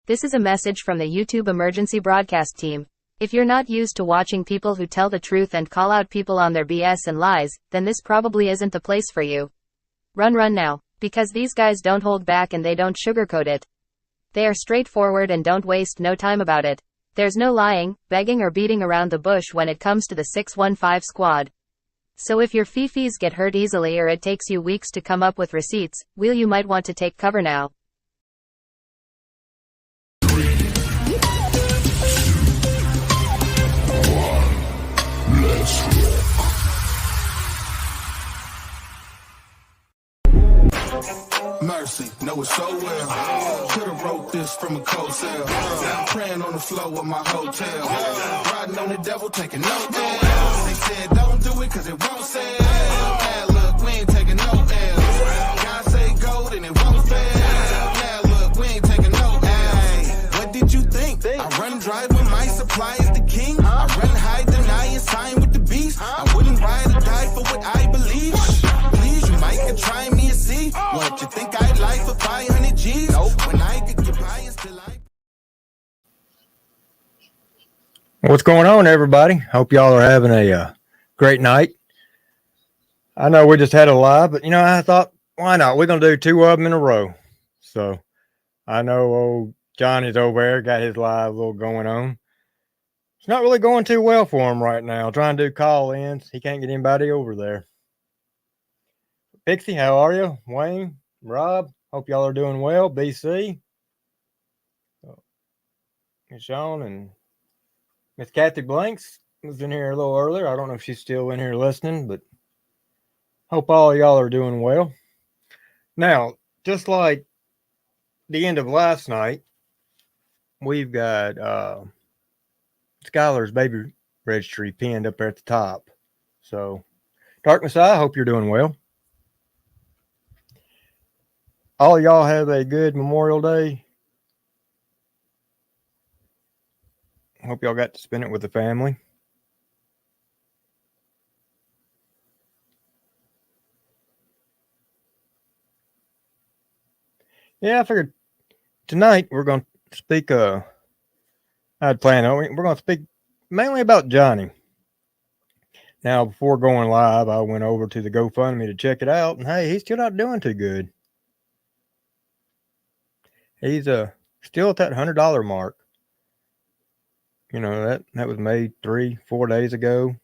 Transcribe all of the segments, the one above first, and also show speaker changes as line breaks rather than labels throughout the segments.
This is a message from the YouTube emergency broadcast team. If you're not used to watching people who tell the truth and call out people on their BS and lies, then this probably isn't the place for you. Run now. Because these guys don't hold back and they don't sugarcoat it. They are straightforward and don't waste no time about it. There's no lying, begging or beating around the bush when it comes to the 615 squad. So if your fifis get hurt easily or it takes you weeks to come up with receipts, you might want to take cover now.
Mercy, know it so well. Could've wrote this from a cold cell. Praying on the floor of my hotel. Riding on the devil, taking no L's. They said don't do it cause it won't sell. Now look, we ain't taking no L's. God say gold and it won't fail. Now look, we ain't taking no L's. What did you think? I run dry when my supply is the king. I run high, deny and sign with the beast. I wouldn't ride or die for what I believe. Please, you might could try me and see. What you think I'd like for 500 G's? Nope. When I could get by and still I...
What's going on, everybody? Hope y'all are having a great night. I know we just had a live, but I thought, why not? We're gonna do two of them in a row. So I know old Johnny's over there, got his live little going on. It's not really going too well for him right now. Trying to do call-ins, he can't get anybody over there. Pixie, how are you? Wayne, Rob, hope y'all are doing well. BC, Sean, and Miss Kathy Blanks was in here a little earlier. I don't know if she's still in here listening, but hope all y'all are doing well. Now, just like the end of last night, we've got Skylar's baby registry pinned up there at the top. So, Dark Messiah, I hope you're doing well. All y'all have a good Memorial Day. Hope y'all got to spend it with the family. Yeah, I figured tonight we're going to speak, I had planned on it. We're going to speak mainly about Johnny. Now, before going live, I went over to the GoFundMe to check it out, and hey, he's still not doing too good. He's still at that $100 mark. That was made 3-4 days ago.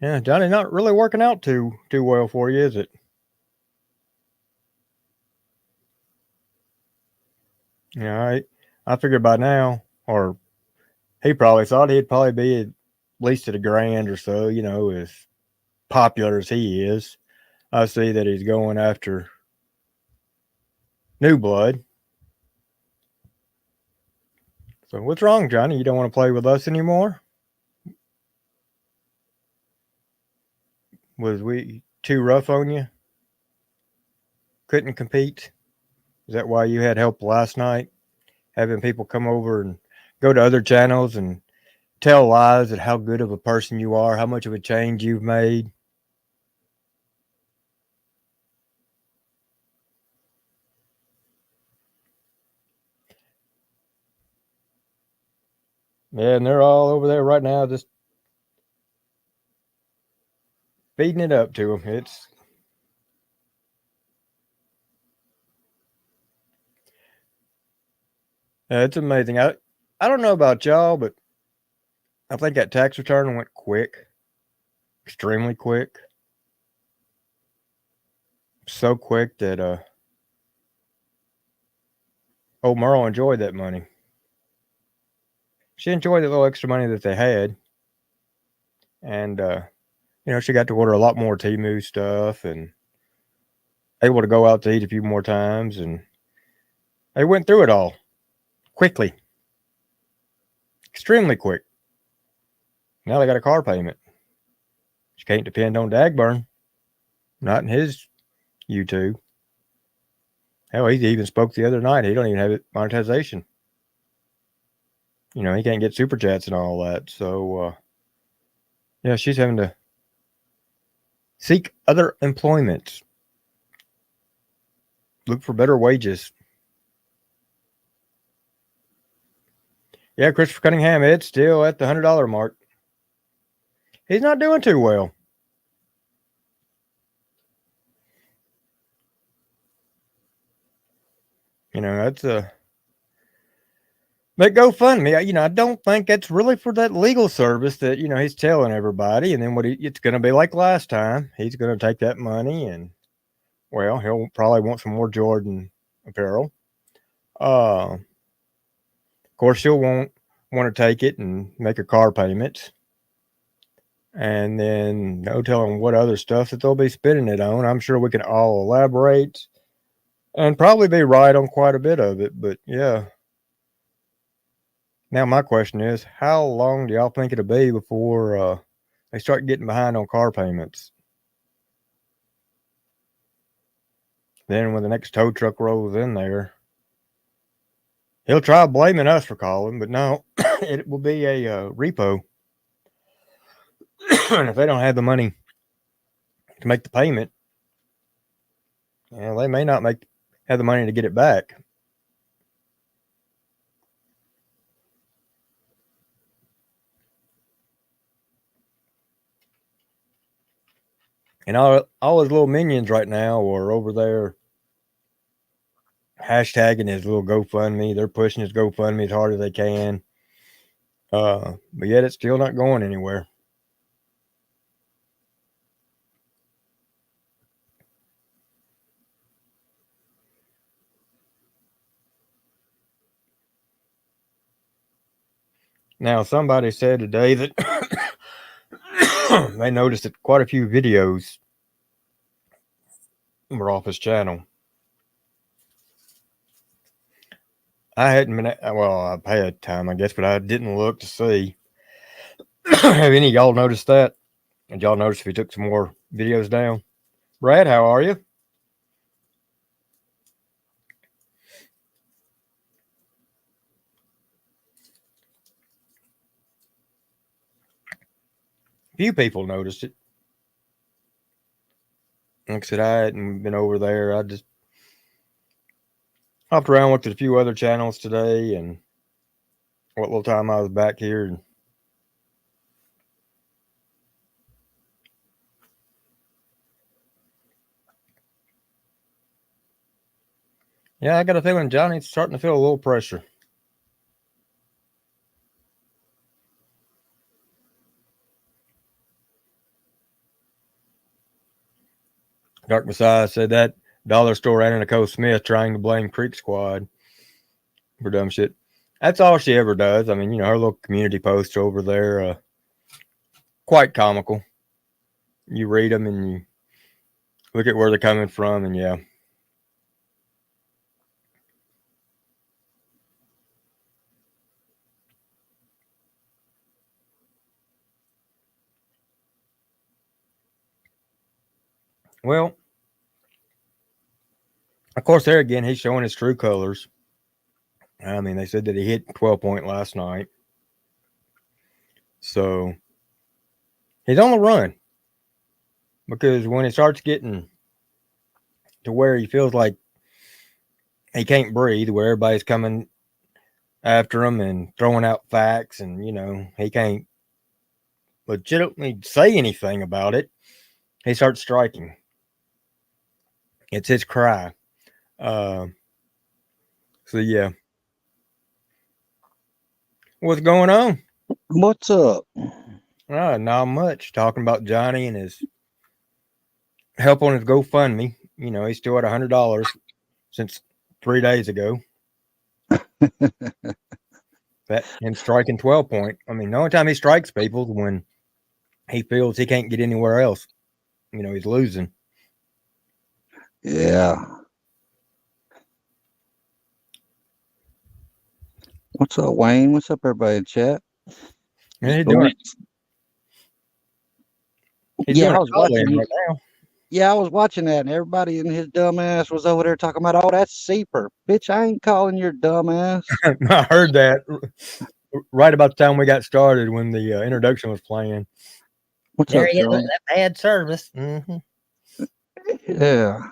Yeah, Johnny's not really working out too well for you, is it? Yeah, I figured by now, or he probably thought he'd probably be at least at $1,000 or so, as popular as he is. I see that he's going after new blood. So what's wrong, Johnny? You don't want to play with us anymore? Was we too rough on you? Couldn't compete? Is that why you had help last night? Having people come over and go to other channels and tell lies at how good of a person you are, how much of a change you've made? Yeah, and they're all over there right now just feeding it up to them. It's amazing. I don't know about y'all, but I think that tax return went quick, extremely quick. So quick that old Merle enjoyed that money. She enjoyed the little extra money that they had. And, she got to order a lot more Temu stuff and able to go out to eat a few more times. And they went through it all quickly. Extremely quick. Now they got a car payment. She can't depend on Dagburn. Not in his YouTube. Hell, he even spoke the other night. He don't even have it monetization. He can't get super chats and all that. So, she's having to seek other employment. Look for better wages. Yeah, Christopher Cunningham, it's still at the $100 mark. He's not doing too well. You know, that's but GoFundMe, you know, I don't think that's really for that legal service that, you know, he's telling everybody. And then it's going to be like last time. He's going to take that money and, well, he'll probably want some more Jordan apparel. Of course, she'll want to take it and make her car payments. And then no telling what other stuff that they'll be spending it on. I'm sure we can all elaborate and probably be right on quite a bit of it. But yeah. Now my question is, how long do y'all think it'll be before they start getting behind on car payments? Then when the next tow truck rolls in there, he'll try blaming us for calling, but no, it will be a repo. And if they don't have the money to make the payment, they may not have the money to get it back. And all his little minions right now are over there hashtagging his little GoFundMe. They're pushing his GoFundMe as hard as they can. But yet it's still not going anywhere. Now, somebody said today that they noticed that quite a few videos were off his channel. I hadn't been, I've had time, I guess, but I didn't look to see. Have any of y'all noticed that? Did y'all notice if he took some more videos down? Brad, how are you? Few people noticed it. Like I said, I hadn't been over there. I just hopped around, looked at a few other channels today, and what little time I was back here. And yeah, I got a feeling Johnny's starting to feel a little pressure. Dark Messiah said that dollar store Anna Nicole Smith trying to blame Creek Squad for dumb shit. That's all she ever does. I mean, you know, her little community posts over there, quite comical. You read them and you look at where they're coming from, and yeah. Well, of course, there again, he's showing his true colors. I mean, they said that he hit 12-point last night. So he's on the run. Because when it starts getting to where he feels like he can't breathe, where everybody's coming after him and throwing out facts, and, you know, he can't legitimately say anything about it, he starts striking. It's his cry. So, yeah. What's going on?
What's up?
Not much. Talking about Johnny and his help on his GoFundMe. You know, he's still at $100 since 3 days ago. That him striking 12-point. I mean, the only time he strikes people is when he feels he can't get anywhere else. You know, he's losing.
Yeah. What's up, Wayne? What's up, everybody in chat?
Yeah, he's doing
Yeah, I was watching
right now.
Yeah, I was watching that, and everybody in his dumb ass was over there talking about, oh, that's Seeper. Bitch, I ain't calling your dumb ass.
I heard that right about the time we got started when the introduction was playing.
What's up, Joe?
That bad service. Mm-hmm.
Yeah.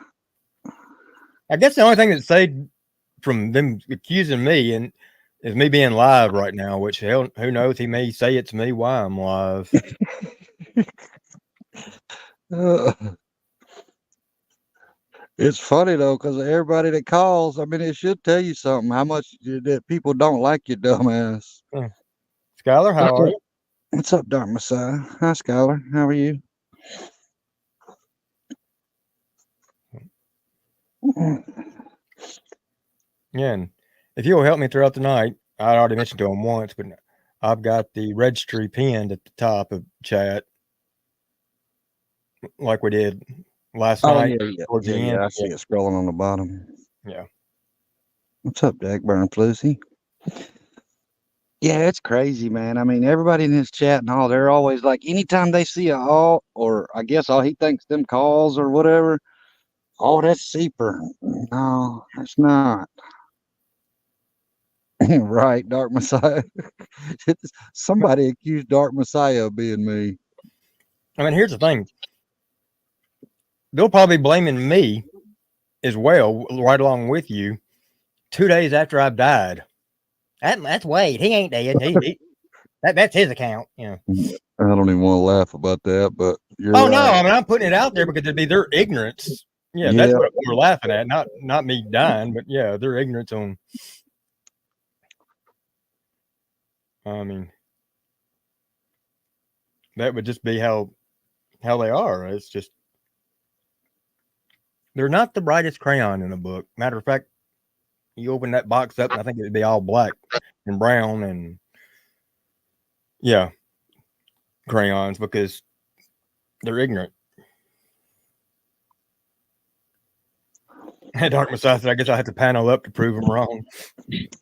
I guess the only thing that saved from them accusing me, and is me being live right now, which hell, who knows? He may say it's me while I'm live.
It's funny though, because everybody that calls, I mean, it should tell you something. How much that people don't like you, dumbass.
Skylar, how are you?
What's up, Dark Messiah? Hi, Skylar. How are you?
Yeah, and if you'll help me throughout the night, I already mentioned to him once, but I've got the registry pinned at the top of chat, like we did last night. Towards the end.
I see it scrolling on the bottom.
Yeah.
What's up, Dagburn Floozy? Yeah, it's crazy, man. I mean, everybody in his chat and all, they're always like, anytime they see a alt, or I guess all he thinks them calls or whatever, oh, that's Seeper. No, that's not. Right, Dark Messiah. Somebody accused Dark Messiah of being me.
I mean, here's the thing. They'll probably be blaming me as well, right along with you, 2 days after I've died. That's Wade. He ain't dead. That's his account. You know.
I don't even want to laugh about that, but you're
right.
no,
I mean, I'm putting it out there because it'd be their ignorance. Yeah, that's what we're laughing at. Not me dying, but yeah, their ignorance on. I mean, that would just be how they are. It's just they're not the brightest crayon in the book. Matter of fact, you open that box up, and I think it'd be all black and brown and crayons because they're ignorant. Dark Messiah said, I guess I have to panel up to prove them wrong.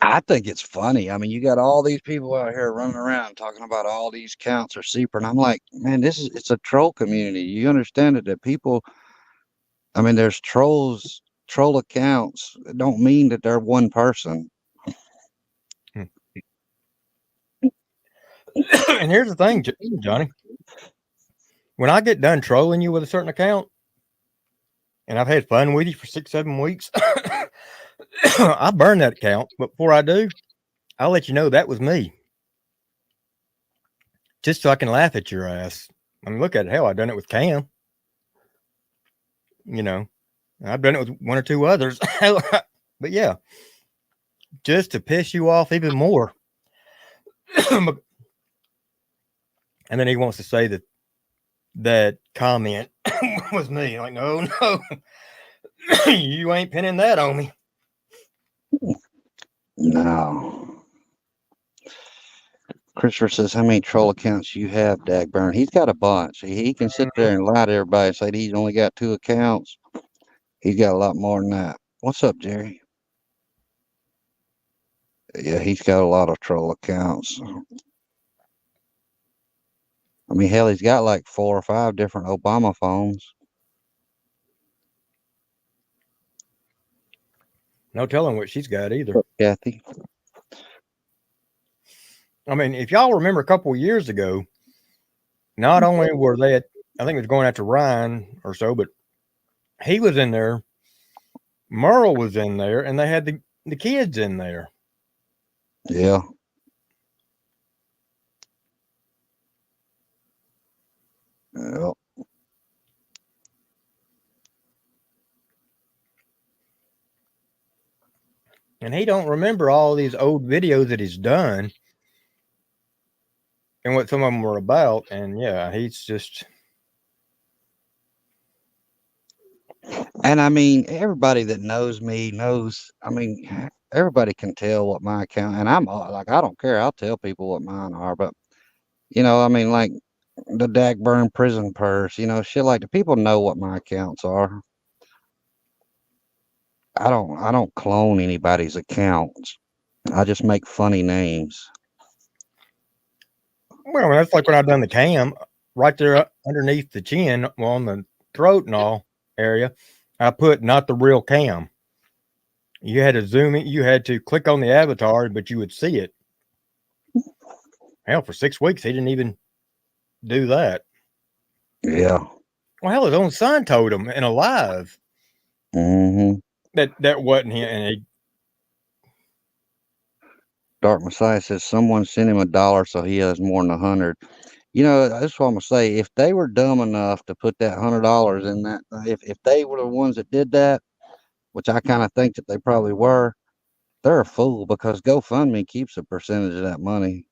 I think it's funny. I mean, you got all these people out here running around talking about all these counts are Seeper, and I'm like, man, it's a troll community. You understand it that people, I mean, there's troll accounts. It don't mean that they're one person.
And here's the thing, Johnny. When I get done trolling you with a certain account, and I've had fun with you for 6-7 weeks, I burn that account. But before I do, I'll let you know that was me. Just so I can laugh at your ass. I mean, look at it. Hell, I've done it with Cam. You know, I've done it with 1 or 2 others. But yeah, just to piss you off even more. And then he wants to say that comment was me. Like, no, you ain't pinning that on me.
No. Christopher says, how many troll accounts you have, Dagburn? He's got a bunch. He can sit there and lie to everybody and say that he's only got 2 accounts. He's got a lot more than that. What's up, Jerry? Yeah, he's got a lot of troll accounts. I mean, hell, he's got like 4 or 5 different Obama phones.
No telling what she's got either.
Kathy.
I mean, if y'all remember a couple of years ago, not only were they I think it was going after Ryan or so, but he was in there, Merle was in there, and they had the kids in there.
Yeah. Yeah.
And he don't remember all these old videos that he's done and what some of them were about. And yeah, he's just.
And I mean, everybody that knows me knows, I mean, everybody can tell what my account, and I'm like, I don't care. I'll tell people what mine are, but you know, I mean, like the Dagburn prison purse, you know, shit like the people know what my accounts are. I don't clone anybody's accounts. I just make funny names.
Well, that's like when I've done the cam right there underneath the chin, on the throat and all area. I put not the real Cam. You had to zoom in. You had to click on the avatar, but you would see it. Hell, for 6 weeks, he didn't even do that.
Yeah.
Well, hell, his own son told him in a live that wasn't him. And
Dark Messiah says someone sent him $1, so he has more than 100. You know, that's what I'm gonna say. If they were dumb enough to put that $100 in that, if they were the ones that did that, which I kind of think that they probably were, they're a fool because GoFundMe keeps a percentage of that money.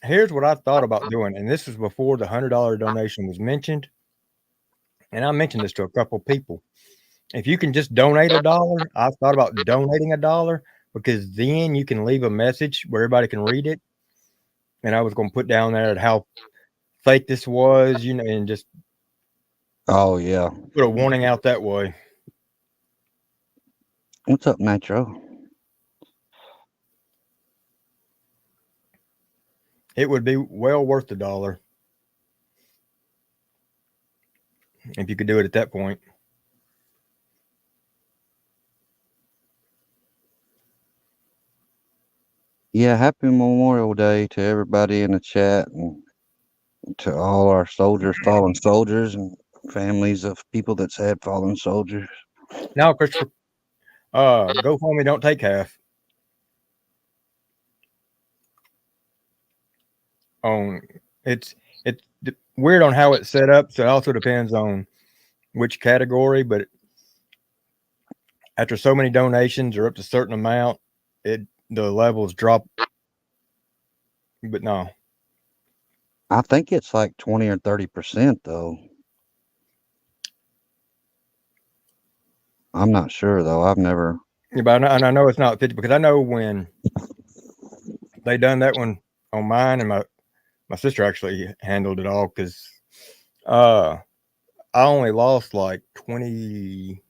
Here's what I thought about doing, and this was before the $100 donation was mentioned. And I mentioned this to a couple people. If you can just donate $1, I thought about donating $1 because then you can leave a message where everybody can read it. And I was going to put down there how fake this was, you know, and just
Oh yeah.
put a warning out that way.
What's up, Nitro?
It would be well worth $1 if you could do it at that point.
Yeah, happy Memorial Day to everybody in the chat and to all our soldiers, fallen soldiers, and families of people that's had fallen soldiers.
Now, Christopher, GoFundMe don't take half. It's weird on how it's set up, so it also depends on which category, but after so many donations or up to a certain amount, the levels drop. But no,
I think it's like 20 or 30% though. I'm not sure though. I've never.
yeah, but I know it's not 50 because I know when they done that one on mine, and my sister actually handled it all because I only lost like 20,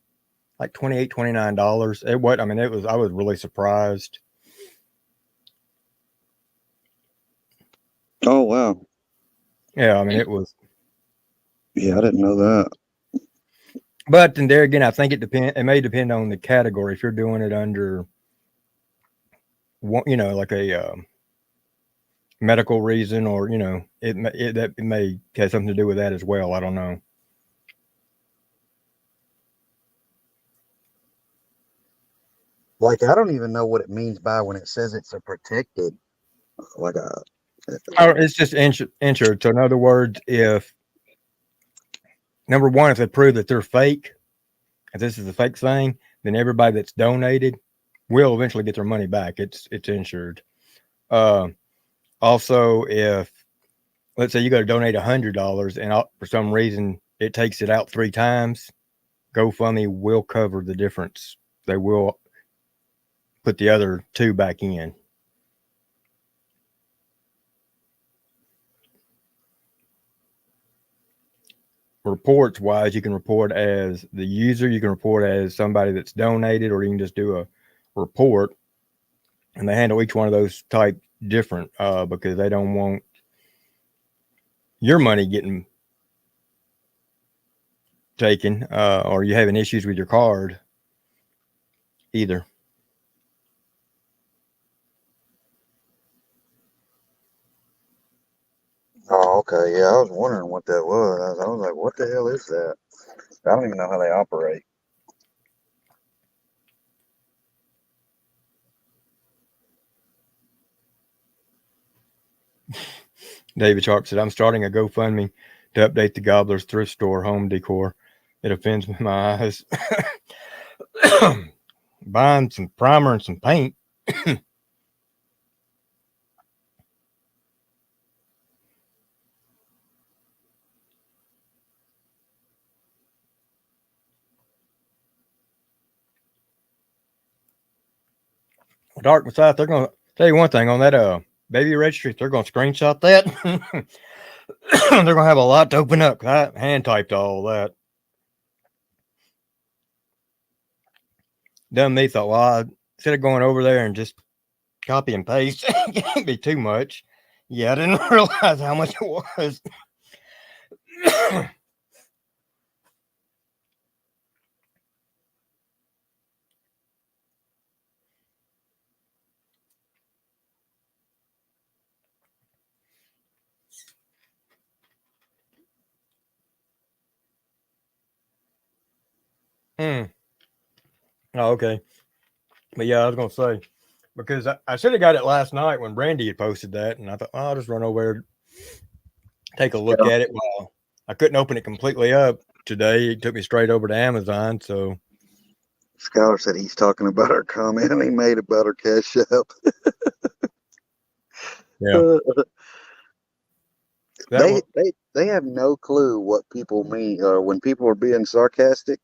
like $28, $29. It what I mean, it was I was really surprised.
Oh wow.
Yeah, I mean it was.
Yeah, I didn't know that.
But then there again, I think it may depend on the category. If you're doing it under one, you know, like a medical reason, or you know, it may have something to do with that as well. I don't know.
Like I don't even know what it means by when it says it's a protected. Like a.
Or it's just insured. So in other words, if number one, if they prove that they're fake, if this is a fake thing, then everybody that's donated will eventually get their money back. It's insured. Also, if let's say you got to donate $100 and for some reason it takes it out 3 times, GoFundMe will cover the difference. They will put the other 2 back in. Reports wise, you can report as the user, you can report as somebody that's donated, or you can just do a report, and they handle each one of those type different because they don't want your money getting taken or you having issues with your card either.
Oh, okay. Yeah, I was wondering what that was. I was like, what the hell is that? I don't even know how they operate.
David Sharp said, I'm starting a GoFundMe to update the Gobbler's thrift store home decor. It offends my eyes. Buying some primer and some paint. Dark Messiah, they're going to tell you one thing on that baby registry. If they're going to screenshot that, they're going to have a lot to open up. I hand typed all that. Done me thought, well, instead of going over there and just copy and paste, it can't be too much. Yeah, I didn't realize how much it was. Oh, okay. But yeah, I was gonna say because I should have got it last night when Brandy had posted that, and I thought, I'll just run over there, take a look at it. Well, I couldn't open it completely up today. It took me straight over to Amazon. So
Scholar said he's talking about our comment he made about our Cash App.
yeah,
they have no clue what people mean or when people are being sarcastic.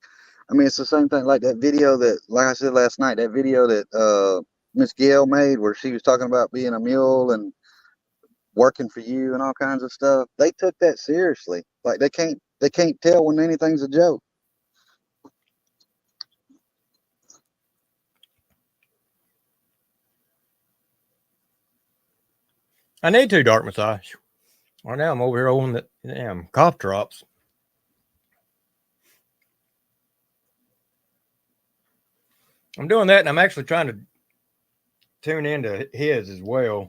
I mean, it's the same thing like that video that, like I said last night, that video that Miss Gail made where she was talking about being a mule and working for you and all kinds of stuff. They took that seriously. Like they can't tell when anything's a joke.
I need to dark massage. Right now I'm over here on the damn cough drops. I'm doing that, and I'm actually trying to tune into his as well.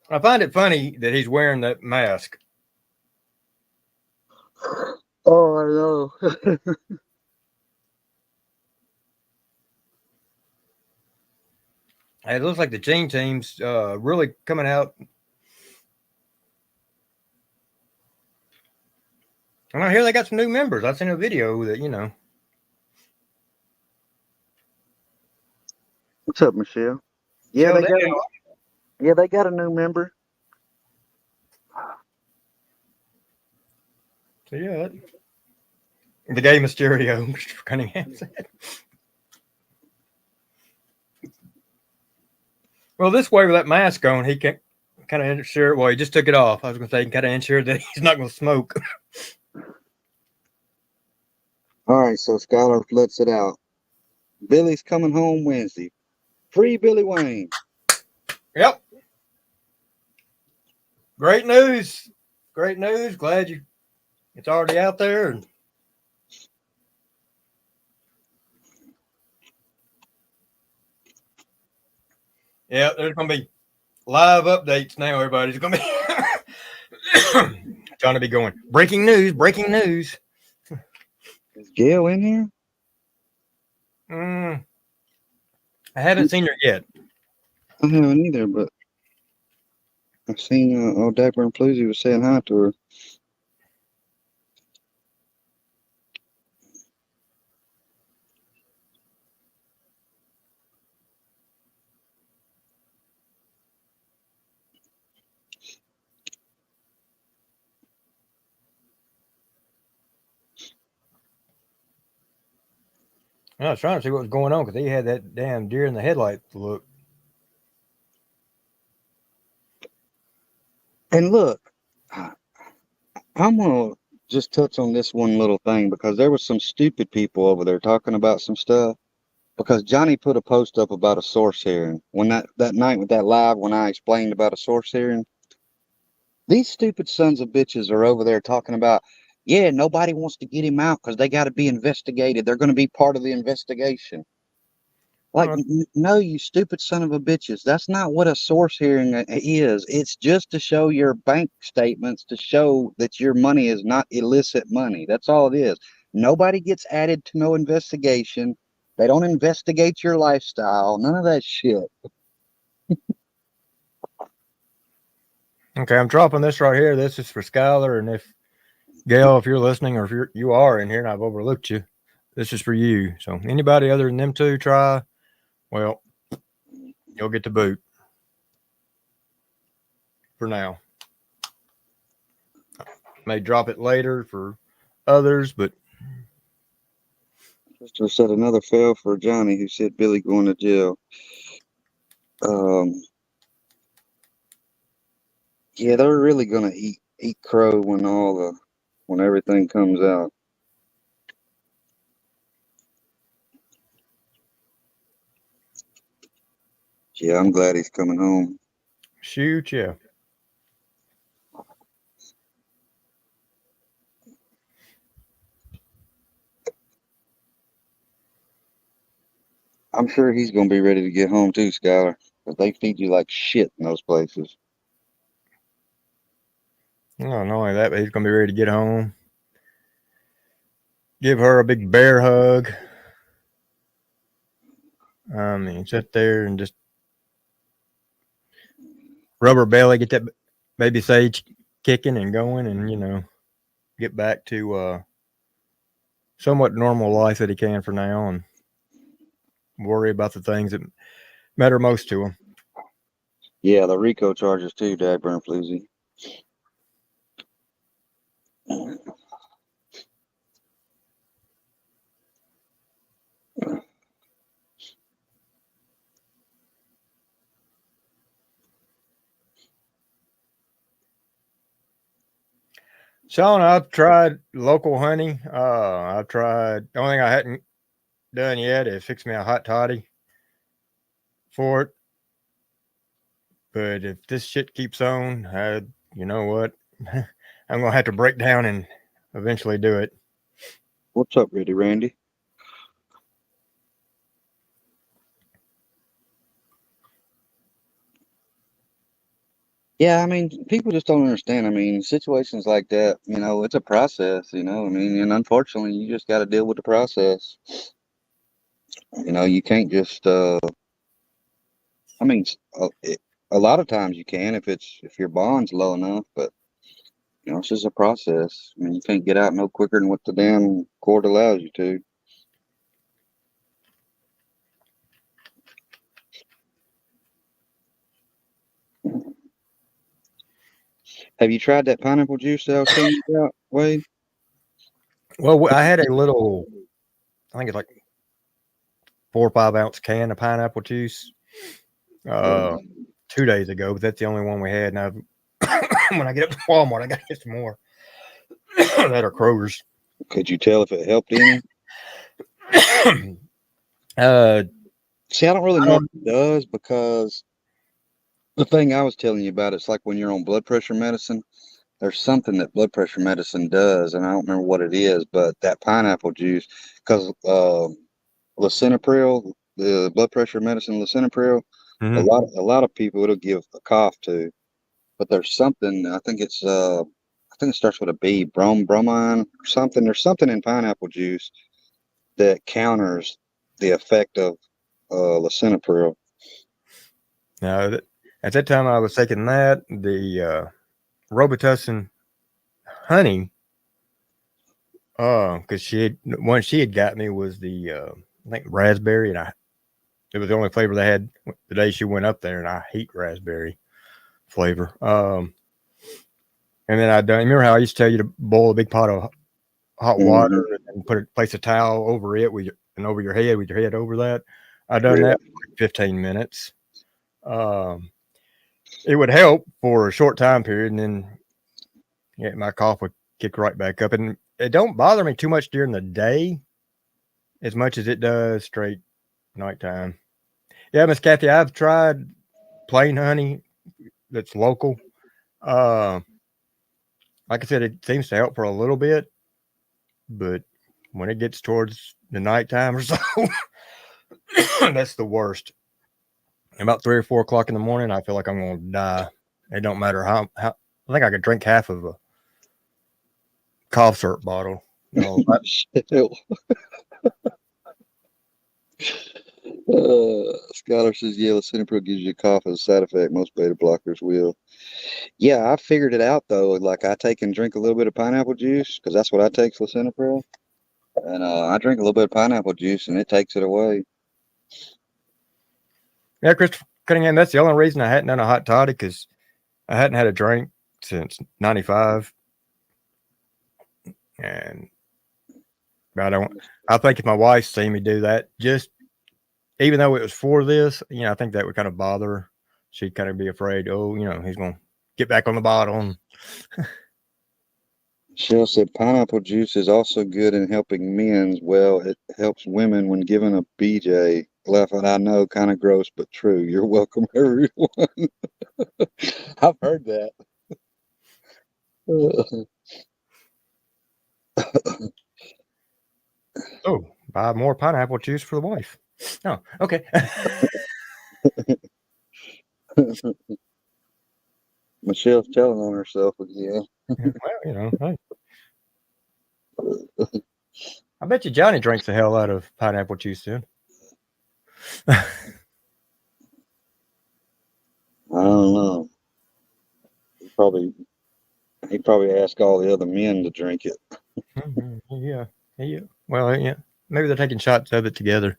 I find it funny that he's wearing that mask.
Oh, I know.
It looks like the Gene Team's really coming out. And I hear they got some new members. I've seen a video that,
What's up, Michelle? Yeah, they got a new member.
So yeah, the gay Mysterio, Mr. Cunningham said. Well, this way with that mask on, he can kind of ensure. Well, he just took it off. I was going to say, kind of ensure that he's not going to smoke.
All right, so Skylar lets it out. Billy's coming home Wednesday. Free Billy Wayne.
Yep. Great news. Great news. Glad it's already out there. And yeah, there's going to be live updates now. Everybody's going to be trying to be going, breaking news, breaking news.
Is Gail in here?
I haven't seen her yet.
I haven't either, but I've seen old Dapper and Floozy was saying hi to her.
I was trying to see what was going on because he had that damn deer in the headlight look.
And look, I'm going to just touch on this one little thing because there was some stupid people over there talking about some stuff. Because Johnny put a post up about a source hearing. When that night with that live, when I explained about a source hearing, these stupid sons of bitches are over there talking about, yeah, nobody wants to get him out because they got to be investigated. They're going to be part of the investigation. Like, no, you stupid son of a bitches. That's not what a source hearing is. It's just to show your bank statements to show that your money is not illicit money. That's all it is. Nobody gets added to no investigation. They don't investigate your lifestyle. None of that shit.
Okay, I'm dropping this right here. This is for Skylar, and if Gail, if you're listening, or if you are in here and I've overlooked you, this is for you. So anybody other than them two try, well, you'll get the boot for now. May drop it later for others, but
Sister said another fail for Johnny, who said Billy going to jail. Yeah, they're really gonna eat crow when everything comes out. Yeah, I'm glad he's coming home.
shoot, yeah.
I'm sure he's gonna be ready to get home too, Skylar, because they feed you like shit in those places.
Not only that, but he's gonna be ready to get home. Give her a big bear hug. I mean, sit there and just rubber belly, get that baby sage kicking and going, and get back to somewhat normal life that he can for now, and worry about the things that matter most to him.
Yeah, the RICO charges too, Dagburn Floozy.
Sean, I've tried local honey. I've tried. The only thing I hadn't done yet is fix me a hot toddy for it. But if this shit keeps on, you know what? I'm gonna have to break down and eventually do it.
What's up, Ready Randy? Yeah, I mean, people just don't understand. I mean, situations like that, it's a process, I mean, and unfortunately, you just got to deal with the process. You can't just, I mean, a lot of times you can if your bond's low enough, but, it's just a process. I mean, you can't get out no quicker than what the damn court allows you to. Have you tried that pineapple juice that I was telling you about, Wade?
Well, I had a little, I think it's like 4 or 5 ounce can of pineapple juice 2 days ago, but that's the only one we had. And when I get up to Walmart, I got to get some more. That are Kroger's.
Could you tell if it helped any? See, I don't really know if it does, because the thing I was telling you about, it's like when you're on blood pressure medicine, there's something that blood pressure medicine does, and I don't remember what it is, but that pineapple juice, because lisinopril, the blood pressure medicine, lisinopril, a lot of people it'll give a cough to, but there's something, I think it starts with a B, bromine or something. There's something in pineapple juice that counters the effect of lisinopril.
Now, at that time I was taking that, the Robitussin honey, because one she had got me was the I think raspberry, and it was the only flavor they had the day she went up there, and I hate raspberry flavor. And then remember how I used to tell you to boil a big pot of hot water and place a towel over it and over your head with your head over that. I done that for like 15 minutes. It would help for a short time period, and then my cough would kick right back up. And it don't bother me too much during the day as much as it does straight nighttime. Yeah, Miss Kathy, I've tried plain honey that's local. Like I said, it seems to help for a little bit, but when it gets towards the nighttime or so, that's the worst. About 3 or 4 o'clock in the morning, I feel like I'm going to die. It don't matter how. I think I could drink half of a cough syrup bottle.
Scholar says, yeah, lisinopril gives you a cough as a side effect. Most beta blockers will. Yeah, I figured it out, though. Like, I take and drink a little bit of pineapple juice, because that's what I take, lisinopril. And I drink a little bit of pineapple juice, and it takes it away.
Yeah, Christopher Cunningham, that's the only reason I hadn't done a hot toddy, because I hadn't had a drink since 95. And I think if my wife seen me do that, just even though it was for this, I think that would kind of bother her. She'd kind of be afraid, he's going to get back on the bottle.
Shell said pineapple juice is also good in helping men. Well, it helps women when given a BJ. Laughing, I know, kind of gross, but true. You're welcome, everyone. I've heard that.
Oh, buy more pineapple juice for the wife. Oh, okay.
Michelle's telling on herself again.
Well, hey. I bet you Johnny drinks the hell out of pineapple juice then.
I don't know. He probably asked all the other men to drink it.
Yeah. Yeah. Well, yeah. Maybe they're taking shots of it together.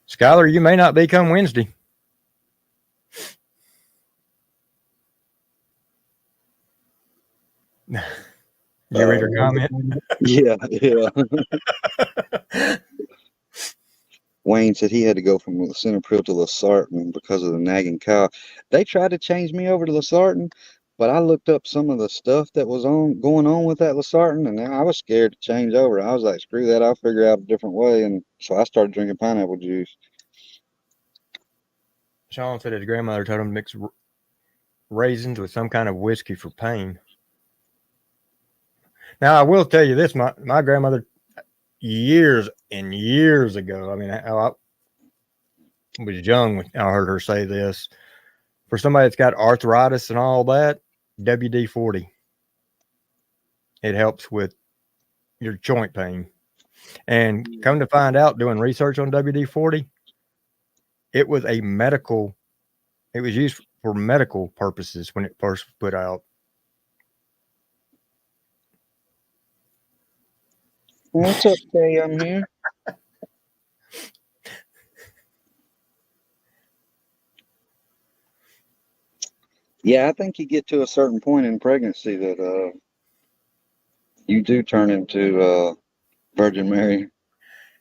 Skylar, you may not be come Wednesday. You read her comment?
Yeah. Wayne said he had to go from Centerville to Lasarton because of the nagging cow. They tried to change me over to Lasarton, but I looked up some of the stuff that was going on with that Lasarton, and I was scared to change over. I was like, screw that, I'll figure out a different way. And so I started drinking pineapple juice.
Sean said his grandmother told him to mix raisins with some kind of whiskey for pain. Now, I will tell you this, my grandmother, years and years ago, I mean, I was young when I heard her say this. For somebody that's got arthritis and all that, WD-40. It helps with your joint pain. And come to find out, doing research on WD-40, it was used for medical purposes when it first was put out.
What's up, Kay? I'm here. Yeah, I think you get to a certain point in pregnancy that you do turn into Virgin Mary.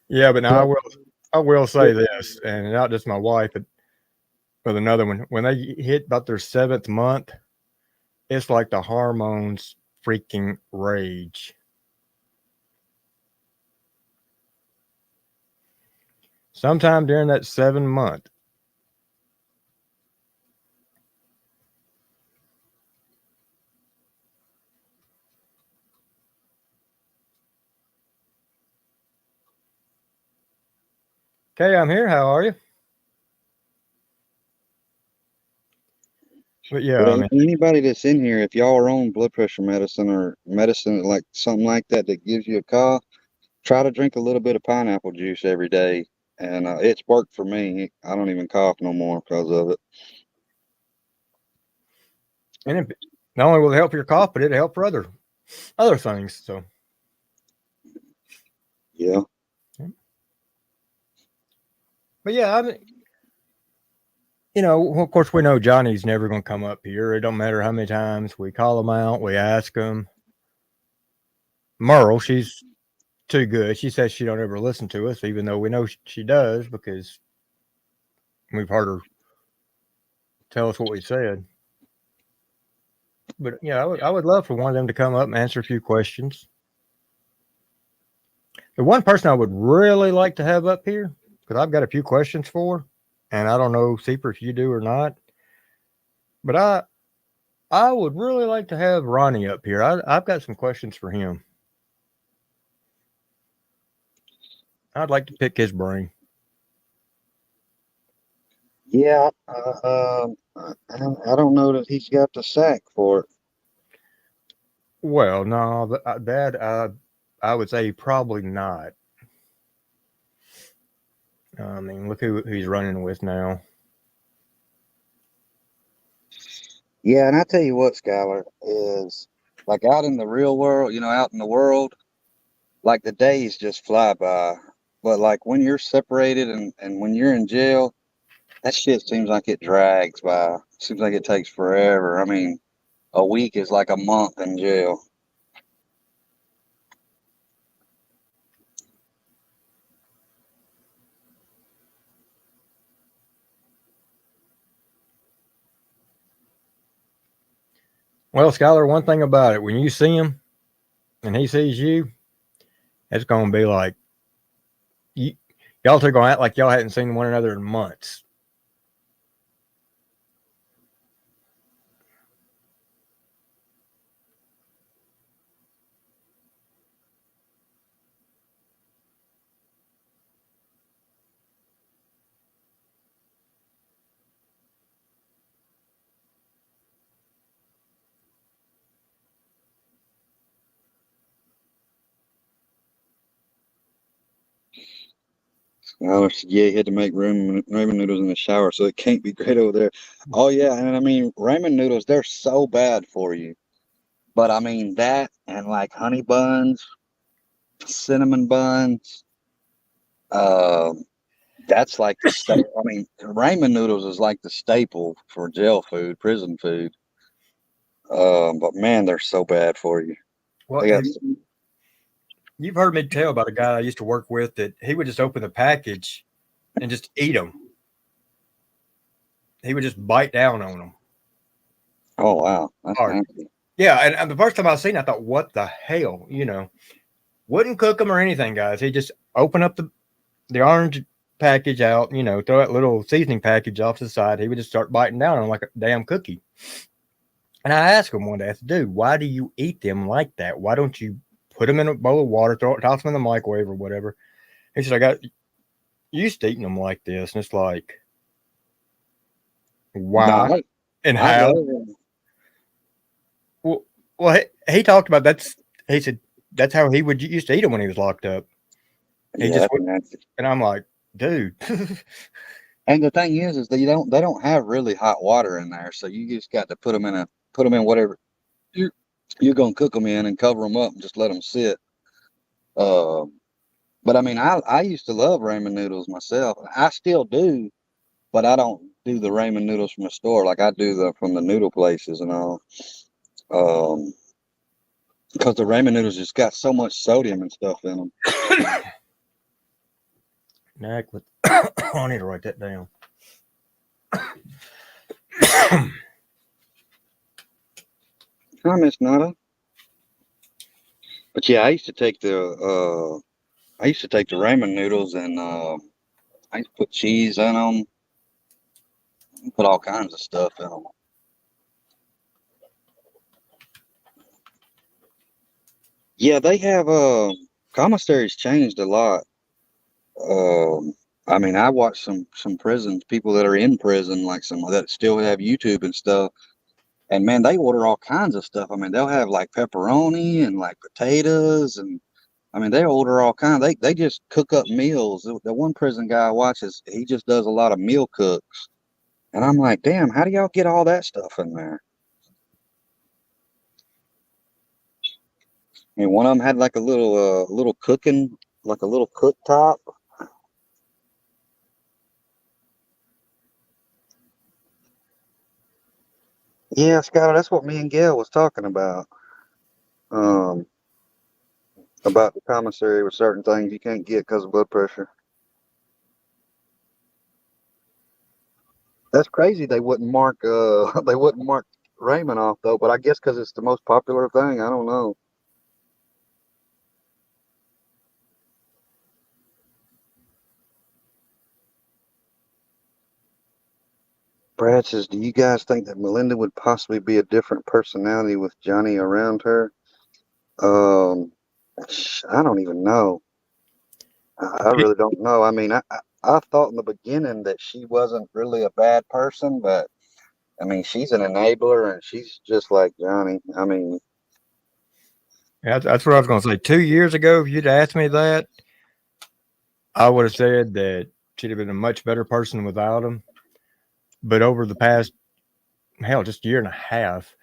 Yeah, but now I will say this, and not just my wife, but with another one. When they hit about their 7th month, it's like the hormones freaking rage. Sometime during that 7 month. Okay, I'm here. How are you? But yeah,
But
I mean,
anybody that's in here, if y'all are on blood pressure medicine or medicine like something like that that gives you a cough, try to drink a little bit of pineapple juice every day. And it's worked for me. I don't even cough no more because of it.
and it not only will it help your cough, but it'll help for other things. So
Yeah.
but yeah, I mean, of course, we know Johnny's never going to come up here. It don't matter how many times we call him out, we ask him. Merle, she's too good. She says she don't ever listen to us, even though we know she does because we've heard her tell us what we said. But yeah, I would love for one of them to come up and answer a few questions. The one person I would really like to have up here, because I've got a few questions for, and I don't know, Seeper, if you do or not, but I would really like to have Ronnie up here. I've got some questions for him. I'd like to pick his brain.
Yeah. I don't know that he's got the sack for it.
Well, no, that I would say probably not. I mean, look who he's running with now.
Yeah, and I tell you what, Skylar, is like out in the real world, out in the world, like the days just fly by. But like when you're separated and when you're in jail, that shit seems like it drags by. Seems like it takes forever. I mean, a week is like a month in jail.
Well, Skylar, one thing about it, when you see him and he sees you, it's going to be like, y'all two going to act like y'all hadn't seen one another in months.
Yeah, he had to make ramen noodles in the shower, so it can't be great over there. Oh yeah, and I mean ramen noodles, they're so bad for you. But I mean that and like honey buns, cinnamon buns, that's like the staple. I mean, ramen noodles is like the staple for jail food, prison food. But man, they're so bad for you.
Well,
They got
you've heard me tell about a guy I used to work with that he would just open the package and just eat them. He would just bite down on them.
oh wow, that's
Hard.
nasty.
Yeah, and the first time I seen it, I thought, what the hell? You know, wouldn't cook them or anything, guys. He just open up the orange package out, you know, throw that little seasoning package off to the side. He would just start biting down on them like a damn cookie. And I asked him one day, I said, dude, why do you eat them like that? Why don't you put them in a bowl of water, toss them in the microwave or whatever? He said, I got used to eating them like this. And it's like, why
No,
and
I
how?
love them.
Well, he talked about he said that's how he would used to eat them when he was locked up. He
Yeah,
just
that's
would,
nasty.
and I'm like, dude.
And the thing is they don't have really hot water in there, so you just got to put them in whatever you're gonna cook them in and cover them up and just let them sit. But I mean, I used to love ramen noodles myself. I still do, but I don't do the ramen noodles from the store like I do from the noodle places and all. Because the ramen noodles just got so much sodium and stuff in them.
I need to write that down.
Hi, Miss Nada. But yeah, I used to take the ramen noodles and I used to put cheese in them, put all kinds of stuff in them. Yeah, they have commissaries changed a lot. I mean, I watched some prisons, people that are in prison, like some that still have YouTube and stuff. And man, they order all kinds of stuff. I mean, they'll have like pepperoni and like potatoes, and I mean, they order all kinds. They just cook up meals. The one prison guy I watches, he just does a lot of meal cooks, and I'm like, damn, how do y'all get all that stuff in there? I mean, one of them had like a little cooking, like a little cooktop. Yeah, Scott, that's what me and Gail was talking about. About the commissary with certain things you can't get because of blood pressure. That's crazy. They wouldn't mark ramen off though, but I guess because it's the most popular thing. I don't know. Brad says, do you guys think that Melinda would possibly be a different personality with Johnny around her? I don't even know. I really don't know. I mean, I thought in the beginning that she wasn't really a bad person, but I mean, she's an enabler and she's just like Johnny. I mean,
Yeah, that's what I was going to say. 2 years ago, if you'd asked me that, I would have said that she'd have been a much better person without him. But over the past, just year and a half,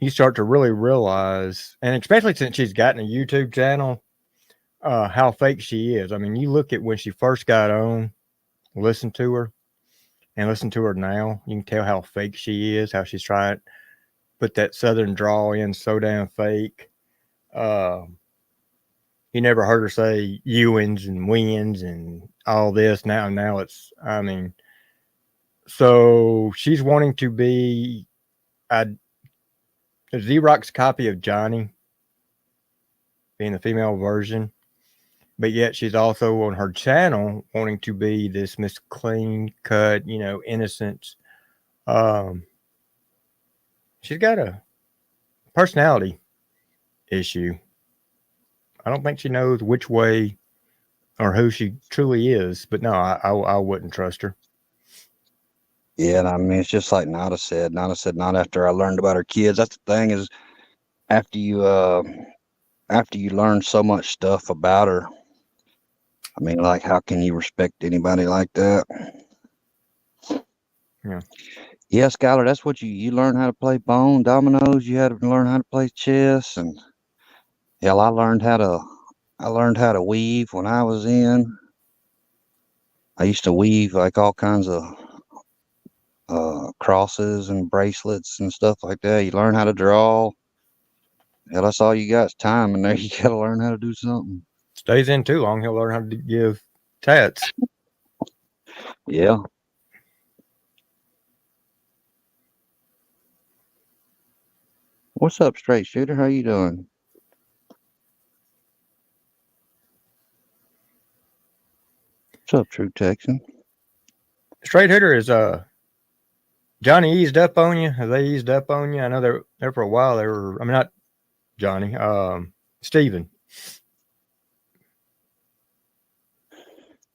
you start to really realize, and especially since she's gotten a YouTube channel, how fake she is. I mean, you look at when she first got on, listen to her now, you can tell how fake she is, how she's trying to put that southern drawl in so damn fake. You never heard her say Ewins and wins and all this. Now it's, I mean, so she's wanting to be a Xerox copy of Johnny, being the female version, but yet she's also on her channel wanting to be this Miss Clean Cut, innocence. She's got a personality issue. I don't think she knows which way or who she truly is, but no, I wouldn't trust her.
yeah, and I mean, it's just like Nada said. Nada said, not after I learned about her kids. That's the thing is, after you learn so much stuff about her, I mean, like, how can you respect anybody like that?
Yeah.
Yeah, Skylar, that's what you learn how to play bone, dominoes. You had to learn how to play chess, and hell, I learned how to weave when I was in. I used to weave like all kinds of crosses and bracelets and stuff like that. You learn how to draw. Hell, that's all you got is time in there. You got to learn how to do something.
Stays in too long, he'll learn how to give tats.
Yeah. What's up, straight shooter? How you doing? What's up, True Texan?
Straight hitter is Johnny eased up on you. Have they eased up on you? I know they're there for a while. They were, I mean, not Johnny, Steven.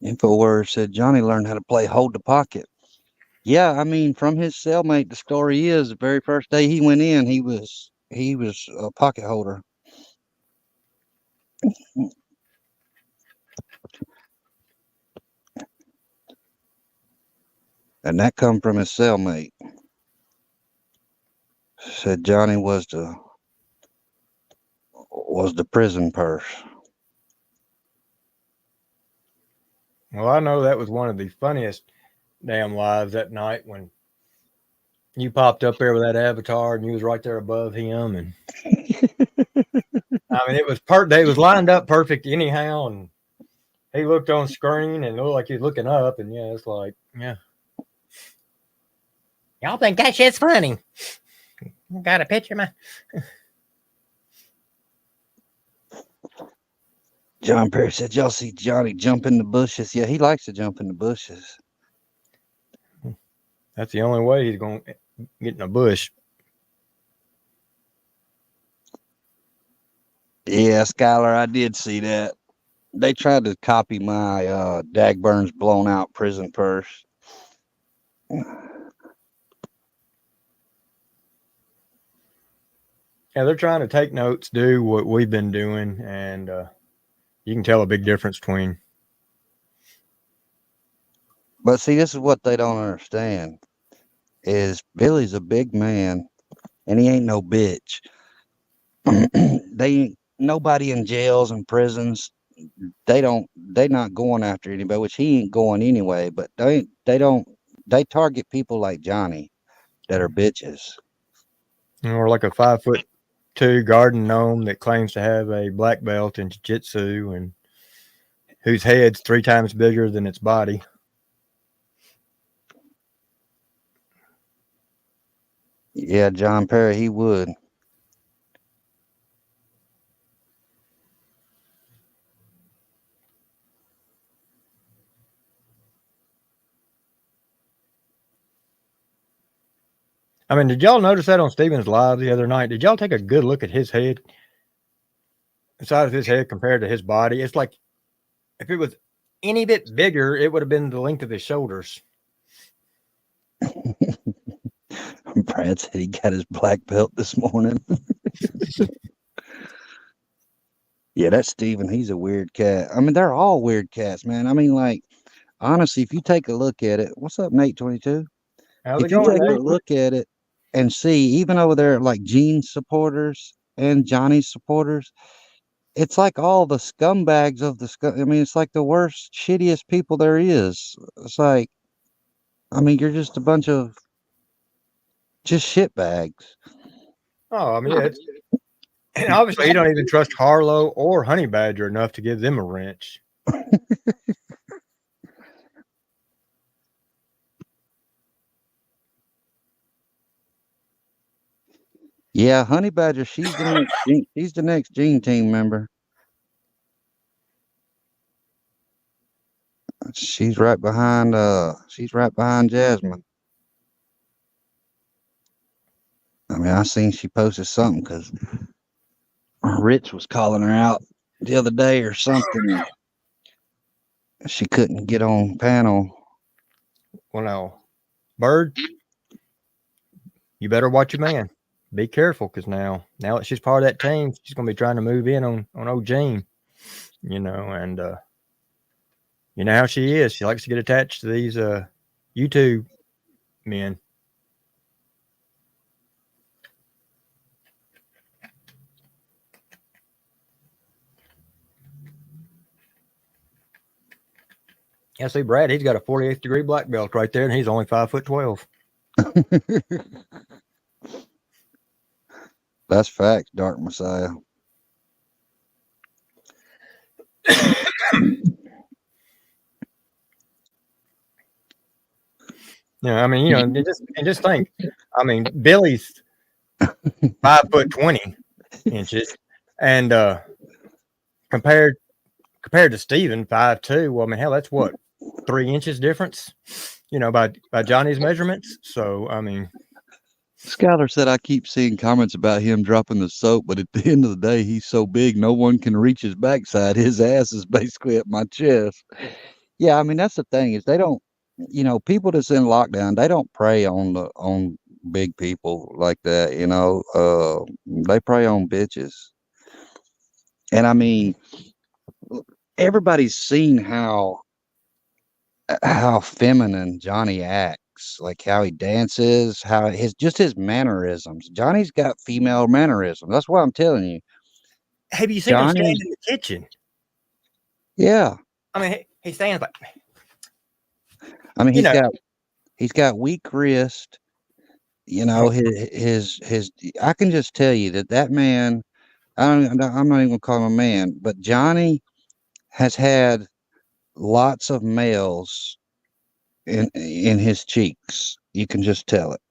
InfoWord said Johnny learned how to play hold the pocket. Yeah, I mean, from his cellmate, the story is the very first day he went in, he was a pocket holder. And that come from his cellmate. Said Johnny was the prison purse.
Well, I know that was one of the funniest damn lives that night when you popped up there with that avatar and you was right there above him, and I mean it was they was lined up perfect anyhow, and he looked on screen and looked like he was looking up, and yeah, it's like, yeah. Y'all think that shit's funny? Got a picture, man.
John Perry said, y'all see Johnny jump in the bushes? Yeah, he likes to jump in the bushes.
That's the only way he's going to get in a bush.
Yeah, Skylar, I did see that. They tried to copy my Dagburn's blown out prison purse.
Yeah, they're trying to take notes, do what we've been doing, and you can tell a big difference between.
But see, this is what they don't understand is Billy's a big man and he ain't no bitch. Nobody in jails and prisons, they not going after anybody, which he ain't going anyway, but they they target people like Johnny that are bitches.
Or like a 5'2" garden gnome that claims to have a black belt in jiu-jitsu and whose head's 3 times bigger than its body.
Yeah, John Perry, he would.
I mean, did y'all notice that on Steven's live the other night? Did y'all take a good look at his head? The size of his head compared to his body? It's like if it was any bit bigger, it would have been the length of his shoulders.
Brad said he got his black belt this morning. Yeah, that's Steven. He's a weird cat. I mean, they're all weird cats, man. I mean, like, honestly, if you take a look at it, what's up, Nate 22?
How's
If
it
you
going,
take a
Nate?
look at it and see, even over there, like Gene's supporters and Johnny's supporters, it's like all the scumbags of the scum. I mean, it's like the worst, shittiest people there is. It's like, I mean, you're just a bunch of just shitbags.
Oh, I mean, yeah, and obviously you don't even trust Harlow or Honey Badger enough to give them a wrench.
Yeah, Honey Badger, she's the next Gene team member. She's right behind Jasmine. I mean, I seen she posted something because Rich was calling her out the other day or something. She couldn't get on panel.
Well, now, Bird, you better watch your man. Be careful, because now that she's part of that team, she's going to be trying to move in on old Gene, you know, and You know how she is. She likes to get attached to these YouTube men. Yeah, see, Brad, he's got a 48th degree black belt right there, and he's only 5'12".
That's facts, Dark Messiah.
Yeah, I mean, you know, just think. I mean, Billy's 5'20", and compared to Steven 5'2", well, I mean, hell, that's what, 3 inches difference, you know, by Johnny's measurements. So, I mean,
Skylar said, I keep seeing comments about him dropping the soap, but at the end of the day, he's so big, no one can reach his backside. His ass is basically at my chest. Yeah, I mean, that's the thing is they don't, you know, people that's in lockdown, they don't prey on big people like that, you know. They prey on bitches. And I mean, everybody's seen how feminine Johnny acts, like how he dances, how his mannerisms. Johnny's got female mannerisms. That's what I'm telling you.
have you seen him stand
Johnny,
in the kitchen?
yeah.
I mean, he stands like,
I mean,
you know,
he's got weak wrist. You know, his I can just tell you that man. I'm not even gonna call him a man, but Johnny has had lots of males in his cheeks. You can just tell it.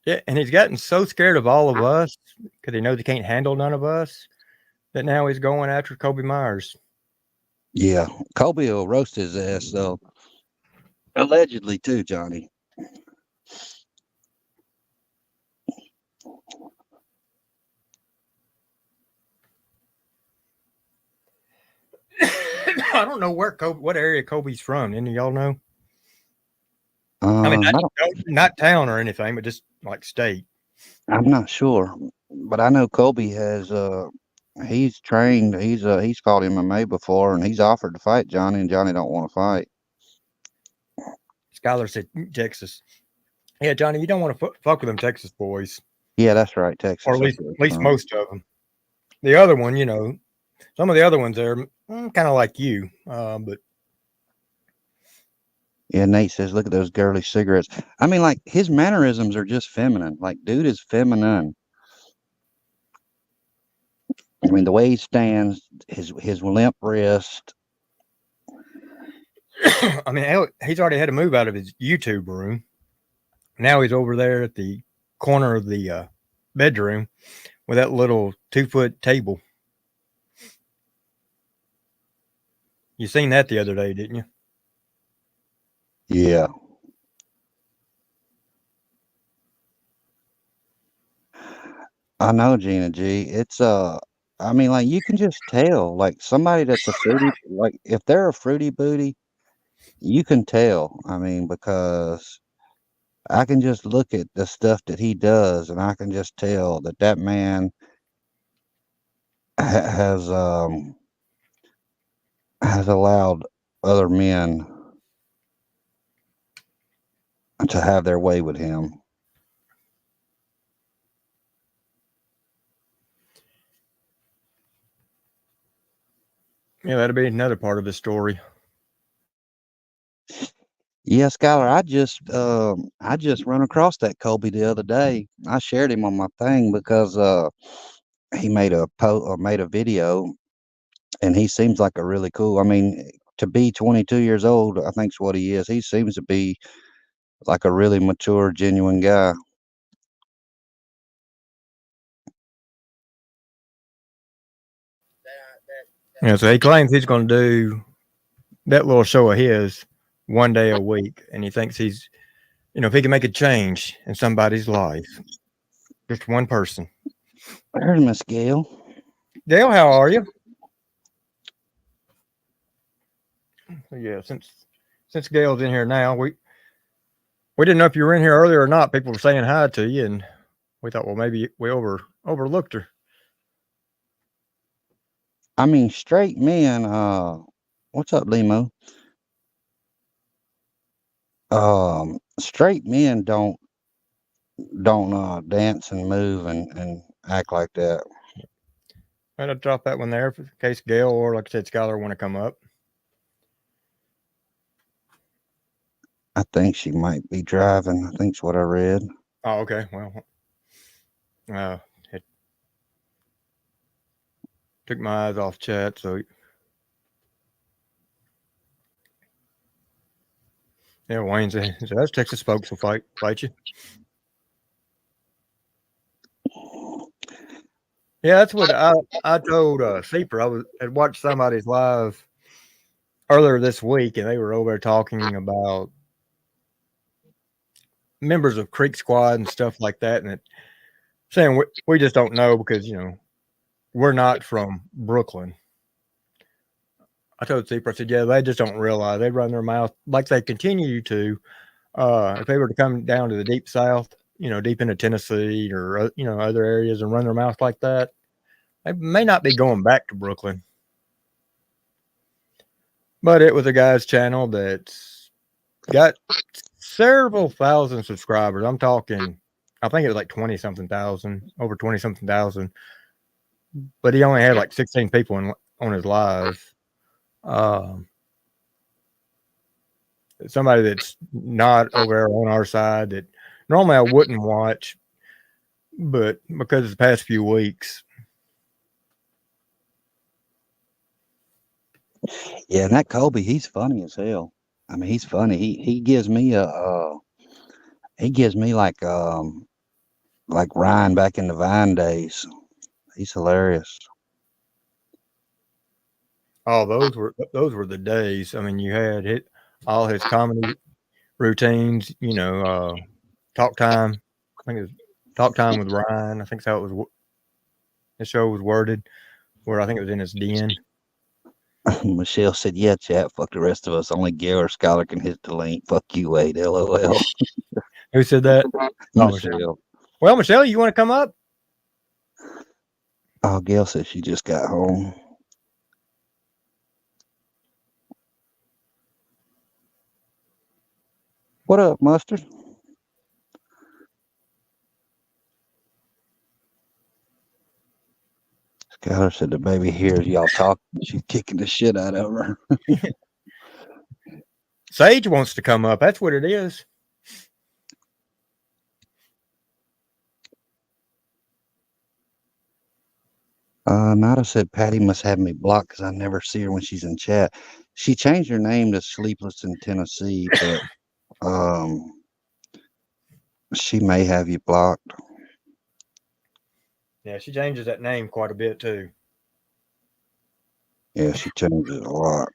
yeah, and he's gotten so scared of all of us because he knows he can't handle none of us that now he's going after Kobe Myers.
Yeah, Kobe will roast his ass though. Allegedly too, Johnny.
I don't know what area Kobe's from. Any of y'all know? I mean,
I don't,
not town or anything, but just like state.
I'm not sure, but I know Kobe has. He's trained. He's fought MMA before, and he's offered to fight Johnny, and Johnny don't want to fight.
Skylar said Texas. Yeah, Johnny, you don't want to fuck with them Texas boys.
Yeah, that's right, Texas.
Or at least most of them. The other one, you know, some of the other ones are kind of like you, but
yeah, Nate says, look at those girly cigarettes. I mean, like his mannerisms are just feminine. Like, dude is feminine. I mean, the way he stands, his limp wrist.
I mean, he's already had to move out of his YouTube room. Now he's over there at the corner of the bedroom with that little 2-foot table. You seen that the other day, didn't you?
Yeah. I know, Gina G. It's I mean, like you can just tell, like somebody that's a fruity, like if they're a fruity booty, you can tell. I mean, because I can just look at the stuff that he does, and I can just tell that man has allowed other men to have their way with him.
Yeah, that'll be another part of the story.
Yeah, Skylar, I just run across that Colby the other day. I shared him on my thing because he made a video, and he seems like a really cool. I mean, to be 22 years old, I think's what he is. He seems to be like a really mature, genuine guy.
Yeah, so he claims he's going to do that little show of his one day a week, and he thinks he's, you know, if he can make a change in somebody's life, just one person.
There's Miss Gail.
Dale, how are you? Yeah, since Gail's in here now, we didn't know if you were in here earlier or not. People were saying hi to you, and we thought, well, maybe we overlooked her.
I mean, straight men. What's up, Limo? Straight men don't dance and move and act like that.
I'd drop that one there in case Gail or, like I said, Skylar want to come up.
I think she might be driving. I think's what I read.
Oh, okay. Well, it took my eyes off chat, so yeah. Wayne said, "That's Texas folks will fight you." Yeah, that's what I told Seeper. I'd watched somebody's live earlier this week, and they were over there talking about members of Creek Squad and stuff like that, and saying we just don't know because we're not from Brooklyn. I told Seeper, I said, yeah, they just don't realize they run their mouth like they continue to. If they were to come down to the deep South, deep into Tennessee or other areas and run their mouth like that, they may not be going back to Brooklyn. But it was a guy's channel that's got several thousand subscribers. I'm talking, I think it was like 20-something thousand, over 20-something thousand. But he only had like 16 people on his live. Somebody that's not over there on our side that normally I wouldn't watch, but because of the past few weeks.
Yeah, and that Kobe, he's funny as hell. I mean, he's funny. He gives me like Ryan back in the Vine days. He's hilarious.
Oh, those were the days. I mean, you had all his comedy routines. Talk time. I think it was Talk Time with Ryan. I think that's how it was. The show was worded, where I think it was in his den.
Michelle said, "Yeah, chat. Fuck the rest of us. Only Gail or Scholar can hit the link. Fuck you, Wade. LOL."
Who said that?
Oh, Michelle.
Well, Michelle, you want to come up?
Oh, Gail said she just got home. What up, Mustard? Skylar said the baby hears y'all talking. She's kicking the shit out of her.
Sage wants to come up. That's what it is.
Nada said Patty must have me blocked because I never see her when she's in chat. She changed her name to Sleepless in Tennessee, but she may have you blocked.
Yeah, she changes that name quite a bit too.
Yeah, she changes it a lot.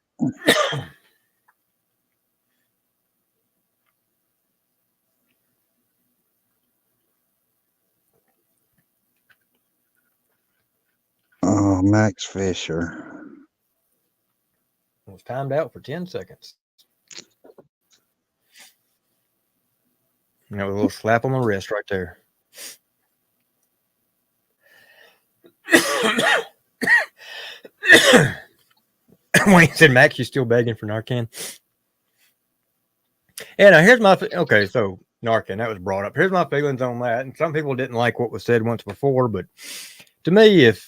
Oh, Max Fisher.
It was timed out for 10 seconds. A little slap on the wrist right there. Wayne said, Max, you still begging for Narcan? Yeah, now here's okay, so Narcan, that was brought up. Here's my feelings on that. And some people didn't like what was said once before, but to me, if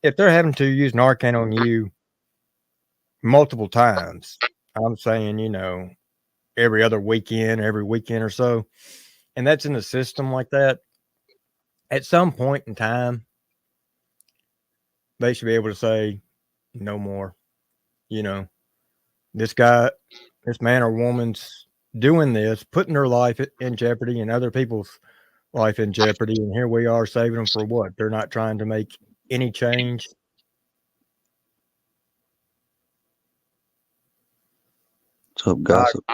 they're having to use Narcan on you multiple times, I'm saying, every other weekend, every weekend or so, and that's in the system like that, at some point in time, they should be able to say no more. This man or woman's doing this, putting their life in jeopardy and other people's life in jeopardy. And here we are saving them for what? They're not trying to make any change.
So gossip.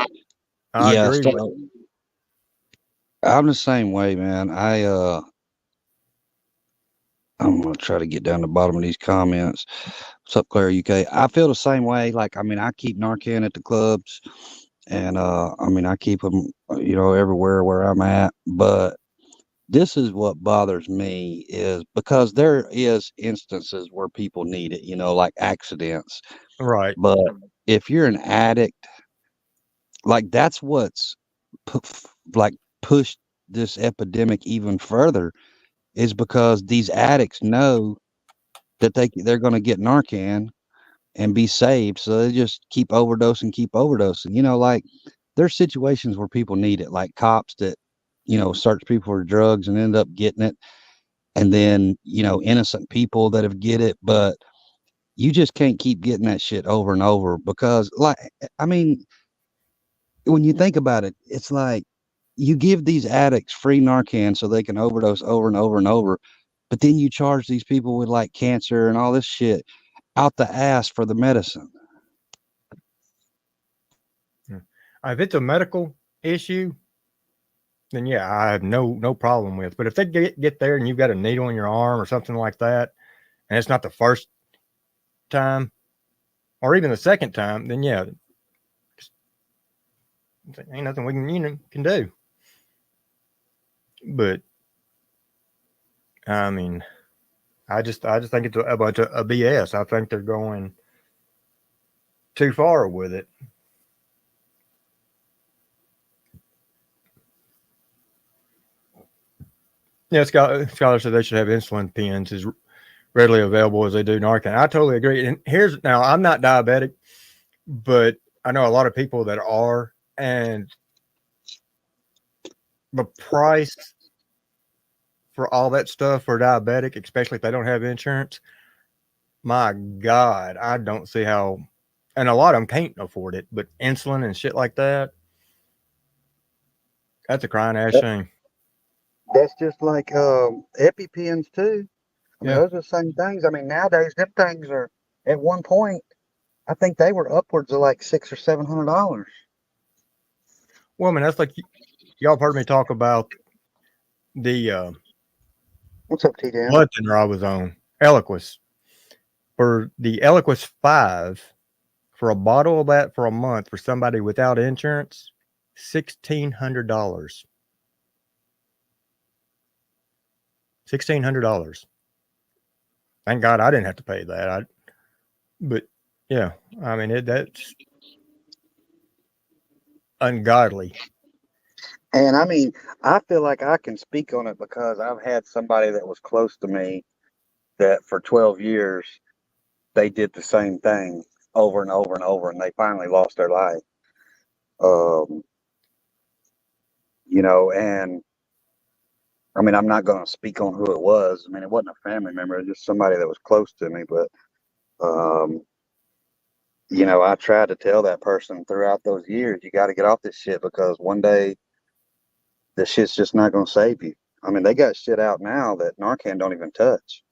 I agree.
I'm the same way, man. I'm gonna try to get down to the bottom of these comments. What's up, Claire UK? I feel the same way. Like, I mean, I keep Narcan at the clubs, and I keep them, everywhere where I'm at. But this is what bothers me is because there is instances where people need it, like accidents.
Right.
But if you're an addict, like that's what's like pushed this epidemic even further is because these addicts know that they're going to get Narcan and be saved, so they just keep overdosing. Like there's situations where people need it, like cops that search people for drugs and end up getting it, and then innocent people that have get it, but you just can't keep getting that shit over and over because, like, I mean, when you think about it, it's like you give these addicts free Narcan so they can overdose over and over and over, but then you charge these people with like cancer and all this shit out the ass for the medicine.
If it's a medical issue, then yeah, I have no problem with. But if they get there and you've got a needle in your arm or something like that, and it's not the first time or even the second time, then yeah, ain't nothing we can do. But I mean, I just think it's a bunch of BS. I think they're going too far with it. Yeah, Scholar said they should have insulin pens as readily available as they do Narcan. I totally agree. And now I'm not diabetic, but I know a lot of people that are, and the price for all that stuff for diabetic, especially if they don't have insurance, my God, I don't see how. And a lot of them can't afford it, but insulin and shit like that, that's a crying ass shame.
That's just like EpiPens too. I mean,
Yeah.
those are the same things. I mean, nowadays them things are at one point. I think they were upwards of like $600 or $700.
Well, I mean, that's like y'all have heard me talk about the
What's up, T-Dan?
blood thinner I was on, Eliquis. For the Eliquis 5, for a bottle of that for a month for somebody without insurance, $1,600. $1,600. Thank God I didn't have to pay that. But yeah, I mean that's ungodly.
And I mean, I feel like I can speak on it because I've had somebody that was close to me that for 12 years they did the same thing over and over and over, and they finally lost their life. Um, and I mean, I'm not going to speak on who it was. I mean, it wasn't a family member; it was just somebody that was close to me. But I tried to tell that person throughout those years, you got to get off this shit because one day this shit's just not going to save you. I mean, they got shit out now that Narcan don't even touch.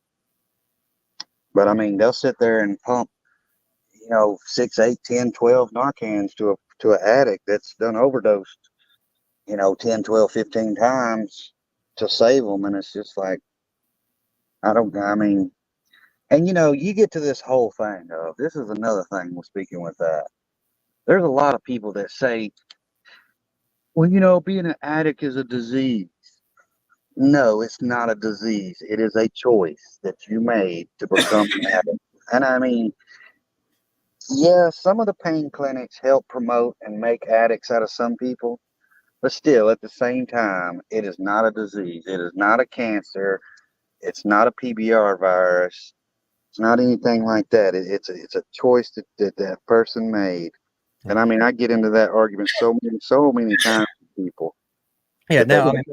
But I mean, they'll sit there and pump, 6, 8, 10, 12 Narcans to an addict that's done overdosed, 10, 12, 15 times to save them. And it's just like, I mean, and you get to this whole thing of, this is another thing we're speaking with that. There's a lot of people that say, well, being an addict is a disease. No, it's not a disease. It is a choice that you made to become an addict. And I mean, yeah, some of the pain clinics help promote and make addicts out of some people, but still, at the same time, it is not a disease. It is not a cancer. It's not a PBR virus. It's not anything like that. It's a choice that person made. And I mean, I get into that argument so many times with people.
Yeah, now I mean,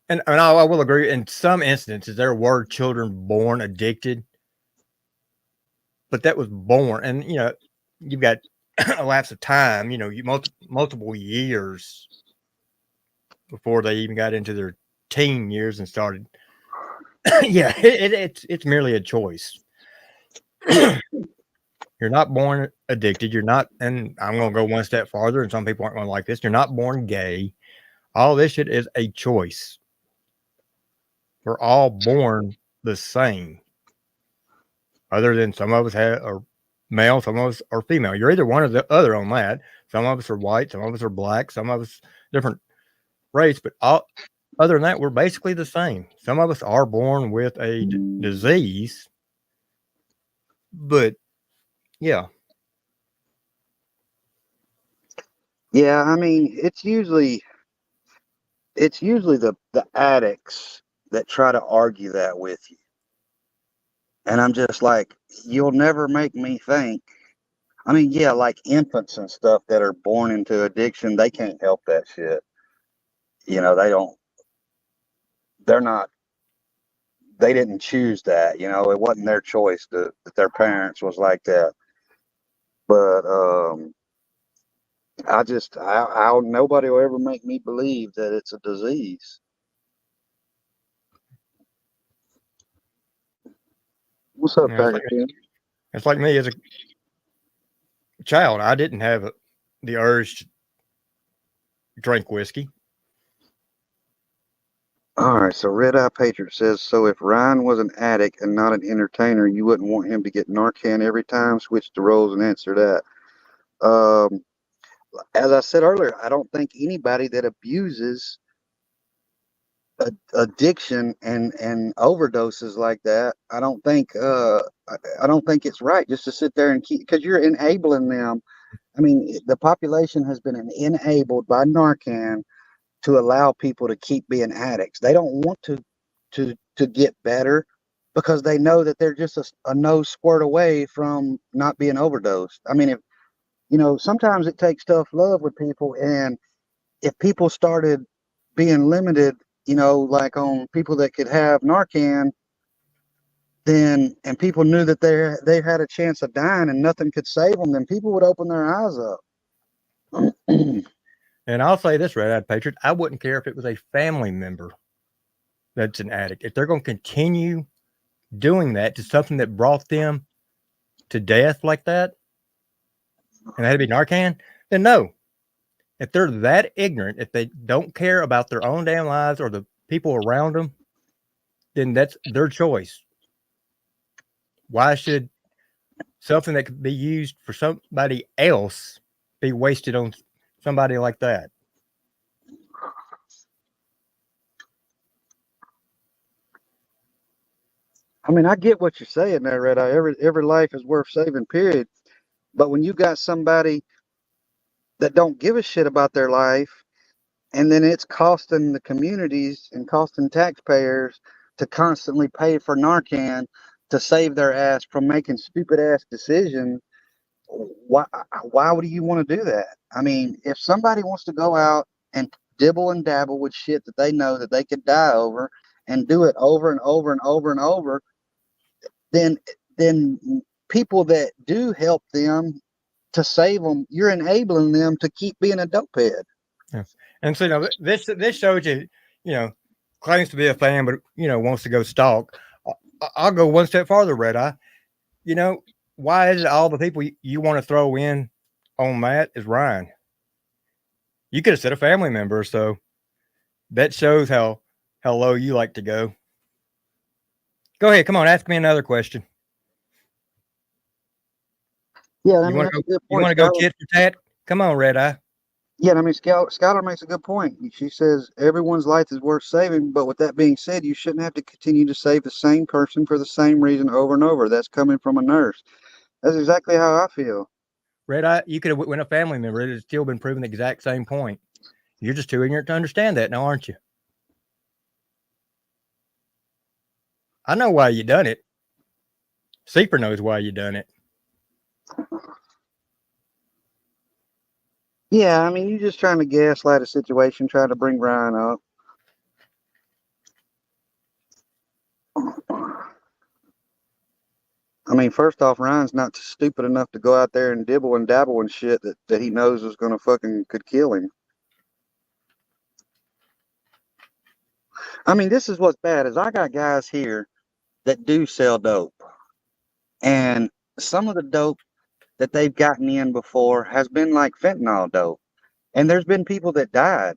and I will agree. In some instances, there were children born addicted, but that was born, and you've got a lapse of time. You multiple years before they even got into their teen years and started. Yeah, it's merely a choice. You're not born addicted. You're not, and I'm going to go one step farther, and some people aren't going to like this. You're not born gay. All this shit is a choice. We're all born the same. Other than some of us are male, some of us are female. You're either one or the other on that. Some of us are white, some of us are black, some of us different race, but other than that, we're basically the same. Some of us are born with a disease, but yeah.
Yeah, I mean, it's usually the addicts that try to argue that with you. And I'm just like, you'll never make me think. I mean, yeah, like infants and stuff that are born into addiction, they can't help that shit. You know, they're not, they didn't choose that. You know, it wasn't their choice that their parents was like that. But nobody will ever make me believe that it's a disease. What's up,
You know,
Packer King?
it's like me as a child. I didn't have the urge to drink whiskey.
All right, so Red Eye Patriot says, so if Ryan was an addict and not an entertainer, you wouldn't want him to get Narcan every time? Switch the roles and answer that. As I said earlier, I don't think anybody that abuses addiction and overdoses like that, I don't think it's right just to sit there and keep, because you're enabling them. I mean, the population has been enabled by Narcan to allow people to keep being addicts. They don't want to get better because they know that they're just a nose squirt away from not being overdosed. I mean, if you know, sometimes it takes tough love with people, and if people started being limited, you know, like on people that could have Narcan, then and people knew that they had a chance of dying and nothing could save them, then people would open their eyes up.
And I'll say this, Red Eyed Patriot, I wouldn't care if it was a family member that's an addict. If they're going to continue doing that to something that brought them to death like that, and that had to be Narcan, then no. If they're that ignorant, if they don't care about their own damn lives or the people around them, then that's their choice. Why should something that could be used for somebody else be wasted on somebody like that?
I mean, I get what you're saying there, Red Eye. Every life is worth saving, period. But when you got somebody that don't give a shit about their life, and then it's costing the communities and costing taxpayers to constantly pay for Narcan to save their ass from making stupid ass decisions, why would you want to do that? I mean, if somebody wants to go out and dibble and dabble with shit that they know that they could die over and do it over and over and over and over, then people that do help them to save them, you're enabling them to keep being a dopehead.
Yes. And so, you know, this shows you, you know, claims to be a fan, but, you know, wants to go stalk. I'll go one step farther, Red Eye. You know, why is it all the people you want to throw in on that is Ryan? You could have said a family member, so that shows how low you like to go. Go ahead, come on, ask me another question.
Yeah, I mean, that's a good point.
You want to go tit for tat? Come on, Red Eye.
Yeah, I mean, Skylar makes a good point. She says everyone's life is worth saving, but with that being said, you shouldn't have to continue to save the same person for the same reason over and over. That's coming from a nurse. That's exactly how I feel.
Red Eye, you could have went a family member. It has still been proven the exact same point. You're just too ignorant to understand that now, aren't you? I know why you done it. Seeper knows why you done it.
Yeah, I mean, you're just trying to gaslight a situation, trying to bring Ryan up. I mean, first off, Ryan's not stupid enough to go out there and dibble and dabble and shit that he knows is going to could kill him. I mean, this is what's bad is I got guys here that do sell dope. And some of the dope that they've gotten in before has been like fentanyl dope. And there's been people that died.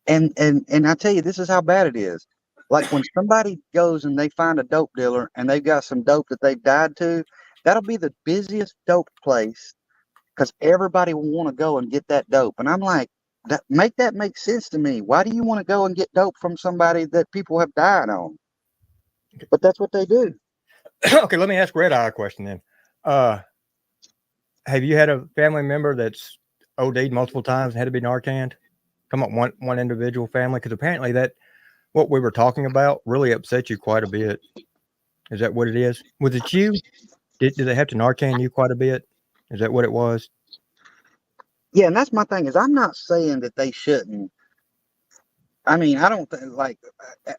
And I tell you, this is how bad it is. Like when somebody goes and they find a dope dealer and they've got some dope that they've died to, that'll be the busiest dope place because everybody will want to go and get that dope. And I'm like, make sense to me. Why do you want to go and get dope from somebody that people have died on? But that's what they do.
Okay, let me ask Red Eye a question then. Have you had a family member that's OD'd multiple times and had to be Narcaned? Come on, one individual family? Because apparently that what we were talking about really upset you quite a bit. Is that what it is? Was it you? Did they have to Narcan you quite a bit? Is that what it was?
Yeah, and that's my thing is I'm not saying that they shouldn't. I mean, I don't think like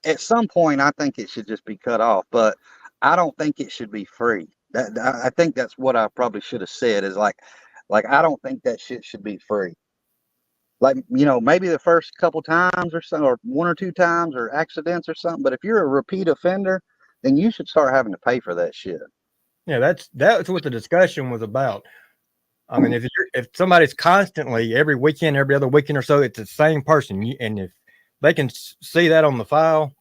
at some point I think it should just be cut off, but I don't think it should be free. I think that's what I probably should have said is like I don't think that shit should be free. Like, maybe the first couple times or so, or one or two times or accidents or something. But if you're a repeat offender, then you should start having to pay for that shit.
Yeah, that's what the discussion was about. I mean, if somebody's constantly every weekend, every other weekend or so, it's the same person, and if they can see that on the file,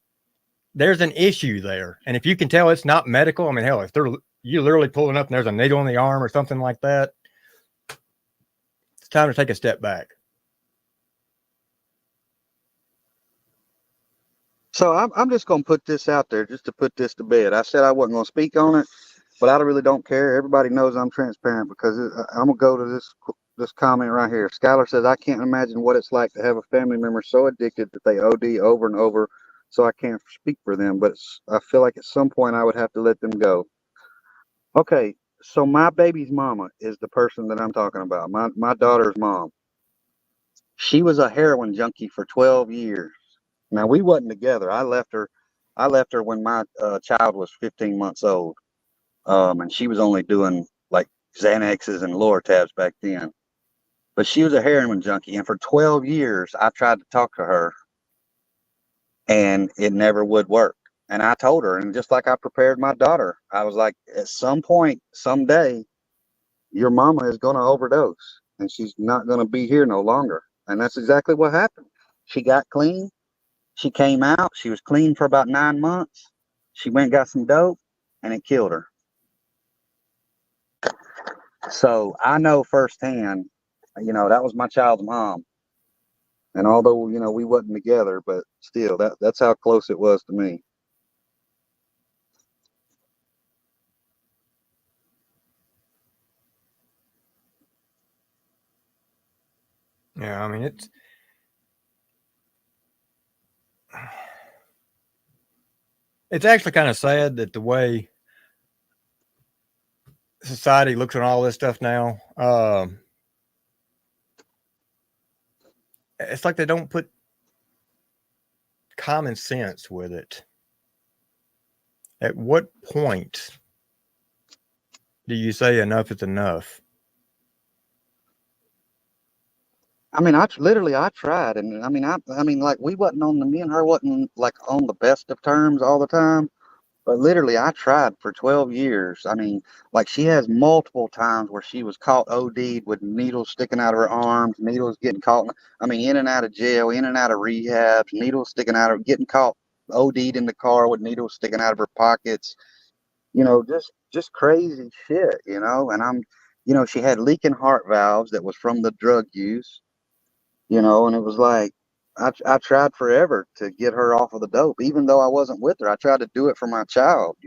there's an issue there. And if you can tell it's not medical, I mean, hell, if you literally pulling up and there's a needle in the arm or something like that, it's time to take a step back.
So I'm just going to put this out there just to put this to bed. I said I wasn't going to speak on it, but I really don't care. Everybody knows I'm transparent because I'm going to go to this comment right here. Skylar says, I can't imagine what it's like to have a family member so addicted that they OD over and over, so I can't speak for them, but I feel like at some point I would have to let them go. Okay, so my baby's mama is the person that I'm talking about, my daughter's mom. She was a heroin junkie for 12 years. Now, we wasn't together. I left her when my child was 15 months old. And she was only doing like Xanaxes and Lortabs back then. But she was a heroin junkie. And for 12 years, I tried to talk to her. And it never would work. And I told her, and just like I prepared my daughter, I was like, at some point, someday, your mama is going to overdose. And she's not going to be here no longer. And that's exactly what happened. She got clean. She came out. She was clean for about 9 months. She went and got some dope, and it killed her. So I know firsthand, that was my child's mom. And although, we wasn't together, but still, that's how close it was to me.
Yeah, I mean, it's actually kind of sad that the way society looks at all this stuff now, it's like they don't put common sense with it. At what point do you say enough is enough?
I mean, I tried, and I mean, like me and her wasn't like on the best of terms all the time, but literally I tried for 12 years. I mean, like she has multiple times where she was caught OD'd with needles sticking out of her arms, needles getting caught, in and out of jail, in and out of rehabs, needles sticking out of, getting caught OD'd in the car with needles sticking out of her pockets, just crazy shit, and she had leaking heart valves that was from the drug use. And it was like, I tried forever to get her off of the dope, even though I wasn't with her. I tried to do it for my child,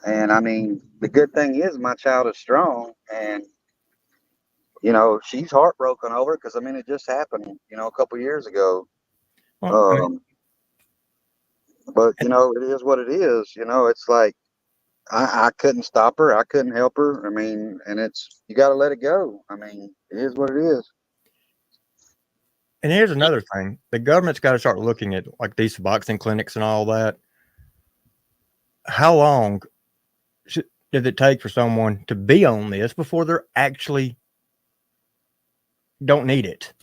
and I mean, the good thing is my child is strong, and, she's heartbroken over it because, it just happened, a couple years ago.
Well,
But, it is what it is. It's like, I couldn't stop her. I couldn't help her. And you got to let it go. It is what it is.
and here's another thing. The government's got to start looking at like these Suboxone clinics and all that. How long does it take for someone to be on this before they're actually don't need it?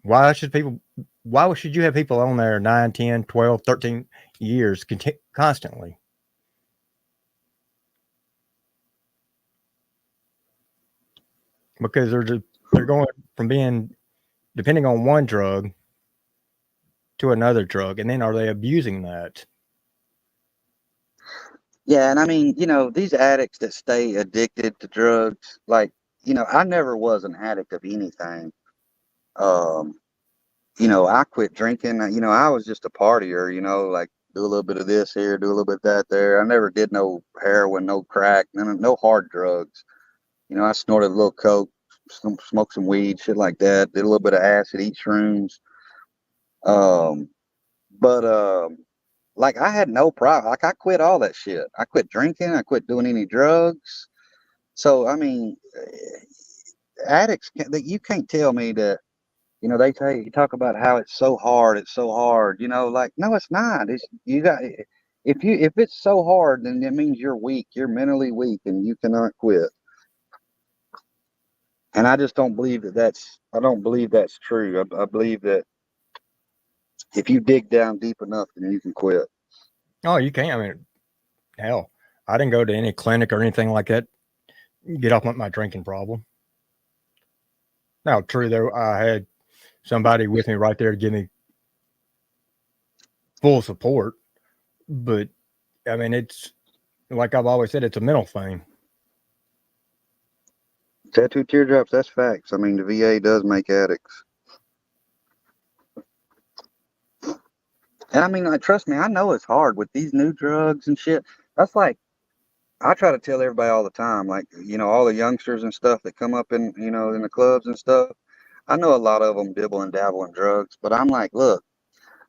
Why should you have people on there 9, 10, 12, 13 years constantly? Because they're going from being depending on one drug to another drug, and then are they abusing that?
Yeah, and these addicts that stay addicted to drugs, like, I never was an addict of anything. You know, I quit drinking. You know, I was just a partier, you know, like do a little bit of this here, do a little bit of that there. I never did no heroin, no crack, no hard drugs. You know, I snorted a little coke, smoked some weed, shit like that. Did a little bit of acid, eat shrooms. Um, but like I had no problem. Like I quit all that shit. I quit drinking. I quit doing any drugs. So I mean, addicts that you can't tell me that. You know, they tell you talk about how it's so hard. It's so hard. You know, like no, it's not. It's you got if it's so hard, then it means you're weak. You're mentally weak, and you cannot quit. And I just don't believe that I don't believe that's true. I believe that if you dig down deep enough, then you can quit.
Oh, you can't. I mean, hell, I didn't go to any clinic or anything like that. Get off my drinking problem. Now, true though, I had somebody with me right there to give me full support. But I mean, it's like I've always said, it's a mental thing.
Tattoo teardrops, that's facts. I mean, the VA does make addicts. And I mean, like, trust me, I know it's hard with these new drugs and shit. That's like, I try to tell everybody all the time, like, you know, all the youngsters and stuff that come up in, you know, in the clubs and stuff. I know a lot of them dibble and dabble in drugs, but I'm like, look,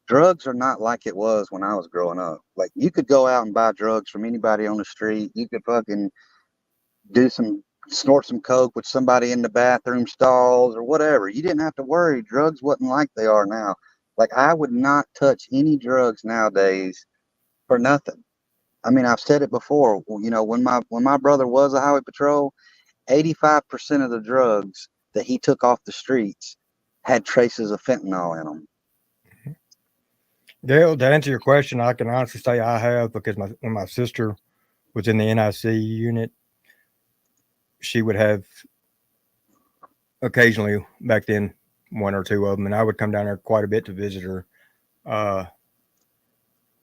drugs are not like it was when I was growing up. Like, you could go out and buy drugs from anybody on the street. You could fucking snort some coke with somebody in the bathroom stalls or whatever. You didn't have to worry. Drugs wasn't like they are now. Like, I would not touch any drugs nowadays for nothing. I mean, I've said it before. You know, when my brother was a highway patrol, 85% of the drugs that he took off the streets had traces of fentanyl in them.
Dale, to answer your question, I can honestly say I have, because when my sister was in the NIC unit, she would have occasionally back then one or two of them, and I would come down there quite a bit to visit her.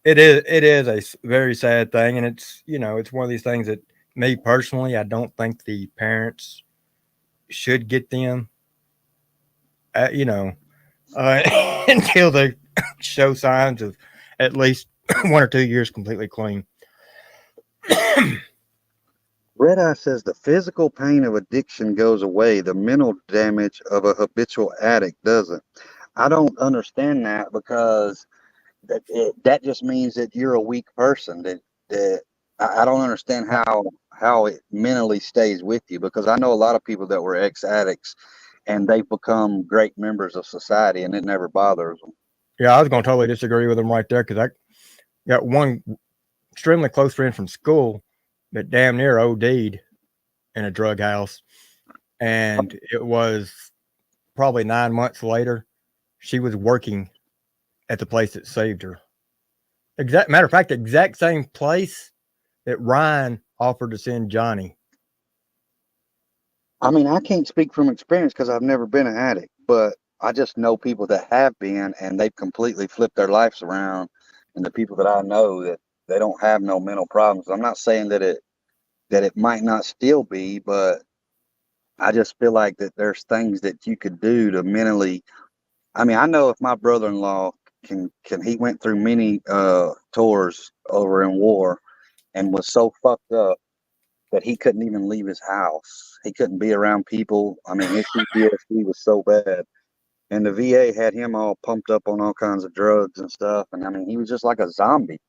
It is a very sad thing, and it's, you know, it's one of these things that me personally, I don't think the parents should get them, you know, until they show signs of at least 1 or 2 years completely clean.
Red Eye says the physical pain of addiction goes away. The mental damage of a habitual addict doesn't. I don't understand that, because that just means that you're a weak person. That I don't understand how it mentally stays with you, because I know a lot of people that were ex-addicts and they've become great members of society, and it never bothers them.
Yeah, I was going to totally disagree with them right there, because I got one extremely close friend from school that damn near OD'd in a drug house, and it was probably 9 months later she was working at the place that saved her. Matter of fact, the exact same place that Ryan offered to send Johnny.
I mean, I can't speak from experience because I've never been an addict, but I just know people that have been, and they've completely flipped their lives around. And the people that I know, that they don't have no mental problems. I'm not saying that it might not still be, but I just feel like that there's things that you could do to mentally. I mean, I know if my brother-in-law he went through many tours over in war and was so fucked up that he couldn't even leave his house. He couldn't be around people. I mean, his PTSD was so bad. And the VA had him all pumped up on all kinds of drugs and stuff. And I mean, he was just like a zombie.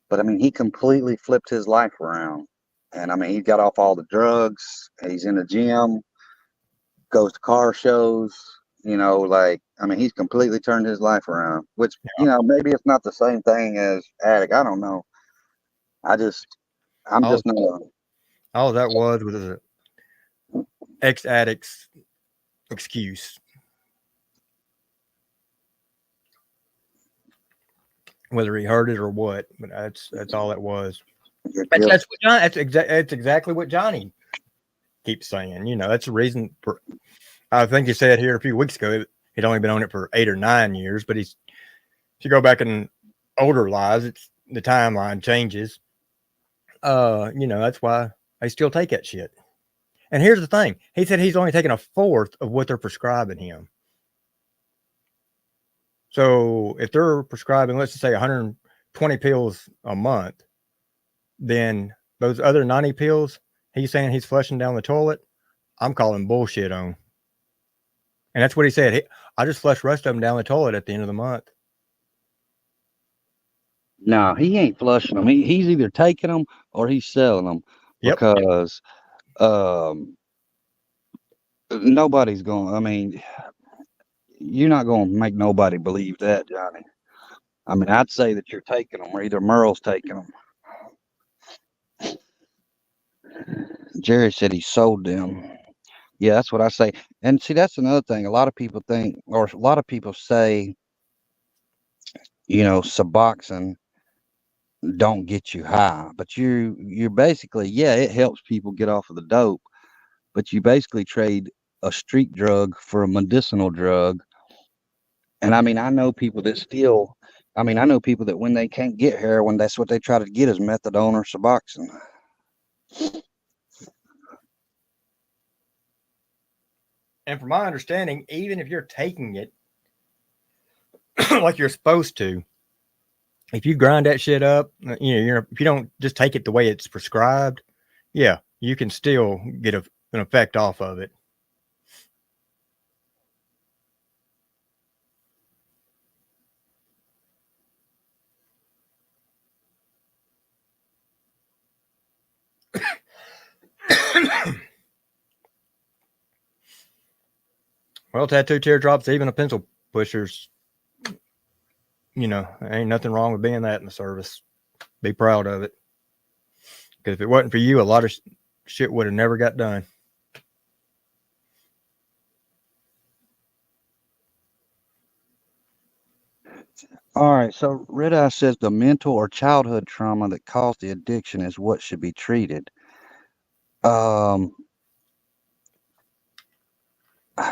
But I mean, he completely flipped his life around. And I mean, he got off all the drugs. He's in the gym, goes to car shows, you know, like, I mean, he's completely turned his life around, which, you know, maybe it's not the same thing as addict. I don't know. I'm just not.
All that was an ex-addict's excuse. Whether he heard it or what, but that's all it was. That's exactly what Johnny keeps saying. You know, that's the reason for. I think he said here a few weeks ago he'd only been on it for 8 or 9 years, but if you go back in older lives, it's the timeline changes. You know, that's why they still take that shit. And here's the thing: he said he's only taking 1/4 of what they're prescribing him. So if they're prescribing, let's just say 120 pills a month, then those other 90 pills, he's saying he's flushing down the toilet. I'm calling bullshit on. And that's what he said. I just flushed the rest of them down the toilet at the end of the month.
No, he ain't flushing them. He's either taking them or he's selling them.
Yep.
Because nobody's going, I mean, you're not going to make nobody believe that, Johnny. I mean, I'd say that you're taking them, or either Merle's taking them. Jerry said he sold them. Yeah, that's what I say. And see, that's another thing. A lot of people think, or a lot of people say, you know, Suboxone don't get you high, but you're basically, yeah, it helps people get off of the dope, but you basically trade a street drug for a medicinal drug. And I mean, I know people that still, I mean, I know people that when they can't get heroin, that's what they try to get is methadone or Suboxone.
And from my understanding, even if you're taking it like you're supposed to, if you grind that shit up, you know, if you don't just take it the way it's prescribed, yeah, you can still get an effect off of it. Well, tattoo teardrops, even a pencil pushers, you know, ain't nothing wrong with being that in the service. Be proud of it. Because if it wasn't for you, a lot of shit would have never got done.
All right, so Red Eye says the mental or childhood trauma that caused the addiction is what should be treated.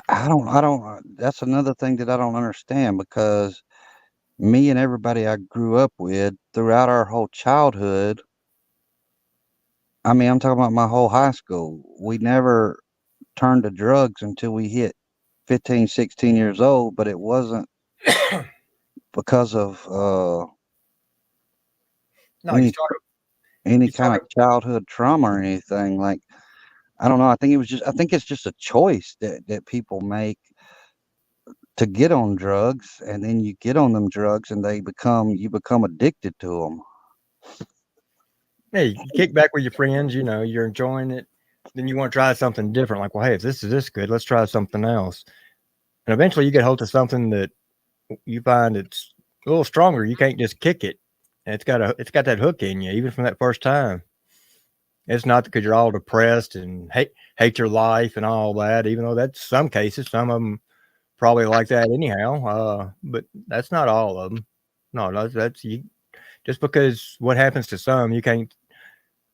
I don't, that's another thing that I don't understand, because me and everybody I grew up with throughout our whole childhood, I mean, I'm talking about my whole high school, we never turned to drugs until we hit 15, 16 years old, but it wasn't because of any kind of childhood trauma or anything. Like, I don't know. I think it's just a choice that people make to get on drugs, and then you get on them drugs and you become addicted to them.
Hey, you kick back with your friends, you know, you're enjoying it. Then you want to try something different. Like, well, hey, if this is this good, let's try something else. And eventually you get hold of something that you find it's a little stronger. You can't just kick it. And it's got that hook in you, even from that first time. It's not because you're all depressed and hate your life and all that, even though that's some cases, some of them probably like that anyhow. But that's not all of them. No, that's you. Just because what happens to some, you can't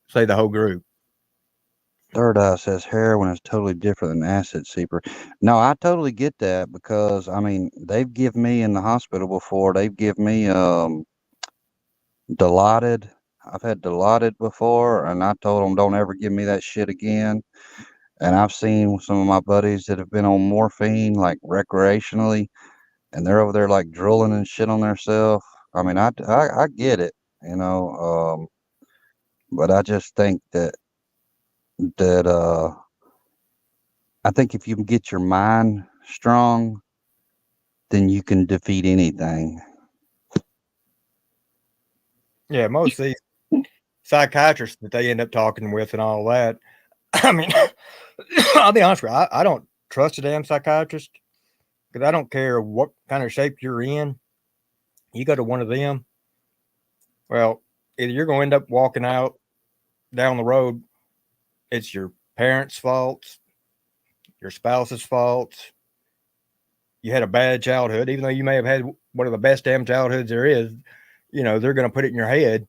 say the whole group.
Third Eye says heroin is totally different than acid seeper. No, I totally get that, because I mean, they've given me in the hospital before. They've given me Dilaudid. I've had Dilaudid before, and I told them don't ever give me that shit again. And I've seen some of my buddies that have been on morphine, like recreationally, and they're over there like drooling and shit on themselves. I mean, I get it, you know, but I just think that I think if you can get your mind strong, then you can defeat anything.
Yeah, most of these psychiatrists that they end up talking with and all that, I mean, I'll be honest with you, I don't trust a damn psychiatrist, because I don't care what kind of shape you're in. You go to one of them, well, either you're going to end up walking out down the road, it's your parents' fault, your spouse's fault. You had a bad childhood, even though you may have had one of the best damn childhoods there is. You know, they're going to put it in your head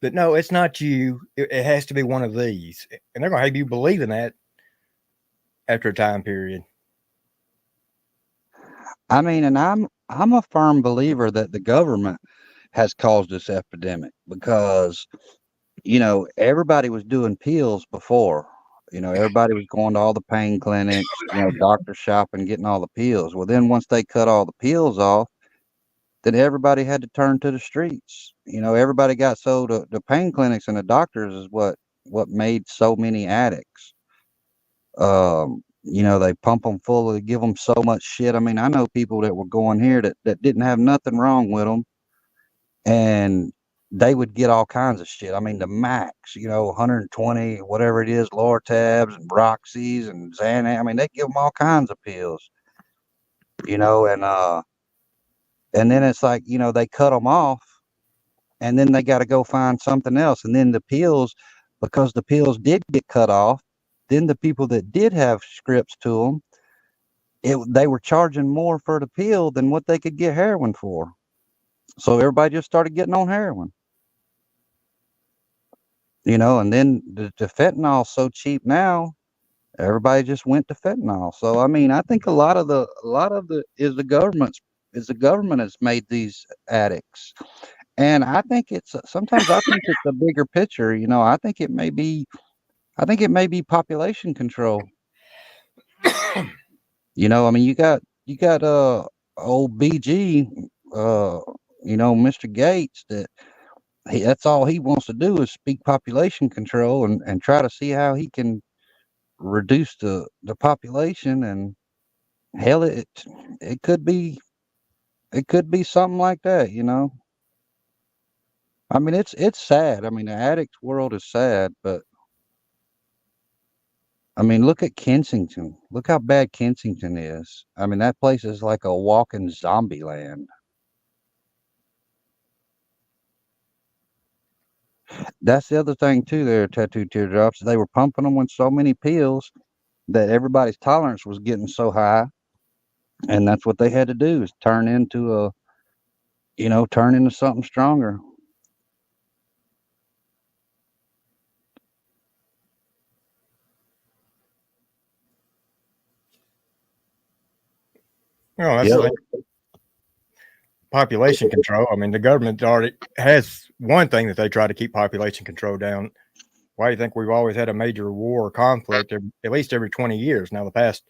that no, it's not you. It has to be one of these, and they're going to have you believe in that after a time period.
I mean, and I'm a firm believer that the government has caused this epidemic, because, you know, everybody was doing pills before. Everybody was going to all the pain clinics, doctor shopping, getting all the pills. Well, then once they cut all the pills off, then everybody had to turn to the streets. Everybody got so the pain clinics and the doctors is what made so many addicts. They pump them full of, give them so much shit. I mean, I know people that were going here that didn't have nothing wrong with them, and they would get all kinds of shit. I mean, the max, 120, whatever it is, Lortabs and Roxys and Xanax. I mean, they give them all kinds of pills, and then it's like, they cut them off, and then they got to go find something else. And then the pills, because the pills did get cut off, then the people that did have scripts to them, they were charging more for the pill than what they could get heroin for. So everybody just started getting on heroin. And then the fentanyl's so cheap now, everybody just went to fentanyl. So I mean, I think a lot of the the government has made these addicts. And I think sometimes I think it's a bigger picture. I think it may be population control. I mean, you got old BG, Mr. Gates, that's all he wants to do is speak population control and try to see how he can reduce the population. And hell, it could be something like that. I mean, it's sad. I mean, the addict world is sad, but I mean, look at Kensington. Look how bad Kensington is. I mean, that place is like a walking zombie land. That's the other thing too. There, Tattoo Teardrops. They were pumping them with so many pills that everybody's tolerance was getting so high, and that's what they had to do is turn into something stronger.
That's
Yep.
population control. I mean, the government already has one thing that they try to keep population control down. Why do you think we've always had a major war or conflict at least every 20 years? Now, the past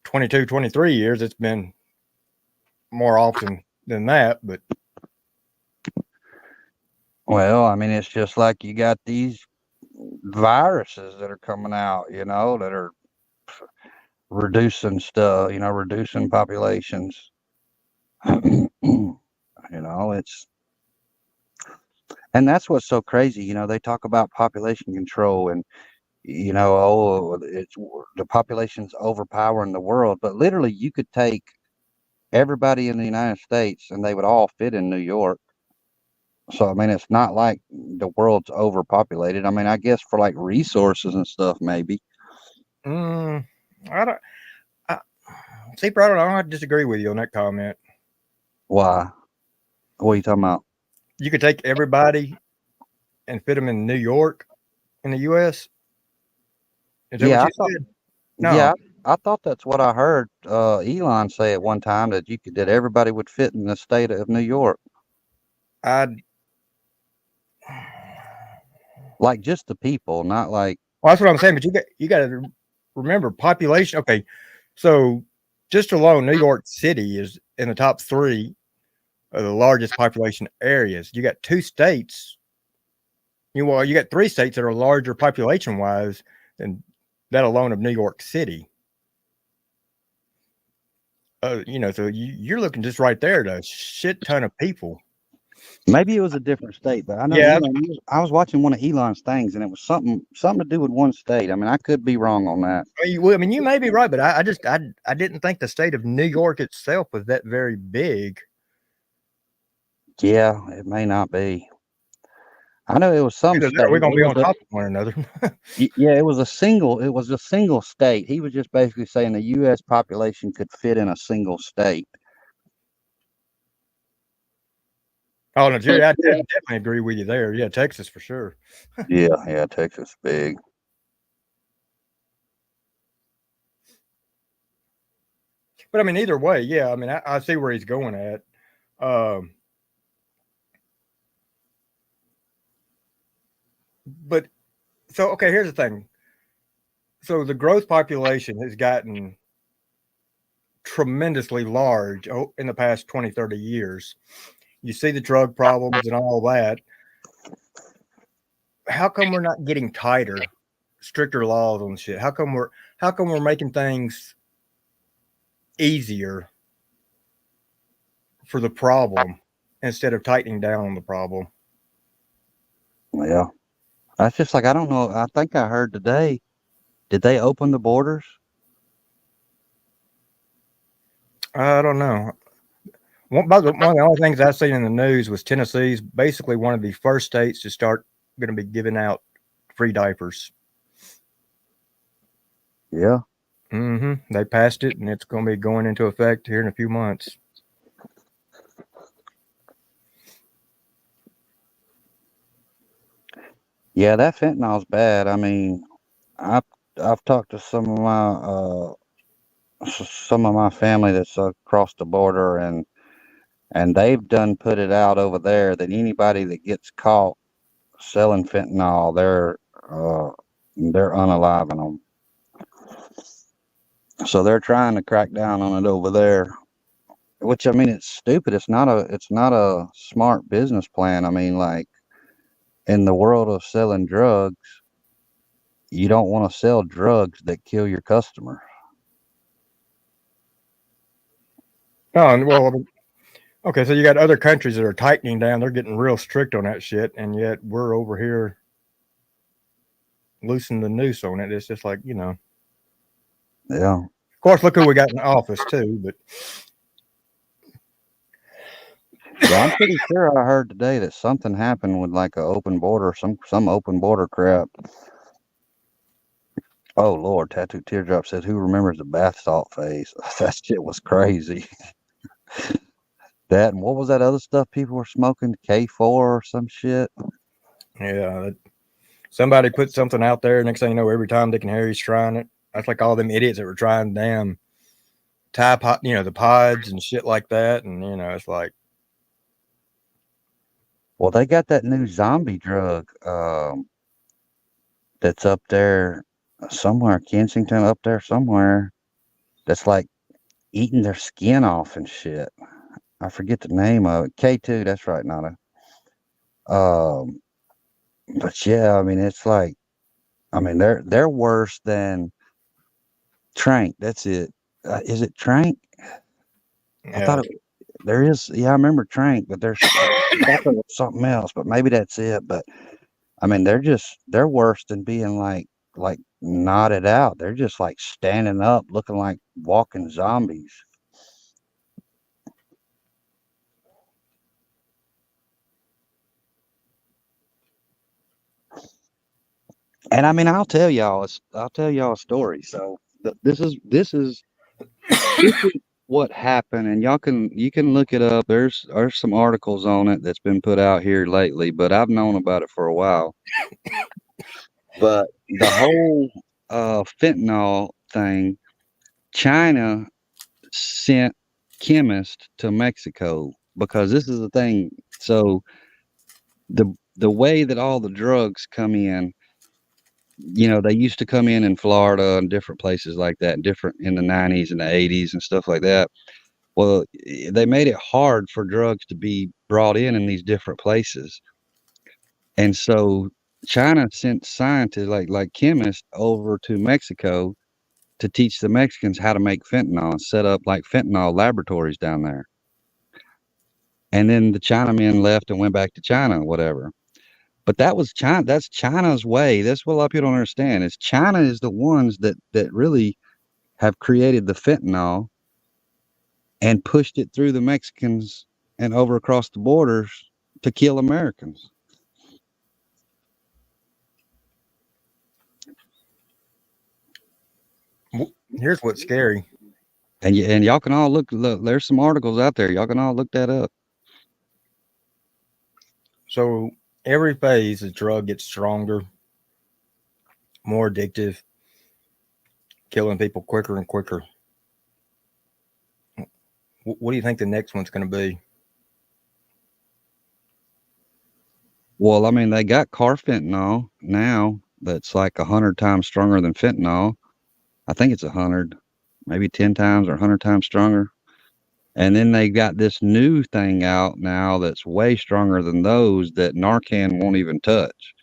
22, 23 years, it's been more often than that. But
well, I mean, it's just like you got these viruses that are coming out, that are reducing stuff, reducing populations. And that's what's so crazy. They talk about population control and, it's the population's overpowering the world, but literally you could take everybody in the United States and they would all fit in New York. So, I mean, it's not like the world's overpopulated. I mean, I guess for like resources and stuff, maybe.
I don't. See, brother, I don't disagree with you on that comment.
Why? What are you talking about?
You could take everybody and fit them in New York in the U.S. Is that what you said? No.
Yeah, I thought that's what I heard Elon say at one time, that everybody would fit in the state of New York. Like just the people, not like.
Well, that's what I'm saying. But you got to remember population. Okay, so just alone, New York City is in the top 3 of the largest population areas. You got 2 states. You got 3 states that are larger population wise than that alone of New York City. So you're looking just right there at a shit ton of people.
Maybe it was a different state, but I know.
Yeah.
I was watching one of Elon's things, and it was something to do with one state. I mean, I could be wrong on that.
I mean, you may be right, but I didn't think the state of New York itself was that very big.
Yeah, it may not be. I know it was some state.
We're gonna be on top of one another.
Yeah, it was a single state. He was just basically saying the U.S. population could fit in a single state.
Oh no, Jerry, I definitely agree with you there. Yeah, Texas for sure.
Yeah, Texas big.
But I mean, either way, yeah. I mean, I see where he's going at. But so okay, here's the thing. So the growth population has gotten tremendously large in the past 20, 30 years. You see the drug problems and all that. How come we're not getting tighter, stricter laws on shit? How come we're making things easier for the problem instead of tightening down on the problem?
Yeah. That's just like, I don't know. I think I heard today, did they open the borders?
I don't know. One of the only things I've seen in the news was Tennessee's basically one of the first states to start going to be giving out free diapers.
Yeah.
They passed it, and it's going to be going into effect here in a few months.
Yeah, that fentanyl's bad. I mean, I've talked to some of my family that's across the border, and they've done put it out over there that anybody that gets caught selling fentanyl, they're unaliving them. So they're trying to crack down on it over there. Which, I mean, it's stupid. It's not a smart business plan. I mean, like, in the world of selling drugs, you don't want to sell drugs that kill your customer.
Oh, well, okay, so you got other countries that are tightening down. They're getting real strict on that shit, and yet we're over here loosening the noose on it. It's just like,
Yeah.
Of course, look who we got in office too. But
Yeah, I'm pretty sure I heard today that something happened with like an open border, some open border crap. Oh Lord, Tattoo Teardrop says, "Who remembers the bath salt phase?" That shit was crazy. That, and what was that other stuff people were smoking? K4 or some shit.
yeah, somebody put something out there. Next thing you know, every time Dick and Harry's trying it. That's like all them idiots that were trying damn Tide Pod, the pods and shit like that. And it's like,
Well, they got that new zombie drug that's up there somewhere, Kensington, up there somewhere. That's like eating their skin off and shit. I forget the name of it. K2, that's right, Nana. But yeah, I mean, it's like, I mean, they're worse than Trank. That's it. Is it Trank? I thought there is. Yeah, I remember Trank, but there's something else. But maybe that's it. But I mean, they're worse than being like knotted out. They're just like standing up, looking like walking zombies. And I mean, I'll tell y'all a story. So this is what happened, and you can look it up. There's some articles on it that's been put out here lately, but I've known about it for a while. But the whole fentanyl thing, China sent chemists to Mexico because this is the thing. So the way that all the drugs come in, they used to come in Florida and different places like that, different in the 90s and the 80s and stuff like that. Well, they made it hard for drugs to be brought in these different places. And so China sent scientists like chemists over to Mexico to teach the Mexicans how to make fentanyl and set up like fentanyl laboratories down there. And then the Chinamen left and went back to China or whatever. But that was China. That's China's way. That's what a lot of people don't understand is China is the ones that really have created the fentanyl and pushed it through the Mexicans and over across the borders to kill Americans.
Here's what's scary.
And y'all can all look, there's some articles out there. Y'all can all look that up.
So every phase, the drug gets stronger, more addictive, killing people quicker and quicker. What do you think the next one's going to be?
Well, I mean, they got carfentanil now. that's like 100 times stronger than fentanyl. I think it's 100, maybe 10 times or 100 times stronger. And then they got this new thing out now that's way stronger than those that Narcan won't even touch.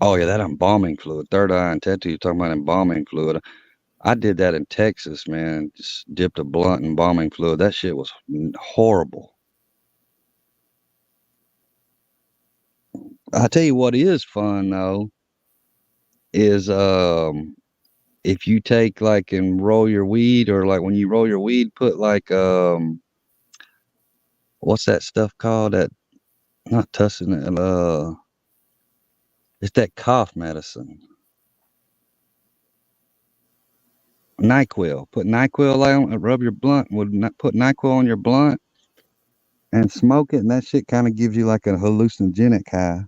Oh yeah, that embalming fluid, third eye and tattoo. You're talking about embalming fluid. I did that in Texas, man. Just dipped a blunt in embalming fluid. That shit was horrible. I tell you what is fun though is if you take like and roll your weed, or like when you roll your weed, put like what's that stuff called? That not tussin, it's that cough medicine. NyQuil. Put NyQuil on, rub your blunt. Put NyQuil on your blunt and smoke it, and that shit kind of gives you like a hallucinogenic high.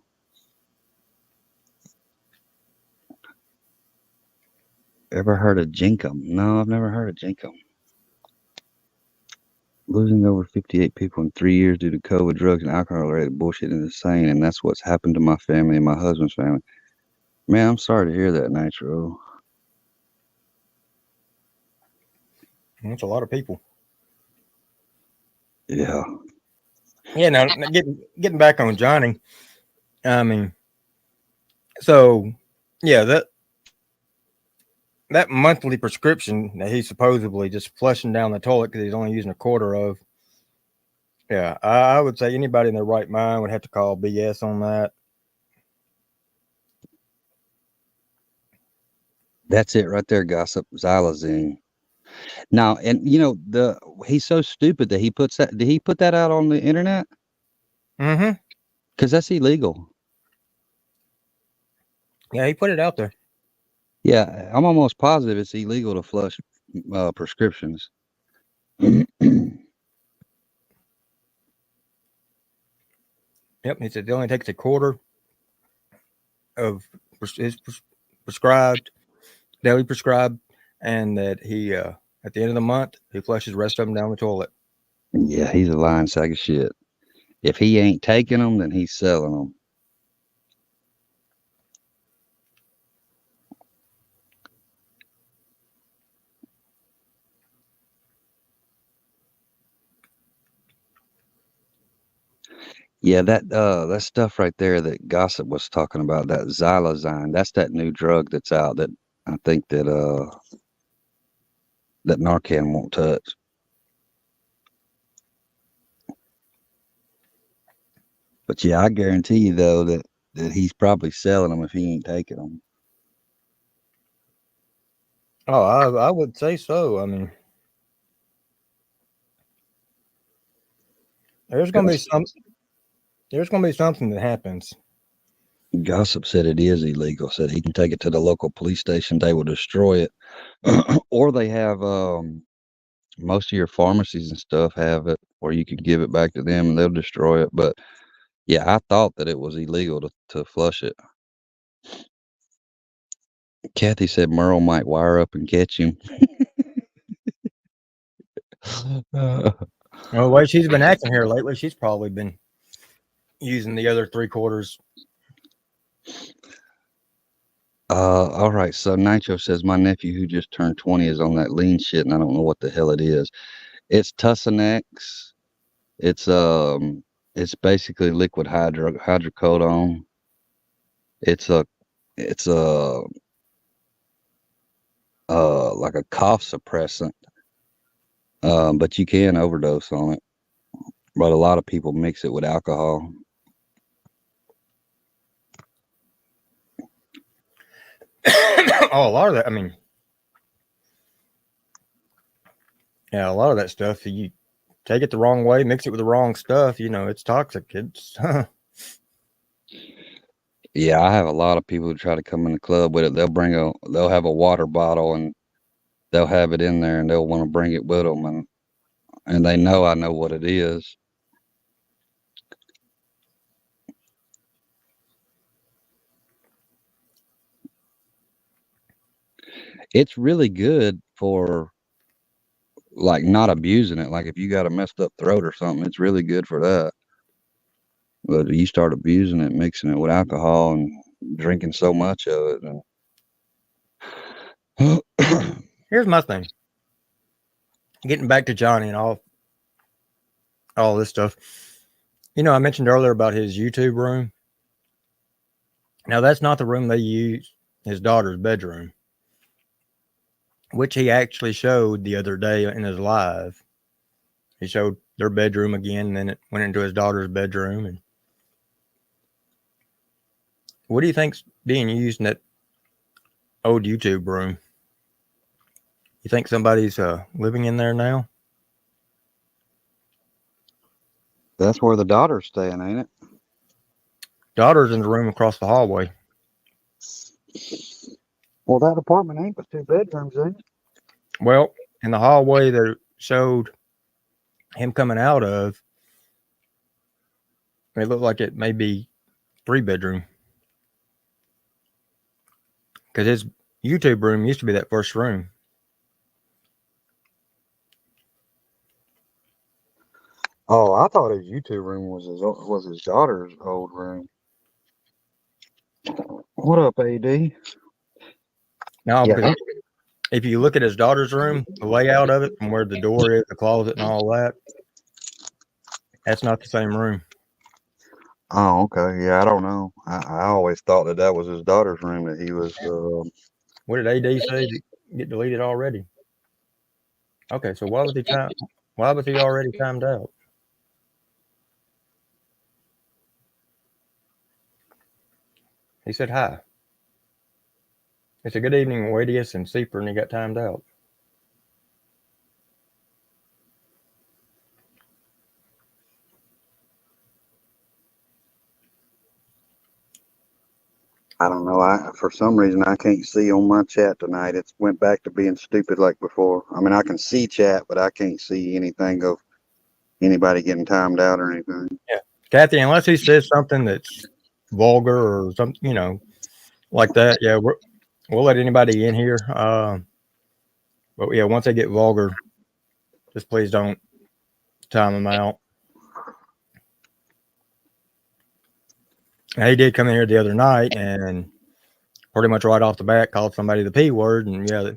Ever heard of Jinkum? No, I've never heard of Jinkum. Losing over 58 people in 3 years due to COVID, drugs, and alcohol-related bullshit is insane, and that's what's happened to my family and my husband's family. Man, I'm sorry to hear that, Nitro.
That's a lot of people.
Yeah.
Yeah. Now getting back on Johnny. I mean, so yeah, that monthly prescription that he's supposedly just flushing down the toilet because he's only using a quarter of. Yeah, I would say anybody in their right mind would have to call BS on that.
That's it right there, gossip. Xylazine. Now, and you know, he's so stupid that he puts that. Did he put that out on the internet?
Mm-hmm.
Because that's illegal.
Yeah, he put it out there.
Yeah, I'm almost positive it's illegal to flush prescriptions.
Yep, he said it only takes a quarter of his prescribed, daily prescribed, and that he at the end of the month he flushes the rest of them down the toilet.
Yeah, he's a lying sack of shit. If he ain't taking them, then he's selling them. Yeah, that stuff right there that Gossip was talking about, that Xylazine, that's that new drug that's out that I think that Narcan won't touch. But yeah, I guarantee you though that he's probably selling them if he ain't taking them.
Oh, I would say so. I mean, there's gonna be something that happens.
Gossip said it is illegal. Said he can take it to the local police station. They will destroy it, or they have most of your pharmacies and stuff have it, or you can give it back to them and they'll destroy it. But yeah, I thought that it was illegal to flush it. Kathy said Merle might wire up and catch him.
Well, the way she's been acting here lately, she's probably been using the other 3/4.
All right. So Nitro says my nephew who just turned 20 is on that lean shit, and I don't know what the hell it is. It's Tussinex. It's basically liquid hydrocodone. It's a like a cough suppressant. But you can overdose on it. But a lot of people mix it with alcohol.
Oh, a lot of that. I mean, yeah, a lot of that stuff. You take it the wrong way, mix it with the wrong stuff. You know, it's toxic. It's
Yeah, I have a lot of people who try to come in the club with it. They'll have a water bottle and they'll have it in there and they'll want to bring it with them, and they know I know what it is. It's really good for like not abusing it. Like if you got a messed up throat or something, it's really good for that. But you start abusing it, mixing it with alcohol and drinking so much of it. And
Here's my thing. Getting back to Johnny and all this stuff. You know, I mentioned earlier about his YouTube room. Now, that's not the room they use, his daughter's bedroom, which he actually showed the other day in his live. He showed their bedroom again, and then it went into his daughter's bedroom. And what do you think's being used in that old YouTube room? You think somebody's living in there now?
that's where the daughter's staying, ain't it?
Daughter's in the room across the hallway.
Well, that apartment ain't but 2 bedrooms, ain't it?
Well, in the hallway that showed him coming out of, it looked like it may be 3-bedroom. Because his YouTube room used to be that first room.
Oh, I thought his YouTube room was his daughter's old room. What up, AD?
Now,
Yeah.
because if you look at his daughter's room, the layout of it, from where the door is, the closet, and all that, that's not the same room.
Oh, okay. Yeah, I don't know. I always thought that was his daughter's room that he was.
What did AD say? Get deleted already? Okay, so why was he already timed out? He said hi. It's a good evening, WADE615's and Seeper, and he got timed out.
I don't know. For some reason I can't see on my chat tonight. It went back to being stupid like before. I mean, I can see chat, but I can't see anything of anybody getting timed out or anything.
Yeah, Kathy, unless he says something that's vulgar or something, you know, like that, yeah, we'll let anybody in here. But yeah, once they get vulgar, just please don't time them out. He did come in here the other night and pretty much right off the bat called somebody the P word, and yeah,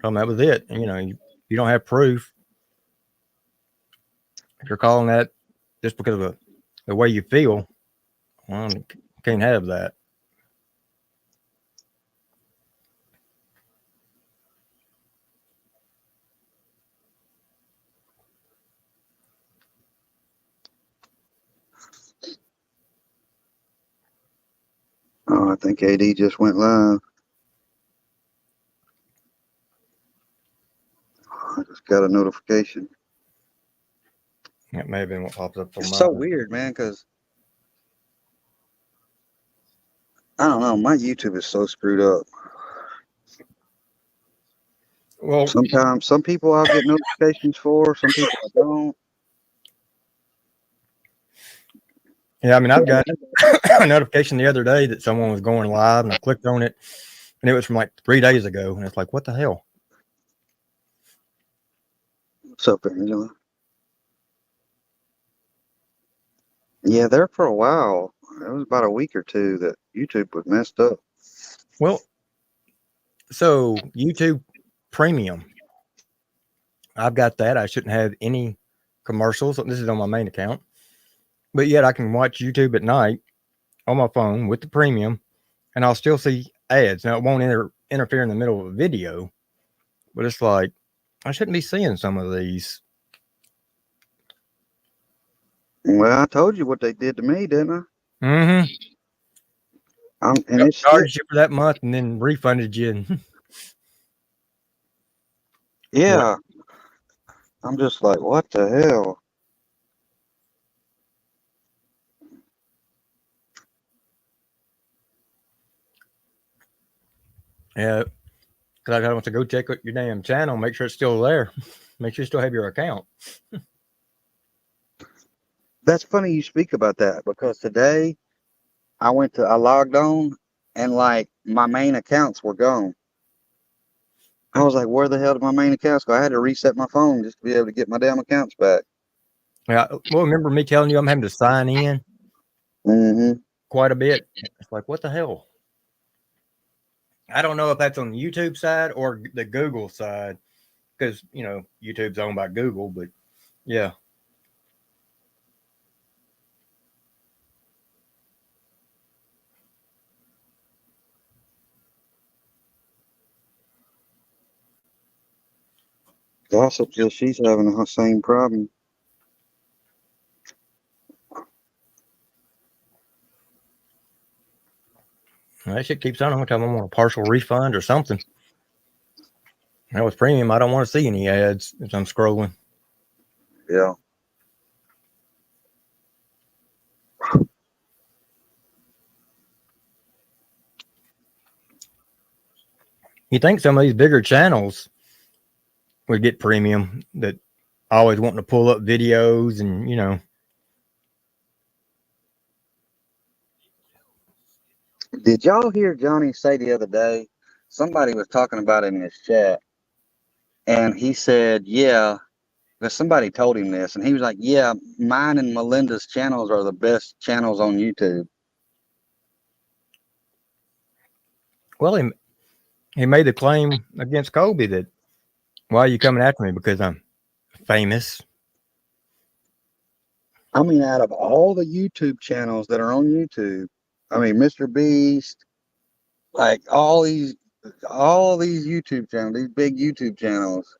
that was it. And, you know, you don't have proof. If you're calling that just because of the way you feel, well, you can't have that.
Oh, I think AD just went live. I just got a notification.
That may have been what pops up.
It's so weird, man, because I don't know. My YouTube is so screwed up.
Well,
sometimes some people I'll get notifications for, some people I don't.
Yeah, I mean, I've got a notification the other day that someone was going live, and I clicked on it, and it was from like 3 days ago, and it's like, what the hell?
What's up, Angela? Yeah, there for a while. It was about a week or two that YouTube was messed up.
Well, so YouTube Premium, I've got that. I shouldn't have any commercials. This is on my main account, but yet I can watch YouTube at night on my phone with the premium, and I'll still see ads. Now, it won't interfere in the middle of a video, but it's like, I shouldn't be seeing some of these.
Well, I told you what they did to me, didn't I?
Mm-hmm.
And it
charged you for that month and then refunded you.
Yeah. I'm just like, what the hell?
Yeah. Because I want to go check your damn channel, make sure it's still there. Make sure you still have your account.
That's funny you speak about that, because today I logged on and like my main accounts were gone. I was like, where the hell did my main accounts go? I had to reset my phone just to be able to get my damn accounts back.
Yeah. Well, remember me telling you I'm having to sign in
Mm-hmm.
quite a bit. It's like, what the hell? I don't know if that's on the YouTube side or the Google side, because YouTube's owned by Google, but yeah.
Gossip says she's having the same problem.
That shit keeps on. I'm gonna want a partial refund or something. Now with premium, I don't want to see any ads as I'm scrolling.
Yeah.
You think some of these bigger channels would get premium that always wanting to pull up videos and
Did y'all hear Johnny say the other day? Somebody was talking about it in his chat, and he said, "Yeah," because somebody told him this, and he was like, "Yeah, mine and Melinda's channels are the best channels on YouTube."
Well, he made the claim against Kobe that, why are you coming after me? Because I'm famous.
I mean, out of all the YouTube channels that are on YouTube, I mean, Mr. Beast, like all these YouTube channels, these big YouTube channels,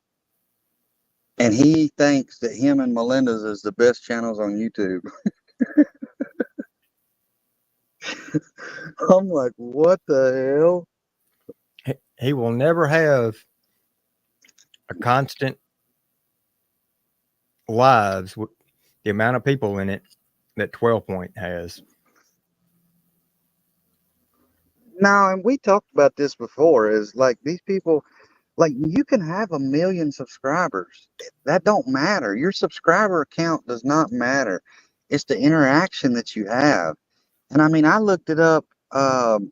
and he thinks that him and Melinda's is the best channels on YouTube. I'm like, what the hell?
He will never have a constant lives with the amount of people in it that 12 Point has.
No, and we talked about this before, is like these people, like you can have 1 million subscribers. That don't matter. Your subscriber count does not matter. It's the interaction that you have. And I mean, I looked it up,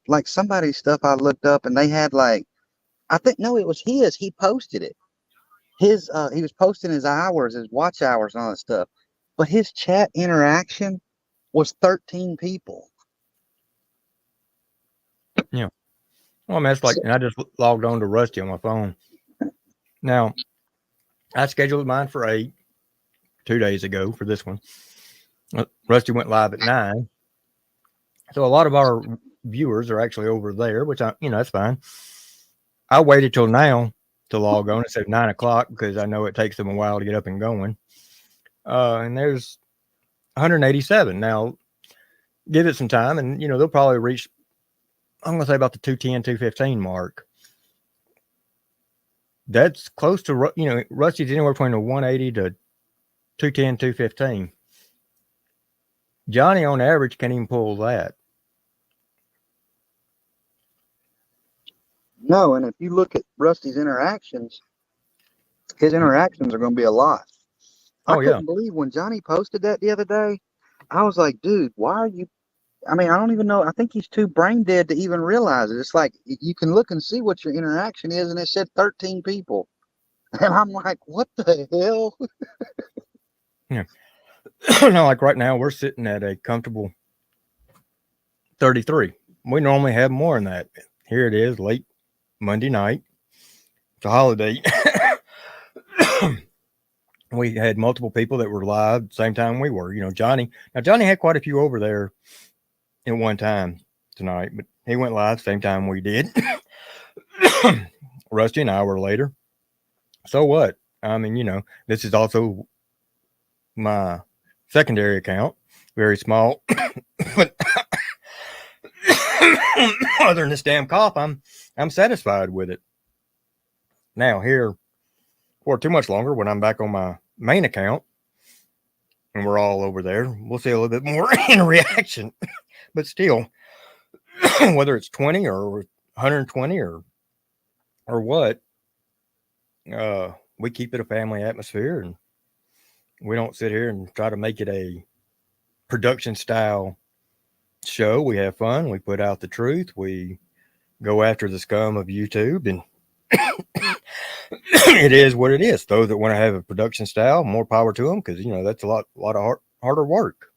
like somebody's stuff I looked up, and they had like, I think, no, it was his. He posted it. He was posting his hours, his watch hours, and all that stuff. But his chat interaction was 13 people.
Yeah. Well, I mean, it's like, and I just logged on to Rusty on my phone. Now, I scheduled mine for 8 2 days ago for this one. Rusty went live at 9. So a lot of our viewers are actually over there, which that's fine. I waited till now to log on instead of 9 o'clock because I know it takes them a while to get up and going. And there's 187. Now, give it some time, and they'll probably reach, I'm gonna say, about the 210, 215 mark. That's close to, Rusty's anywhere between the 180 to 210, 215. Johnny on average can't even pull that.
No, and if you look at Rusty's interactions, his interactions are going to be a lot. I couldn't believe when Johnny posted that the other day. I was like, dude, why are you? I mean, I don't even know. I think he's too brain dead to even realize it. It's like you can look and see what your interaction is, and it said 13 people. And I'm like, what the hell?
Yeah. No, like right now, we're sitting at a comfortable 33. We normally have more than that. Here it is, late Monday night. It's a holiday. We had multiple people that were live same time we were. Johnny. Now, Johnny had quite a few over there at one time tonight, but he went live same time we did. Rusty an hour later. So what? I mean, this is also my secondary account. Very small. But other than this damn cough, I'm satisfied with it. Now here for too much longer, when I'm back on my main account and we're all over there, we'll see a little bit more in reaction. But still, whether it's 20 or 120 or what, we keep it a family atmosphere, and we don't sit here and try to make it a production style show. We have fun. We put out the truth. We go after the scum of YouTube, and it is what it is. Those that want to have a production style, more power to them, because that's a lot of harder work.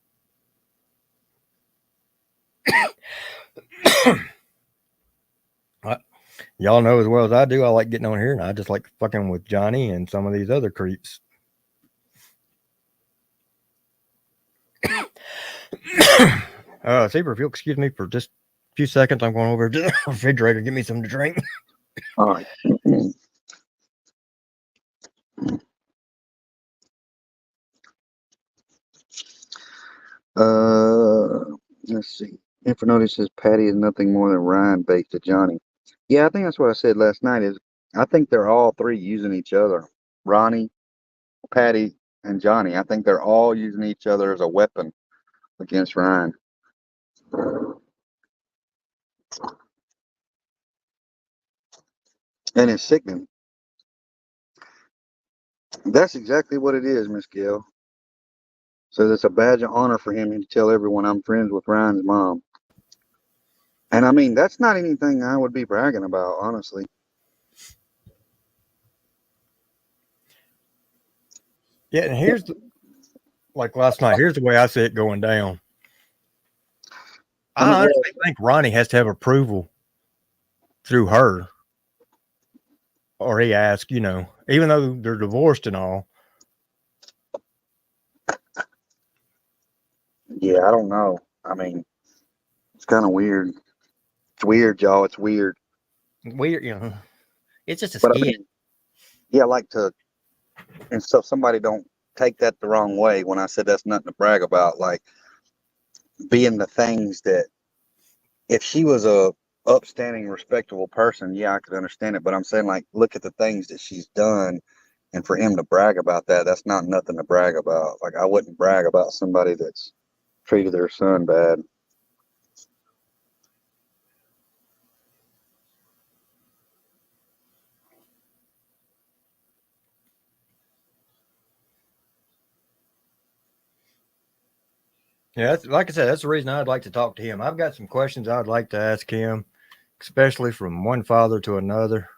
Y'all know as well as I do, I like getting on here, and I just like fucking with Johnny and some of these other creeps. Saber, if you'll excuse me for just a few seconds, I'm going over to the refrigerator, get me something to drink.
All right. Let's see. Infinity says Patty is nothing more than Ryan based to Johnny. Yeah, I think that's what I said last night. Is I think they're all three using each other. Ronnie, Patty, and Johnny. I think they're all using each other as a weapon against Ryan. And it's sickening. That's exactly what it is, Miss Gail. So it's a badge of honor for him to tell everyone I'm friends with Ryan's mom. And I mean, that's not anything I would be bragging about, honestly.
Yeah, and here's like last night, here's the way I see it going down. I honestly think Ronnie has to have approval through her. Or he asked, even though they're divorced and all.
Yeah, I don't know. I mean, it's kind of weird. It's weird, y'all. It's weird.
Weird, it's just a
But
skit.
I mean, yeah, I like to, and so somebody don't take that the wrong way when I said that's nothing to brag about. Like being the things that, if she was a upstanding, respectable person, yeah, I could understand it. But I'm saying, like, look at the things that she's done, and for him to brag about that, that's not nothing to brag about. Like, I wouldn't brag about somebody that's treated their son bad.
Yeah, that's, like I said, that's the reason I'd like to talk to him. I've got some questions I'd like to ask him, especially from one father to another.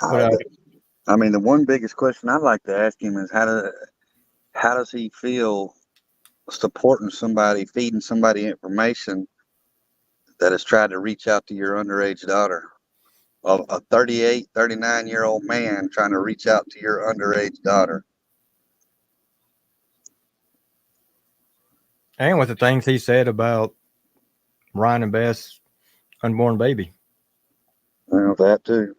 I mean, the one biggest question I'd like to ask him is how does he feel supporting somebody, feeding somebody information that has tried to reach out to your underage daughter? A 38, 39-year-old man trying to reach out to your underage daughter.
And with the things he said about Ryan and Beth's unborn baby.
Well, that too.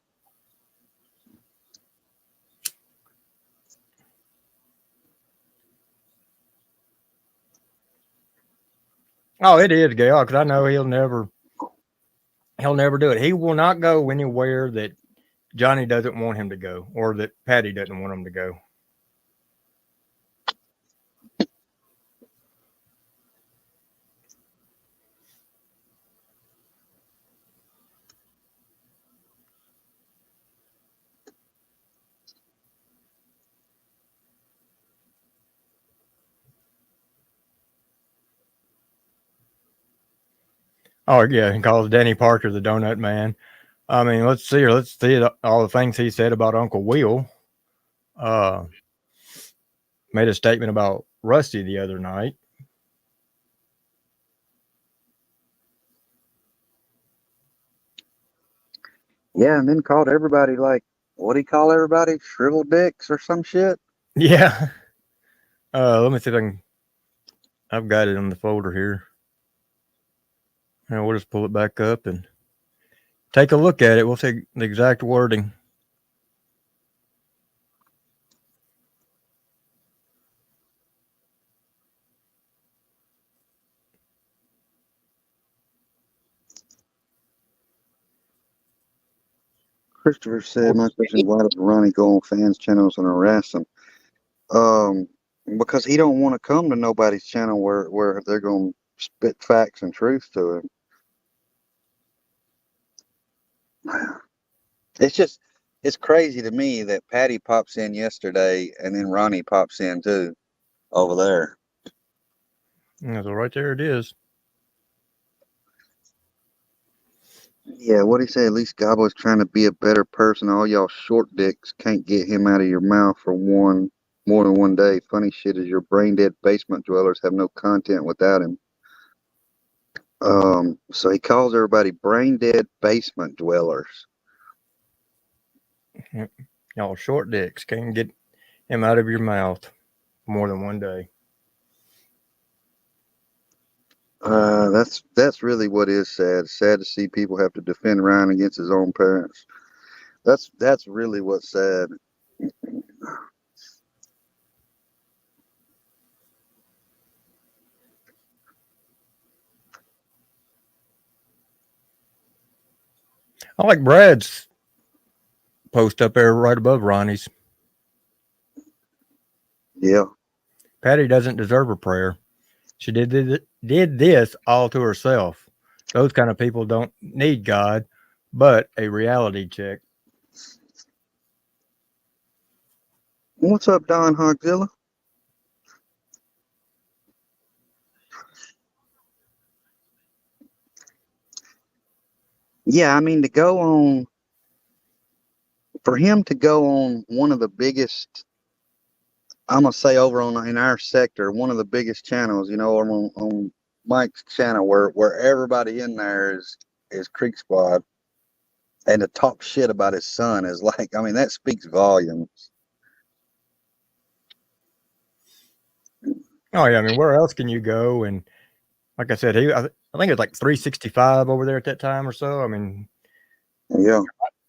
Oh, it is, Gail, because I know he'll never do it. He will not go anywhere that Johnny doesn't want him to go, or that Patty doesn't want him to go. Oh yeah, he calls Danny Parker the donut man. I mean, let's see all the things he said about Uncle Will. Made a statement about Rusty the other night.
Yeah, and then called everybody like, what do you call everybody? Shriveled dicks or some shit?
Yeah. Let me see if I can. I've got it in the folder here. And we'll just pull it back up and take a look at it. We'll see the exact wording.
Christopher said, my question is, why does Ronnie go on fans' channels and harass them? Because he don't want to come to nobody's channel where they're going to spit facts and truth to him. It's crazy to me that Patty pops in yesterday and then Ronnie pops in too over there.
Yeah, so right there it is.
Yeah, what he said, at least Gobbo's trying to be a better person. All y'all short dicks can't get him out of your mouth for one. more than one day. Funny shit is your brain dead basement dwellers have no content without him. So he calls everybody brain dead basement dwellers.
Y'all short dicks. Can't get him out of your mouth more than one day.
That's really what is sad. Sad to see people have to defend Ryan against his own parents. That's really what's sad.
I like Brad's post up there right above Ronnie's.
Yeah.
Patty doesn't deserve a prayer. She did this all to herself. Those kind of people don't need God, but a reality check.
What's up, Don Hogzilla? Yeah, I mean, for him to go on one of the biggest, I'm gonna say over in our sector, one of the biggest channels, on Mike's channel, where everybody in there is Creek Squad, and to talk shit about his son is like, I mean, that speaks volumes.
Oh yeah, I mean, where else can you go? And like I said, I think it was like 365 over there at that time or so. I mean,
Yeah.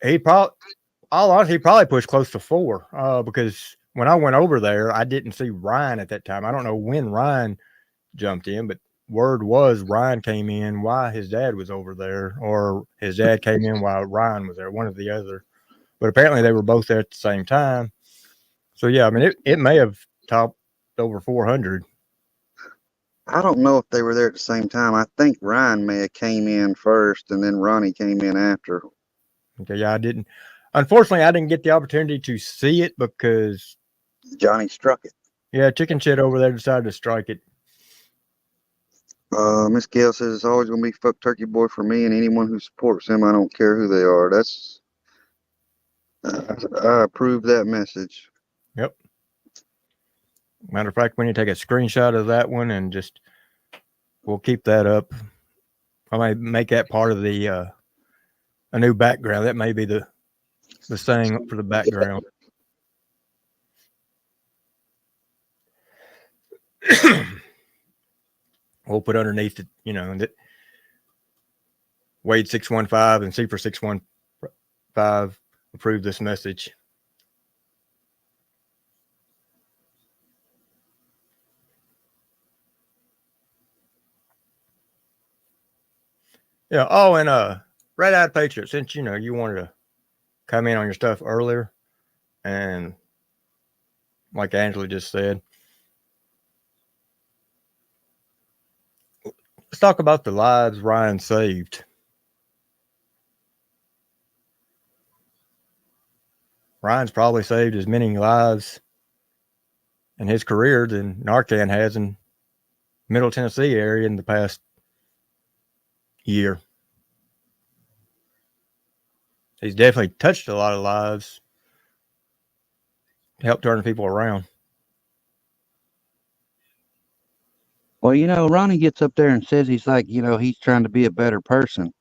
he probably pushed close to 4 because when I went over there, I didn't see Ryan at that time. I don't know when Ryan jumped in, but word was Ryan came in while his dad was over there, or his dad came in while Ryan was there, one or the other. But apparently they were both there at the same time. So yeah, I mean, it may have topped over 400.
I don't know if they were there at the same time. I think Ryan may have came in first, and then Ronnie came in after.
Okay, yeah, unfortunately, I didn't get the opportunity to see it because
Johnny struck it.
Yeah, chicken shit over there decided to strike it.
Miss Gail says it's always gonna be fuck Turkey Boy for me, and anyone who supports him, I don't care who they are. That's I approve that message.
Yep. Matter of fact, we need to take a screenshot of that one and we'll keep that up. I might make that part of the a new background. That may be the thing for the background. We'll put underneath it, that WADE615 and C4615 approve this message. Yeah. Oh, and Red Eyed Patriot, since you wanted to come in on your stuff earlier, and like Angela just said, let's talk about the lives Ryan saved. Ryan's probably saved as many lives in his career than Narcan has in Middle Tennessee area in the past year. He's definitely touched a lot of lives, helped turn people around.
Well, Ronnie gets up there and says he's like, he's trying to be a better person.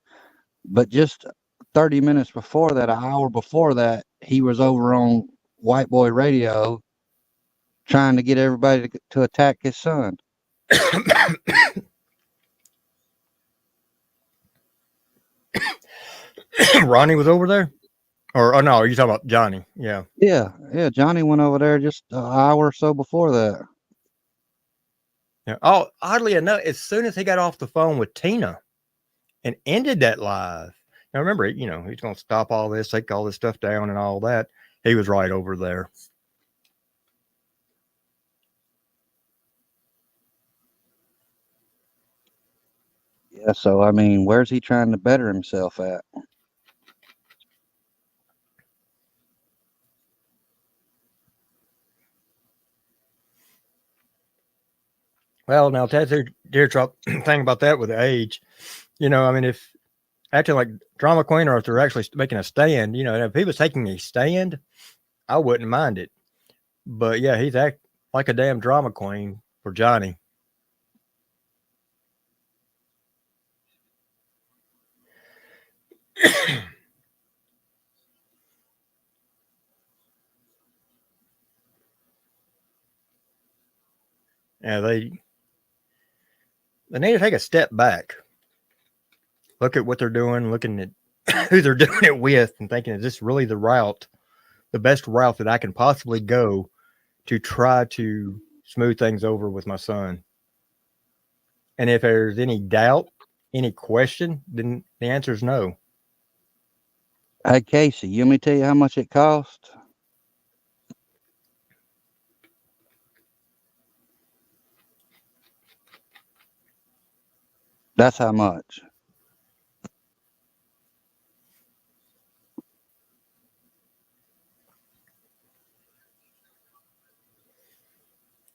But just 30 minutes before that, an hour before that, he was over on White Boy Radio trying to get everybody to attack his son.
Ronnie was over there? Or, oh no, you're talking about Johnny. Yeah.
Yeah. Johnny went over there just an hour or so before that.
Yeah. Oh, oddly enough, as soon as he got off the phone with Tina and ended that live, now remember, he's going to stop all this, take all this stuff down and all that. He was right over there.
Yeah. So, I mean, where's he trying to better himself at?
Well, now that's a deer drop thing about that with age. I mean, if acting like drama queen or if they're actually making a stand, if he was taking a stand, I wouldn't mind it. But yeah, he's act like a damn drama queen for Johnny. Yeah, they need to take a step back. Look at what they're doing, looking at who they're doing it with, and thinking, is this really the best route that I can possibly go to try to smooth things over with my son? And if there's any doubt, any question, then the answer is no.
Hey, Casey, you want me to tell you how much it cost? That's how much.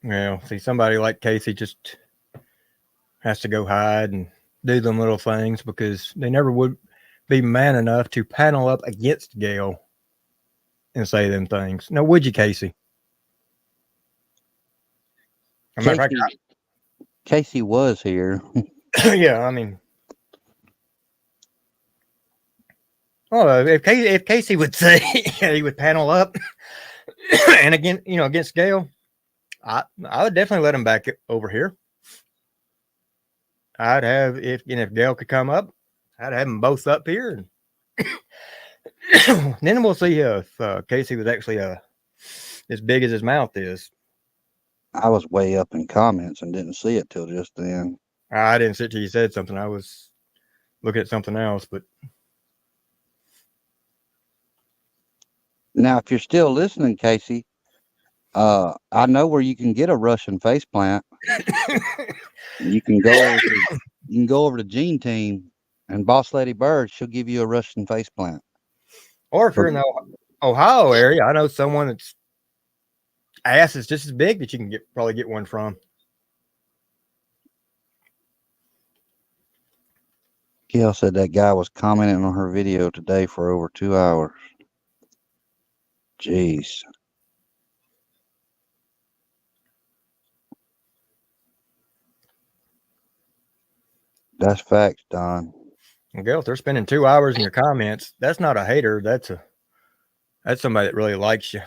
Well, see, somebody like Casey just has to go hide and do them little things because they never would be man enough to panel up against Gail and say them things. No, would you, Casey? As a matter of fact,
Casey was here.
yeah, I mean, well, if Casey would say he would panel up and against Gail, I would definitely let him back over here. I'd have if Gail could come up, I'd have them both up here, and then we'll see if Casey was actually as big as his mouth is.
I was way up in comments and didn't see it till just then.
I didn't sit till you said something. I was looking at something else, but
now, if you're still listening, Casey, I know where you can get a Russian faceplant. You can go over to Gene Team and Boss Lady Bird. She'll give you a Russian faceplant.
Or if you're in the Ohio area, I know someone that's ass is just as big that you can probably get one from.
Gail said that guy was commenting on her video today for over 2 hours. Jeez. That's facts, Don.
Well, Gail, if they're spending 2 hours in your comments, that's not a hater. That's somebody that really likes you.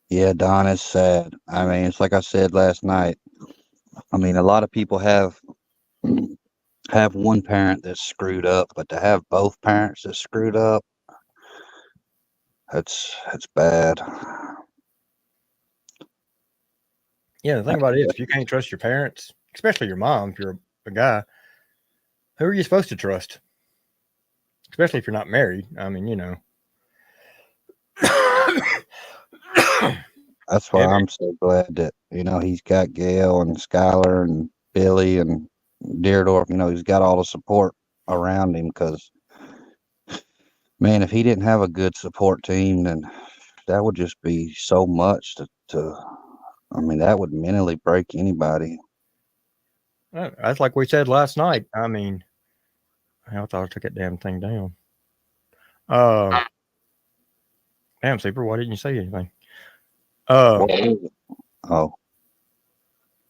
Yeah, Don, it's sad. I mean, it's like I said last night. I mean, a lot of people have one parent that's screwed up, but to have both parents that's screwed up, that's bad.
Yeah, the thing about it is, if you can't trust your parents, especially your mom, if you're a guy, who are you supposed to trust? Especially if you're not married. I mean,
That's why I'm so glad that, he's got Gail and Skylar and Billy and Deerdorf. He's got all the support around him because, man, if he didn't have a good support team, then that would just be so much I mean, that would mentally break anybody.
That's like we said last night. I mean, I thought I took that damn thing down. Damn, Super, why didn't you say anything?
What is it? Oh,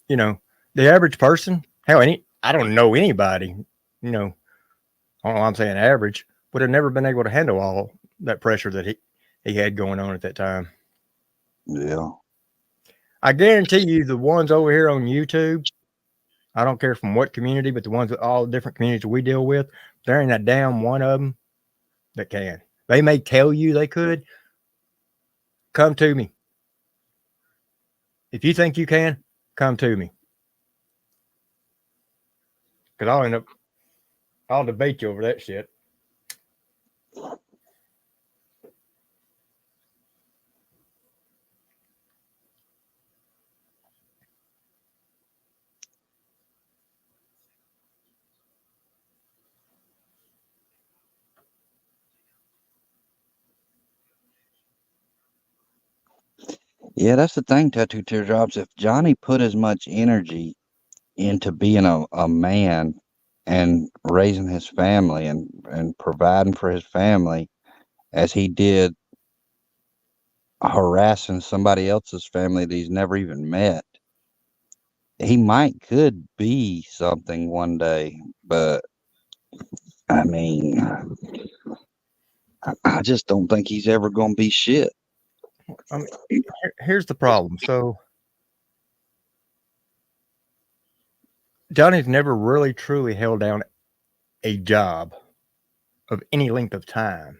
the average person, hell, I don't know anybody, I don't know why I'm saying average, would have never been able to handle all that pressure that he had going on at that time.
yeah.
I guarantee you the ones over here on YouTube, I don't care from what community, but the ones with all the different communities we deal with, there ain't a damn one of them that can. They may tell you they could. Come to me. If you think you can, come to me. Because I'll debate you over that shit.
Yeah, that's the thing, Tattoo Teardrops. If Johnny put as much energy into being a man and raising his family and providing for his family as he did harassing somebody else's family that he's never even met, he might could be something one day. But I mean, I just don't think he's ever going to be shit.
I mean, here's the problem. So Johnny's never really truly held down a job of any length of time.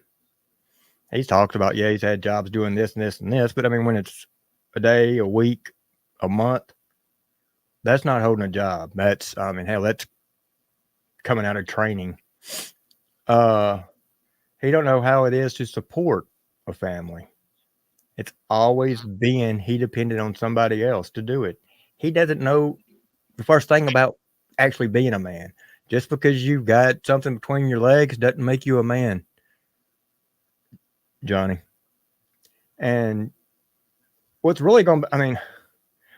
He's talked about, yeah, he's had jobs doing this and this and this, but I mean, when it's a day, a week, a month, that's not holding a job. That's, I mean, hell, that's coming out of training. He don't know how it is to support a family. It's always been he depended on somebody else to do it. He doesn't know the first thing about actually being a man. Just because you've got something between your legs doesn't make you a man, Johnny. And what's really going to, I mean,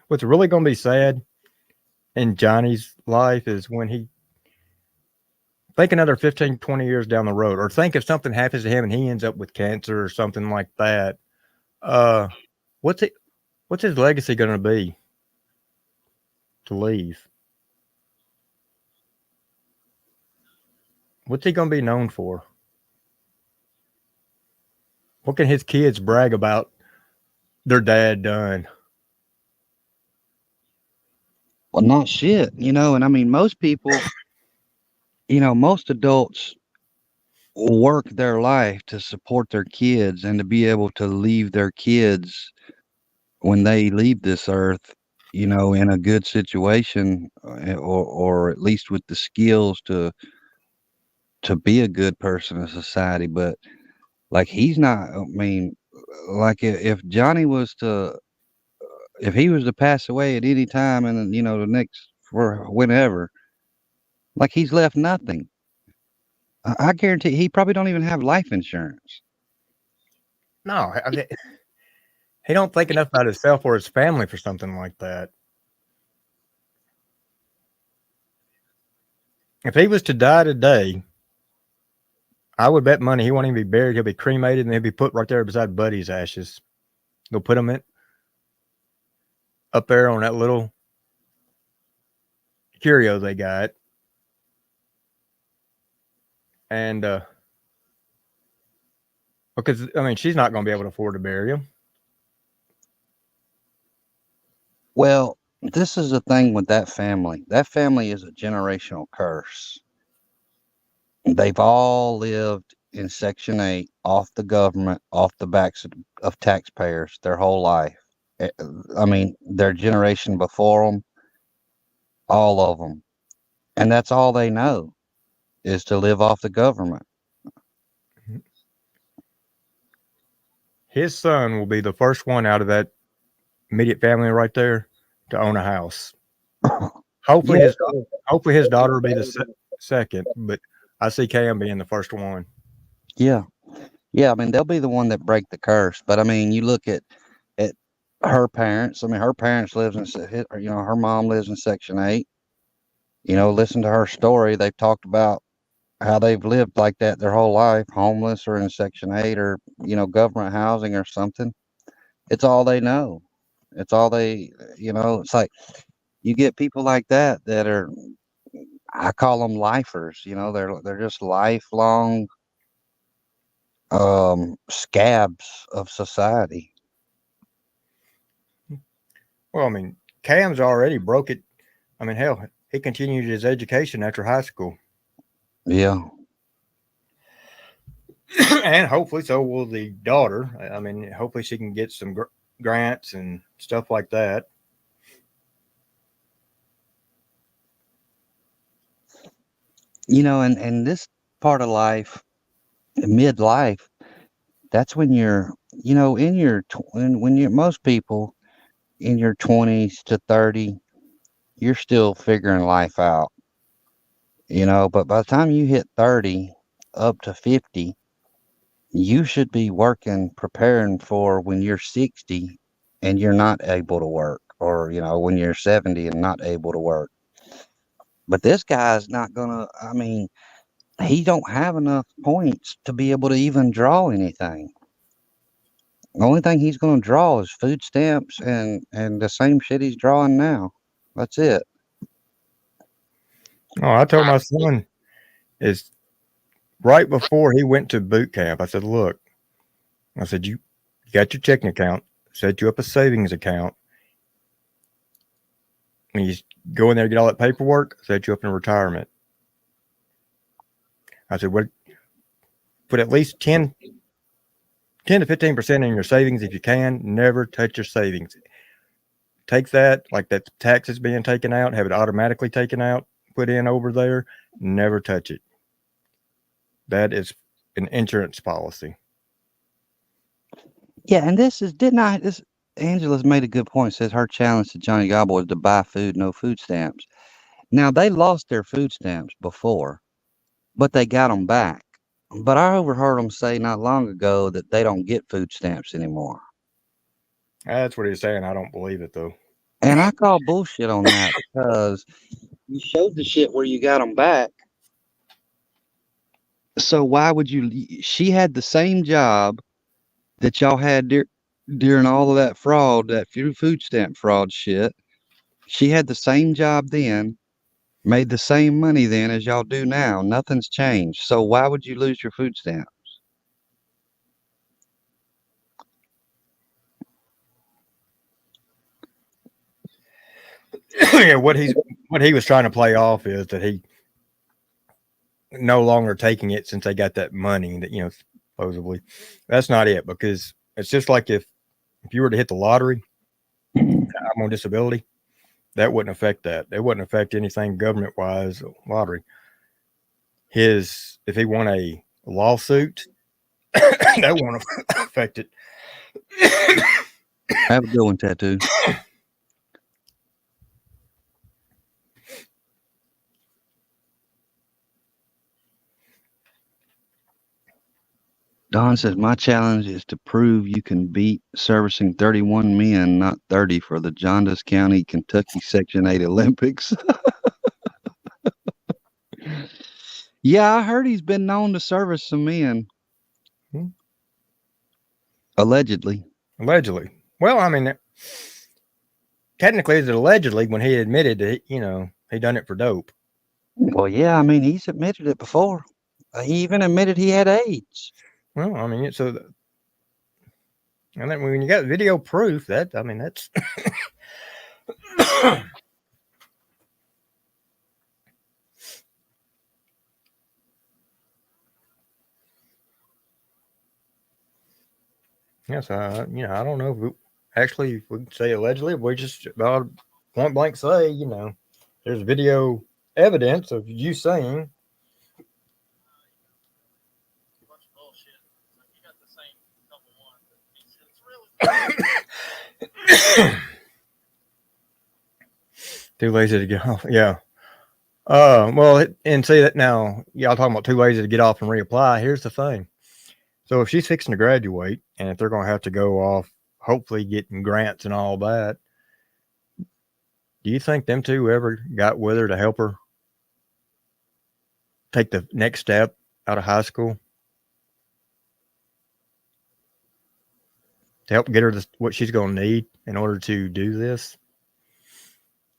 what's really going to be sad in Johnny's life is when he, think another 15, 20 years down the road, or think if something happens to him and he ends up with cancer or something like that, what's his legacy going to be to leave? What's he going to be known for? What can his kids brag about their dad done?
Well, not shit, and I mean, most people, most adults work their life to support their kids and to be able to leave their kids when they leave this earth, in a good situation, or at least with the skills to be a good person in society. But like, he's not, I mean, like, if Johnny was to, if he was to pass away at any time and, the next, for whenever, like, he's left nothing. I guarantee he probably don't even have life insurance.
No, I mean, he don't think enough about himself or his family for something like that. If he was to die today, I would bet money he won't even be buried. He'll be cremated and he'll be put right there beside Buddy's ashes. They'll put him in up there on that little curio they got. And because I mean, she's not going to be able to afford to bury him.
Well, this is the thing with that family. That family is a generational curse. They've all lived in Section 8, off the government, off the backs of taxpayers their whole life. I mean, their generation before them, all of them. And that's all they know, is to live off the government.
His son will be the first one out of that immediate family right there to own a house. Hopefully,
Yeah.
his daughter will be the second, but I see Cam being the first one.
Yeah. Yeah, I mean, they'll be the one that break the curse. But I mean, you look at her parents. I mean, her parents lives in, her mom lives in Section 8. Listen to her story. They've talked about how they've lived like that their whole life, homeless or in Section 8 or, government housing or something. It's all they know. It's all they, it's like you get people like that are, I call them lifers, they're just lifelong scabs of society.
Well, I mean, Cam's already broke it. I mean, hell, he continued his education after high school.
Yeah.
And hopefully so will the daughter. I mean, hopefully she can get some grants and stuff like that.
And this part of life, midlife, that's when you're, in your, when you're, most people in your 20s to 30, you're still figuring life out, but by the time you hit 30 up to 50, you should be working, preparing for when you're 60 and you're not able to work, or when you're 70 and not able to work. But this guy's not gonna. I mean, he don't have enough points to be able to even draw anything. The only thing he's gonna draw is food stamps and the same shit he's drawing now. That's it.
Oh, I told my son is right before he went to boot camp. I said, look, I said, you got your checking account, set you up a savings account. When you go in there and get all that paperwork, set you up in retirement. I said, what? Put at least 10 to 15% in your savings if you can. Never touch your savings. Take that, like that tax is being taken out, have it automatically taken out, put in over there. Never touch it. That is an insurance policy.
Yeah, and this Angela's made a good point. Says her challenge to Johnny Gobble was to buy food, no food stamps. Now they lost their food stamps before, but they got them back. But I overheard them say not long ago that they don't get food stamps anymore.
That's what he's saying. I don't believe it though.
And I call bullshit on that because you showed the shit where you got them back. So why would you? She had the same job that y'all had during all of that fraud, that food stamp fraud shit. She had the same job then, made the same money then as y'all do now. Nothing's changed. So why would you lose your food stamps?
Yeah, what he was trying to play off is that he no longer taking it since they got that money that supposedly. That's not it, because it's just like if you were to hit the lottery, I'm on disability, that wouldn't affect that. It wouldn't affect anything government wise lottery. If he won a lawsuit, that won't affect it.
Have a good one, Tattoo. Don says, my challenge is to prove you can beat servicing 31 men, not 30, for the Jondas County, Kentucky Section 8 Olympics. Yeah, I heard he's been known to service some men. Allegedly.
Allegedly. Well, I mean, technically, it's allegedly when he admitted that, he done it for dope.
Well, yeah, I mean, he's admitted it before. He even admitted he had AIDS.
Well, I mean, and then when you got video proof, that's. Yes, I don't know if we could say allegedly, if we just about point blank say, there's video evidence of you saying. Too lazy to get off. Yeah. And see that now, y'all talking about too lazy to get off and reapply. Here's the thing. So if she's fixing to graduate, and if they're going to have to go off, hopefully getting grants and all that, do you think them two ever got with her to help her take the next step out of high school? To help get her what she's going to need in order to do this?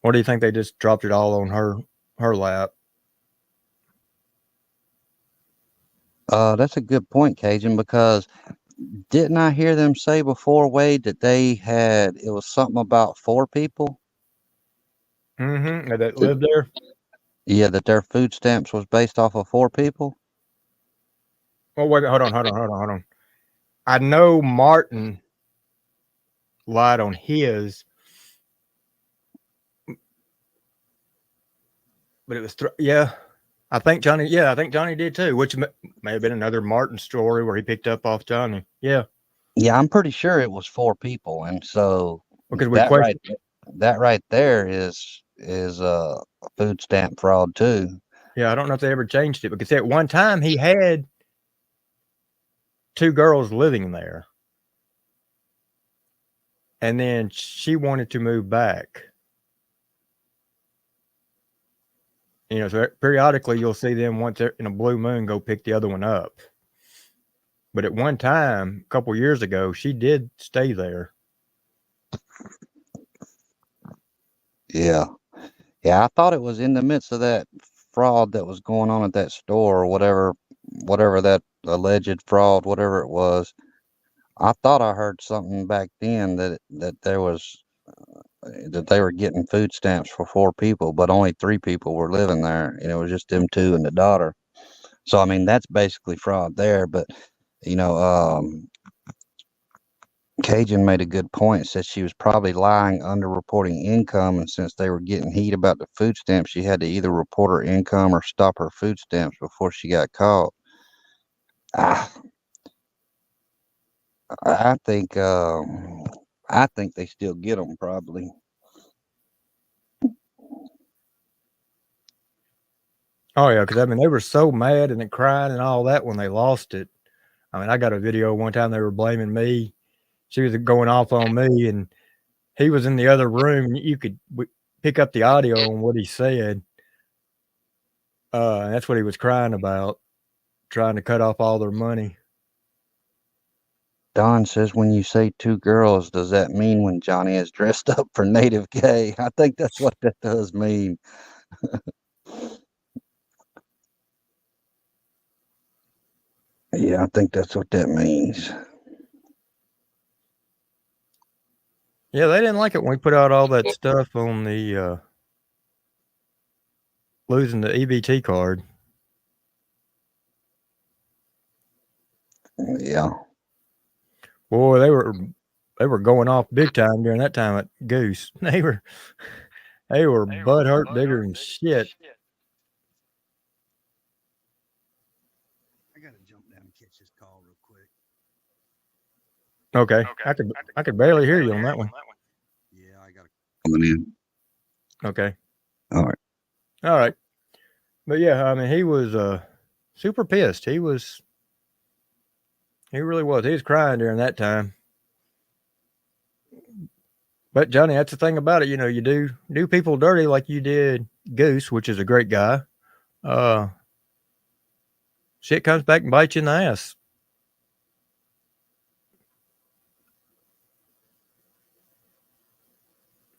Or do you think they just dropped it all on her lap?
That's a good point, Cajun, because didn't I hear them say before, Wade, that it was something about 4 people?
Mm-hmm. That lived there?
Yeah, that their food stamps was based off of 4 people?
Oh, wait, hold on. I know Martin lied on his, but it was, I think Johnny did too, which may have been another Martin story where he picked up off Johnny. Yeah.
Yeah, I'm pretty sure it was 4 people. And so
Because
that right there is a food stamp fraud too.
Yeah, I don't know if they ever changed it, because at one time he had 2 girls living there. And then she wanted to move back. You know, so periodically you'll see them once in a blue moon go pick the other one up. But at one time, a couple years ago, she did stay there.
Yeah. Yeah, I thought it was in the midst of that fraud that was going on at that store or whatever that alleged fraud, whatever it was. I thought I heard something back then that there was that they were getting food stamps for 4 people, but only 3 people were living there, and it was just them 2 and the daughter. So I mean, that's basically fraud there. But you know, Cajun made a good point. Said she was probably lying, underreporting income, and since they were getting heat about the food stamps, she had to either report her income or stop her food stamps before she got caught. Ah, I think they still get them probably.
Oh yeah, because I mean they were so mad and crying and all that when they lost it. I mean, I got a video one time they were blaming me. She was going off on me, and he was in the other room. And you could pick up the audio on what he said. And that's what he was crying about, trying to cut off all their money.
Don says, when you say 2 girls, does that mean when Johnny is dressed up for native gay? I think that's what that does mean. Yeah, I think that's what that means.
Yeah, they didn't like it when we put out all that stuff on the losing the EBT card.
Yeah.
Boy, they were going off big time during that time at Goose. They were butthurt bigger than shit.
I gotta jump down and catch this call real quick.
Okay. I could barely hear you on that one.
Yeah, I gotta coming in.
Okay.
All
right. But yeah, I mean he was super pissed. He really was. He was crying during that time. But Johnny, that's the thing about it. You know, you do people dirty like you did Goose, which is a great guy. Shit comes back and bites you in the ass.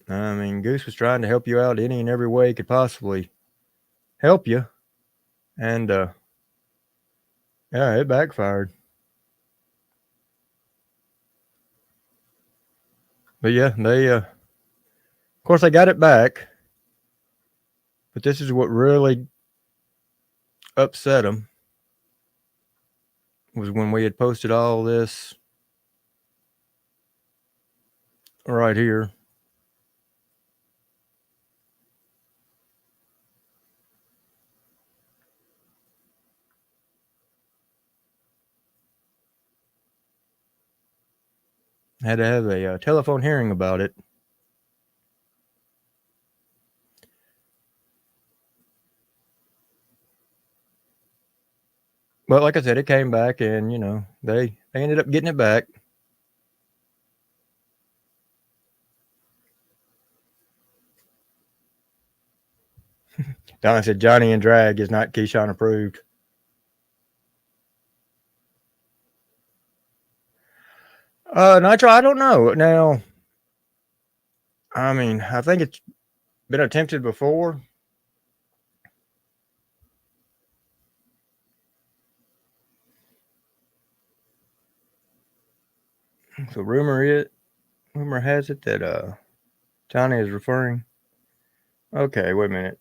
I mean, Goose was trying to help you out any and every way he could possibly help you. And yeah, it backfired. But yeah, they of course they got it back. But this is what really upset them, was when we had posted all this right here. Had to have a telephone hearing about it. But like I said, it came back, and you know they ended up getting it back. Don said Johnny and drag is not Keyshawn approved. Nitro, I don't know. Now, I mean, I think it's been attempted before. So rumor has it that Johnny is referring. Okay, wait a minute.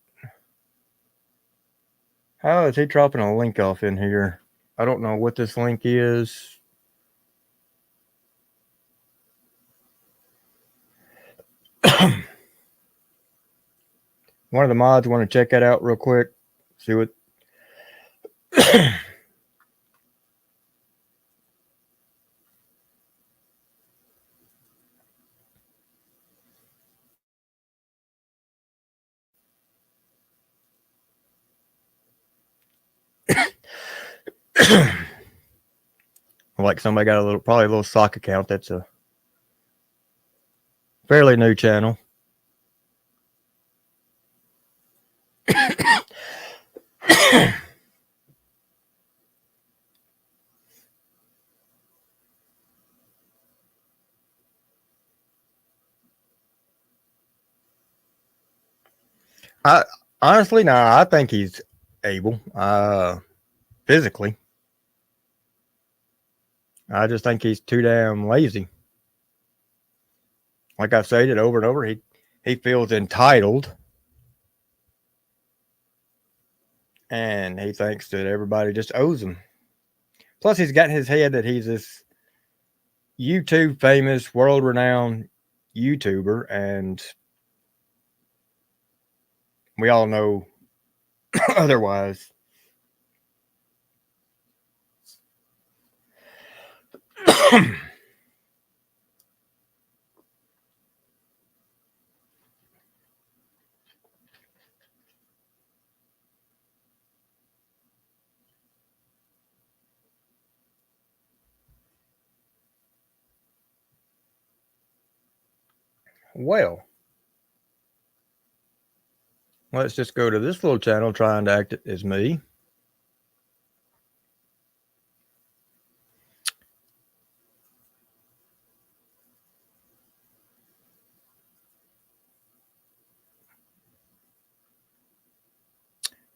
How is he dropping a link off in here? I don't know what this link is. One of the mods want to check that out real quick. See what. Like somebody got probably a little sock account that's Fairly new channel. I honestly, no, I think he's able. Physically, I just think he's too damn lazy. Like I've said it over and over, he feels entitled, and he thinks that everybody just owes him. Plus, he's got in his head that he's this YouTube famous, world renowned YouTuber, and we all know otherwise. Well, let's just go to this little channel trying to act as me.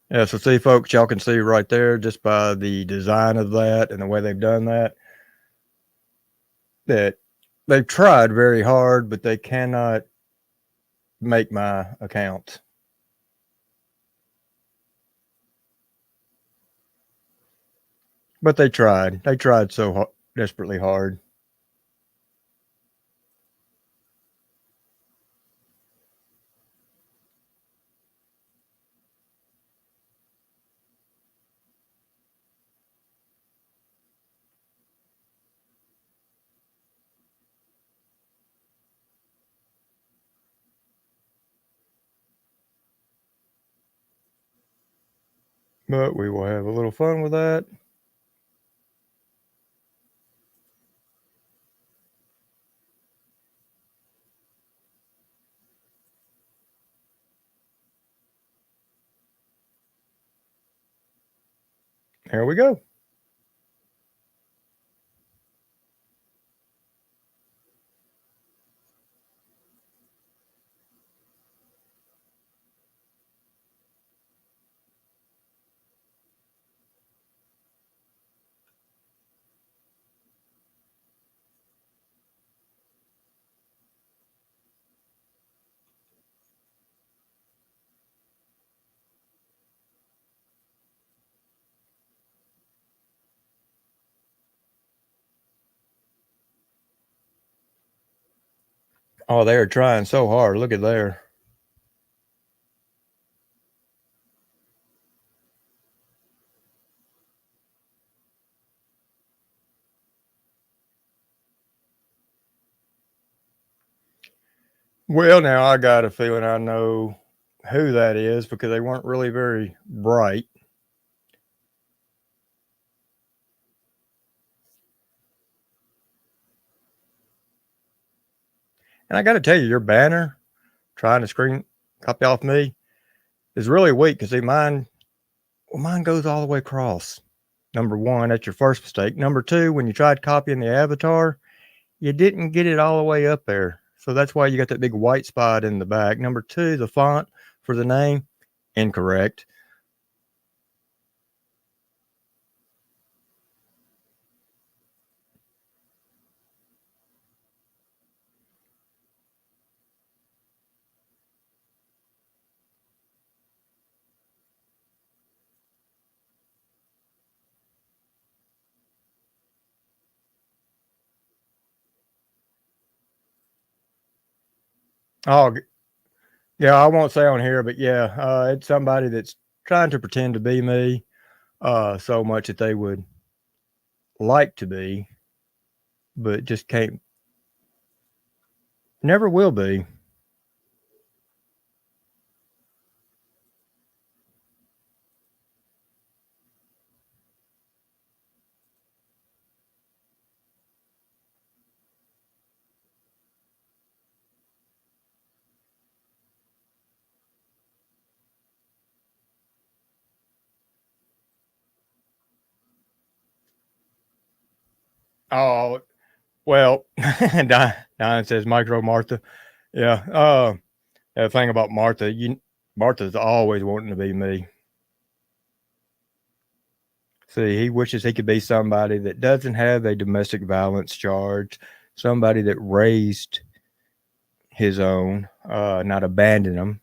Yeah, so see, folks, y'all can see right there just by the design of that and the way they've done that, that they've tried very hard, but they cannot make my account. But they tried. They tried so desperately hard. But we will have a little fun with that. Here we go. Oh, they are trying so hard. Look at there. Well, now I got a feeling I know who that is because they weren't really very bright. And I got to tell you, your banner trying to screen copy off me is really weak because see, mine goes all the way across. Number one, that's your first mistake. Number two, when you tried copying the avatar, you didn't get it all the way up there. So that's why you got that big white spot in the back. Number two, the font for the name, incorrect. Oh, yeah, I won't say on here, but yeah, it's somebody that's trying to pretend to be me so much that they would like to be, but just can't, never will be. Oh, well, Diane says micro Martha. Yeah. The thing about Martha, Martha's always wanting to be me. See, he wishes he could be somebody that doesn't have a domestic violence charge, somebody that raised his own, not abandon them,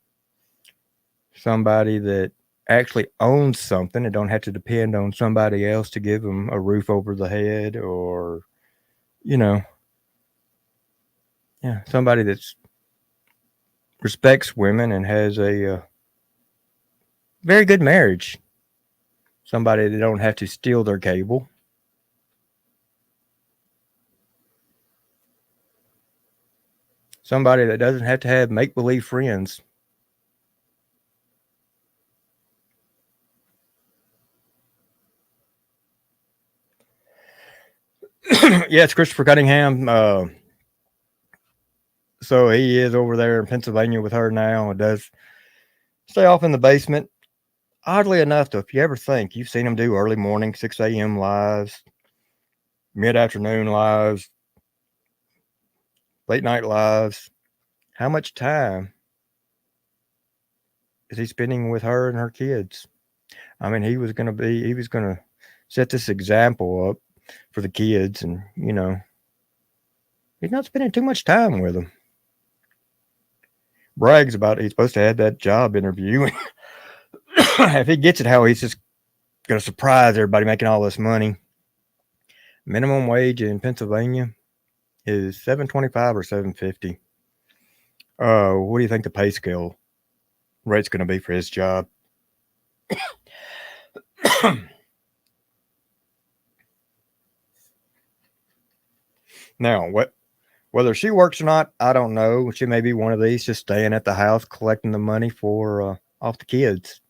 somebody that actually owns something and don't have to depend on somebody else to give them a roof over the head, or, somebody that's respects women and has a very good marriage. Somebody that don't have to steal their cable. Somebody that doesn't have to have make-believe friends. Yeah, it's Christopher Cunningham. So he is over there in Pennsylvania with her now and does stay off in the basement. Oddly enough, though, if you ever think, you've seen him do early morning, 6 a.m. lives, mid-afternoon lives, late night lives. How much time is he spending with her and her kids? I mean, he was going to set this example up for the kids, and, he's not spending too much time with them. Brags about he's supposed to have that job interview. If he gets it, how he's just going to surprise everybody making all this money. Minimum wage in Pennsylvania is $7.25 or $7.50. What do you think the pay scale rate's going to be for his job? Now, whether she works or not, I don't know. She may be one of these just staying at the house collecting the money for off the kids.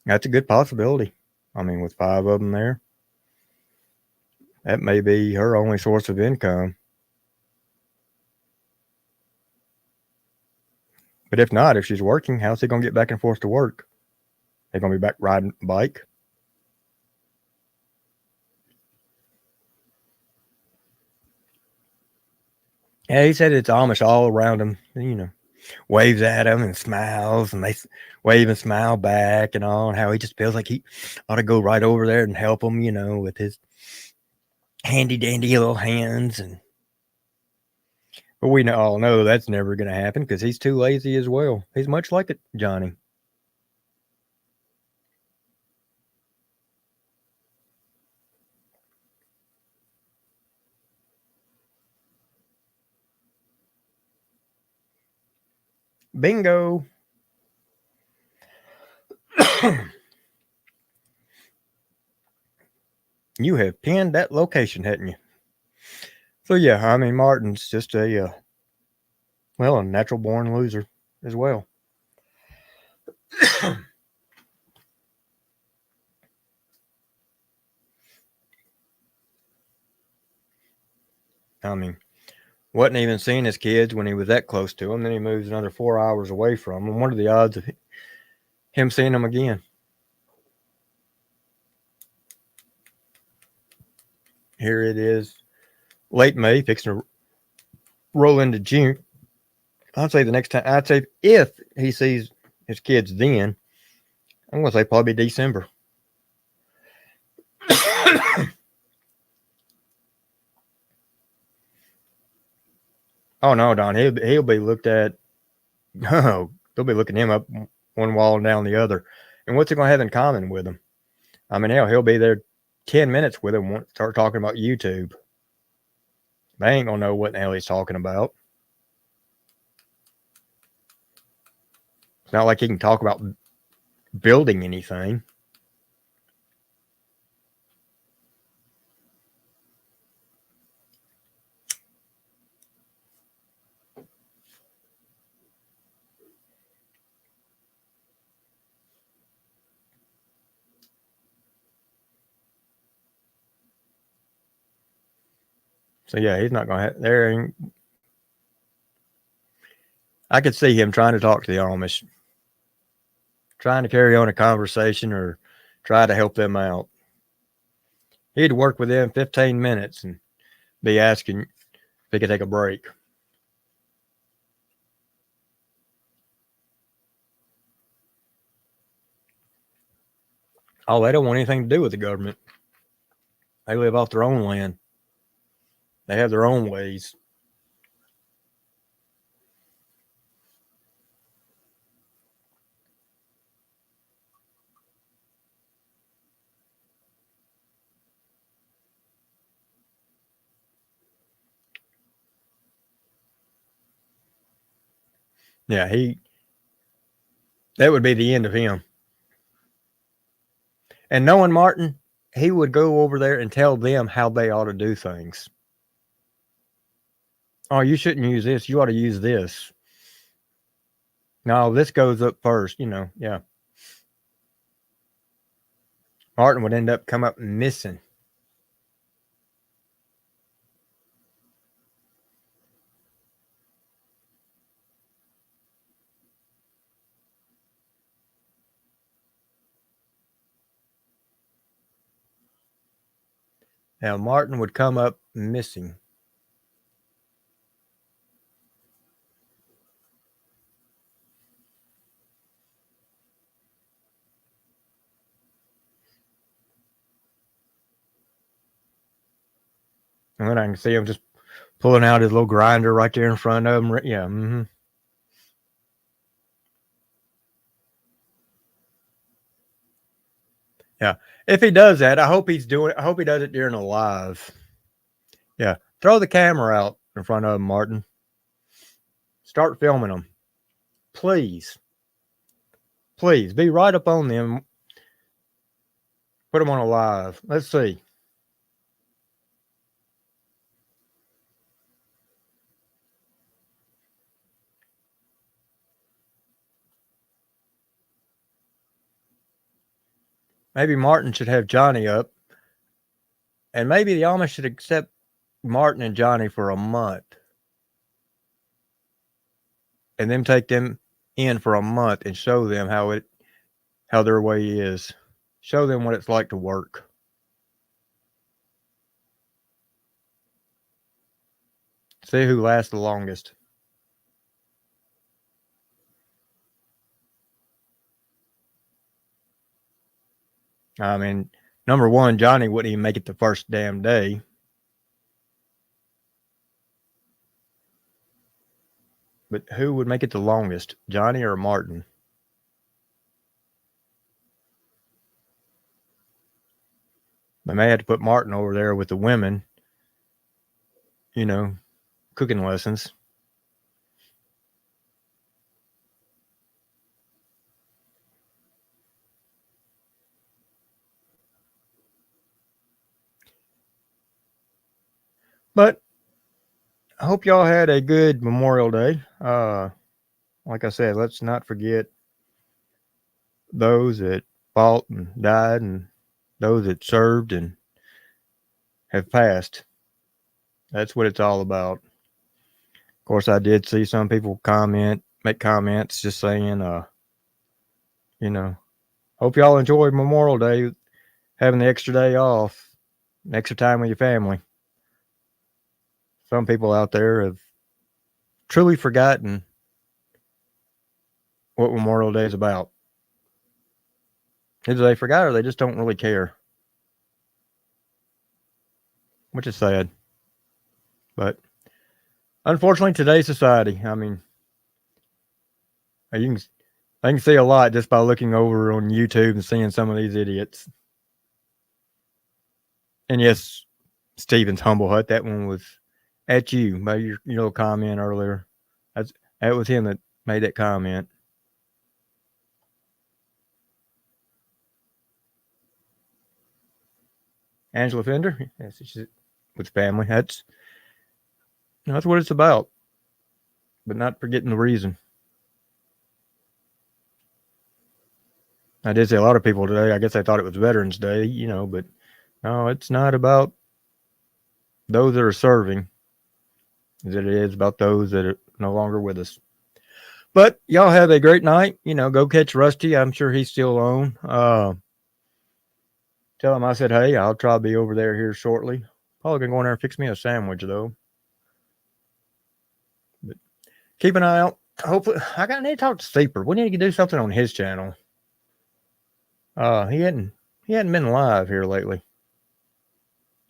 That's a good possibility. I mean, with 5 of them there, that may be her only source of income. But if not, if she's working, how's he going to get back and forth to work? They're going to be back riding a bike. Yeah, he said it's Amish all around him, waves at him and smiles, and they wave and smile back and all, and how he just feels like he ought to go right over there and help them, with his handy dandy little hands. But we all know that's never going to happen because he's too lazy as well. He's much like Johnny. Bingo. You have pinned that location, hadn't you? So yeah, I mean, Martin's just a natural born loser as well. I mean, wasn't even seeing his kids when he was that close to them. Then he moves another 4 hours away from them. What are the odds of him seeing them again? Here it is, late May, fixing to roll into June. I'd say the next time, if he sees his kids then, I'm going to say probably December. Oh no, Don, he'll be looked at. Oh, they'll be looking him up one wall and down the other. And what's he going to have in common with him? I mean, he'll be there 10 minutes with him. Start talking about YouTube. They ain't going to know what the hell he's talking about. It's not like he can talk about building anything. So yeah, he's not going to have there. I could see him trying to talk to the Amish, trying to carry on a conversation or try to help them out. He'd work within 15 minutes and be asking if he could take a break. Oh, they don't want anything to do with the government. They live off their own land. They have their own ways. Yeah, that would be the end of him. And knowing Martin, he would go over there and tell them how they ought to do things. Oh, you shouldn't use this. You ought to use this. No, this goes up first, yeah. Martin would end up come up missing. Now, Martin would come up missing. And then I can see him just pulling out his little grinder right there in front of him. Yeah. Mm-hmm. Yeah. If he does that, I hope he does it during a live. Yeah. Throw the camera out in front of him, Martin. Start filming them. Please. Please. Be right up on them. Put them on a live. Let's see. Maybe Martin should have Johnny up. And maybe the Amish should accept Martin and Johnny for a month. And then take them in for a month and show them how their way is. Show them what it's like to work. See who lasts the longest. I mean, number one, Johnny wouldn't even make it the first damn day. But who would make it the longest, Johnny or Martin? They may have to put Martin over there with the women, cooking lessons. But I hope y'all had a good Memorial Day. Like I said, let's not forget those that fought and died and those that served and have passed. That's what it's all about. Of course, I did see some people make comments just saying, hope y'all enjoyed Memorial Day, having the extra day off, extra time with your family. Some people out there have truly forgotten what Memorial Day is about. Either they forgot or they just don't really care. Which is sad. But unfortunately, today's society, I mean, I can see a lot just by looking over on YouTube and seeing some of these idiots. And yes, Stephen's Humble Hut, that one was at you by your little comment earlier. That was him that made that comment. Angela Fender, yes, she's with family. That's what it's about. But not forgetting the reason. I did see a lot of people today. I guess they thought it was Veterans Day, but no, it's not about those that are serving as it is about those that are no longer with us. But y'all have a great night. Go catch Rusty. I'm sure he's still on. Tell him I said, hey, I'll try to be over there here shortly. Probably going to go in there and fix me a sandwich, though. But keep an eye out. Hopefully, I need to talk to Sleeper. We need to do something on his channel. He hadn't been live here lately.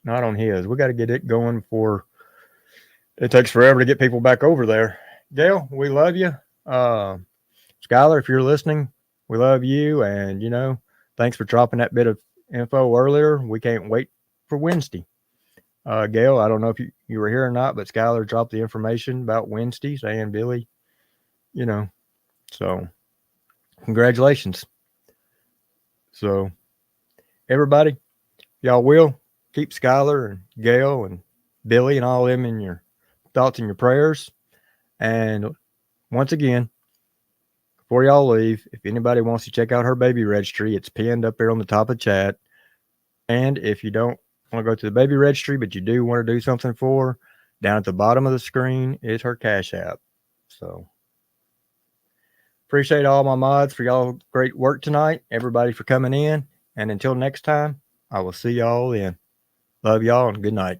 Not on his. We got to get it going before it takes forever to get people back over there. Gail, we love you. Skylar, if you're listening, we love you. And, thanks for dropping that bit of info earlier. We can't wait for Wednesday. Gail, I don't know if you were here or not, but Skylar dropped the information about Wednesday, saying Billy, so congratulations. So everybody, y'all will keep Skylar and Gail and Billy and all them in your thoughts and your prayers. And once again, before y'all leave, if anybody wants to check out her baby registry, it's pinned up there on the top of chat. And if you don't want to go to the baby registry, but you do want to do something for her, down at the bottom of the screen is her Cash App. So appreciate all my mods for y'all great work tonight. Everybody for coming in. And until next time, I will see y'all then. Love y'all and good night.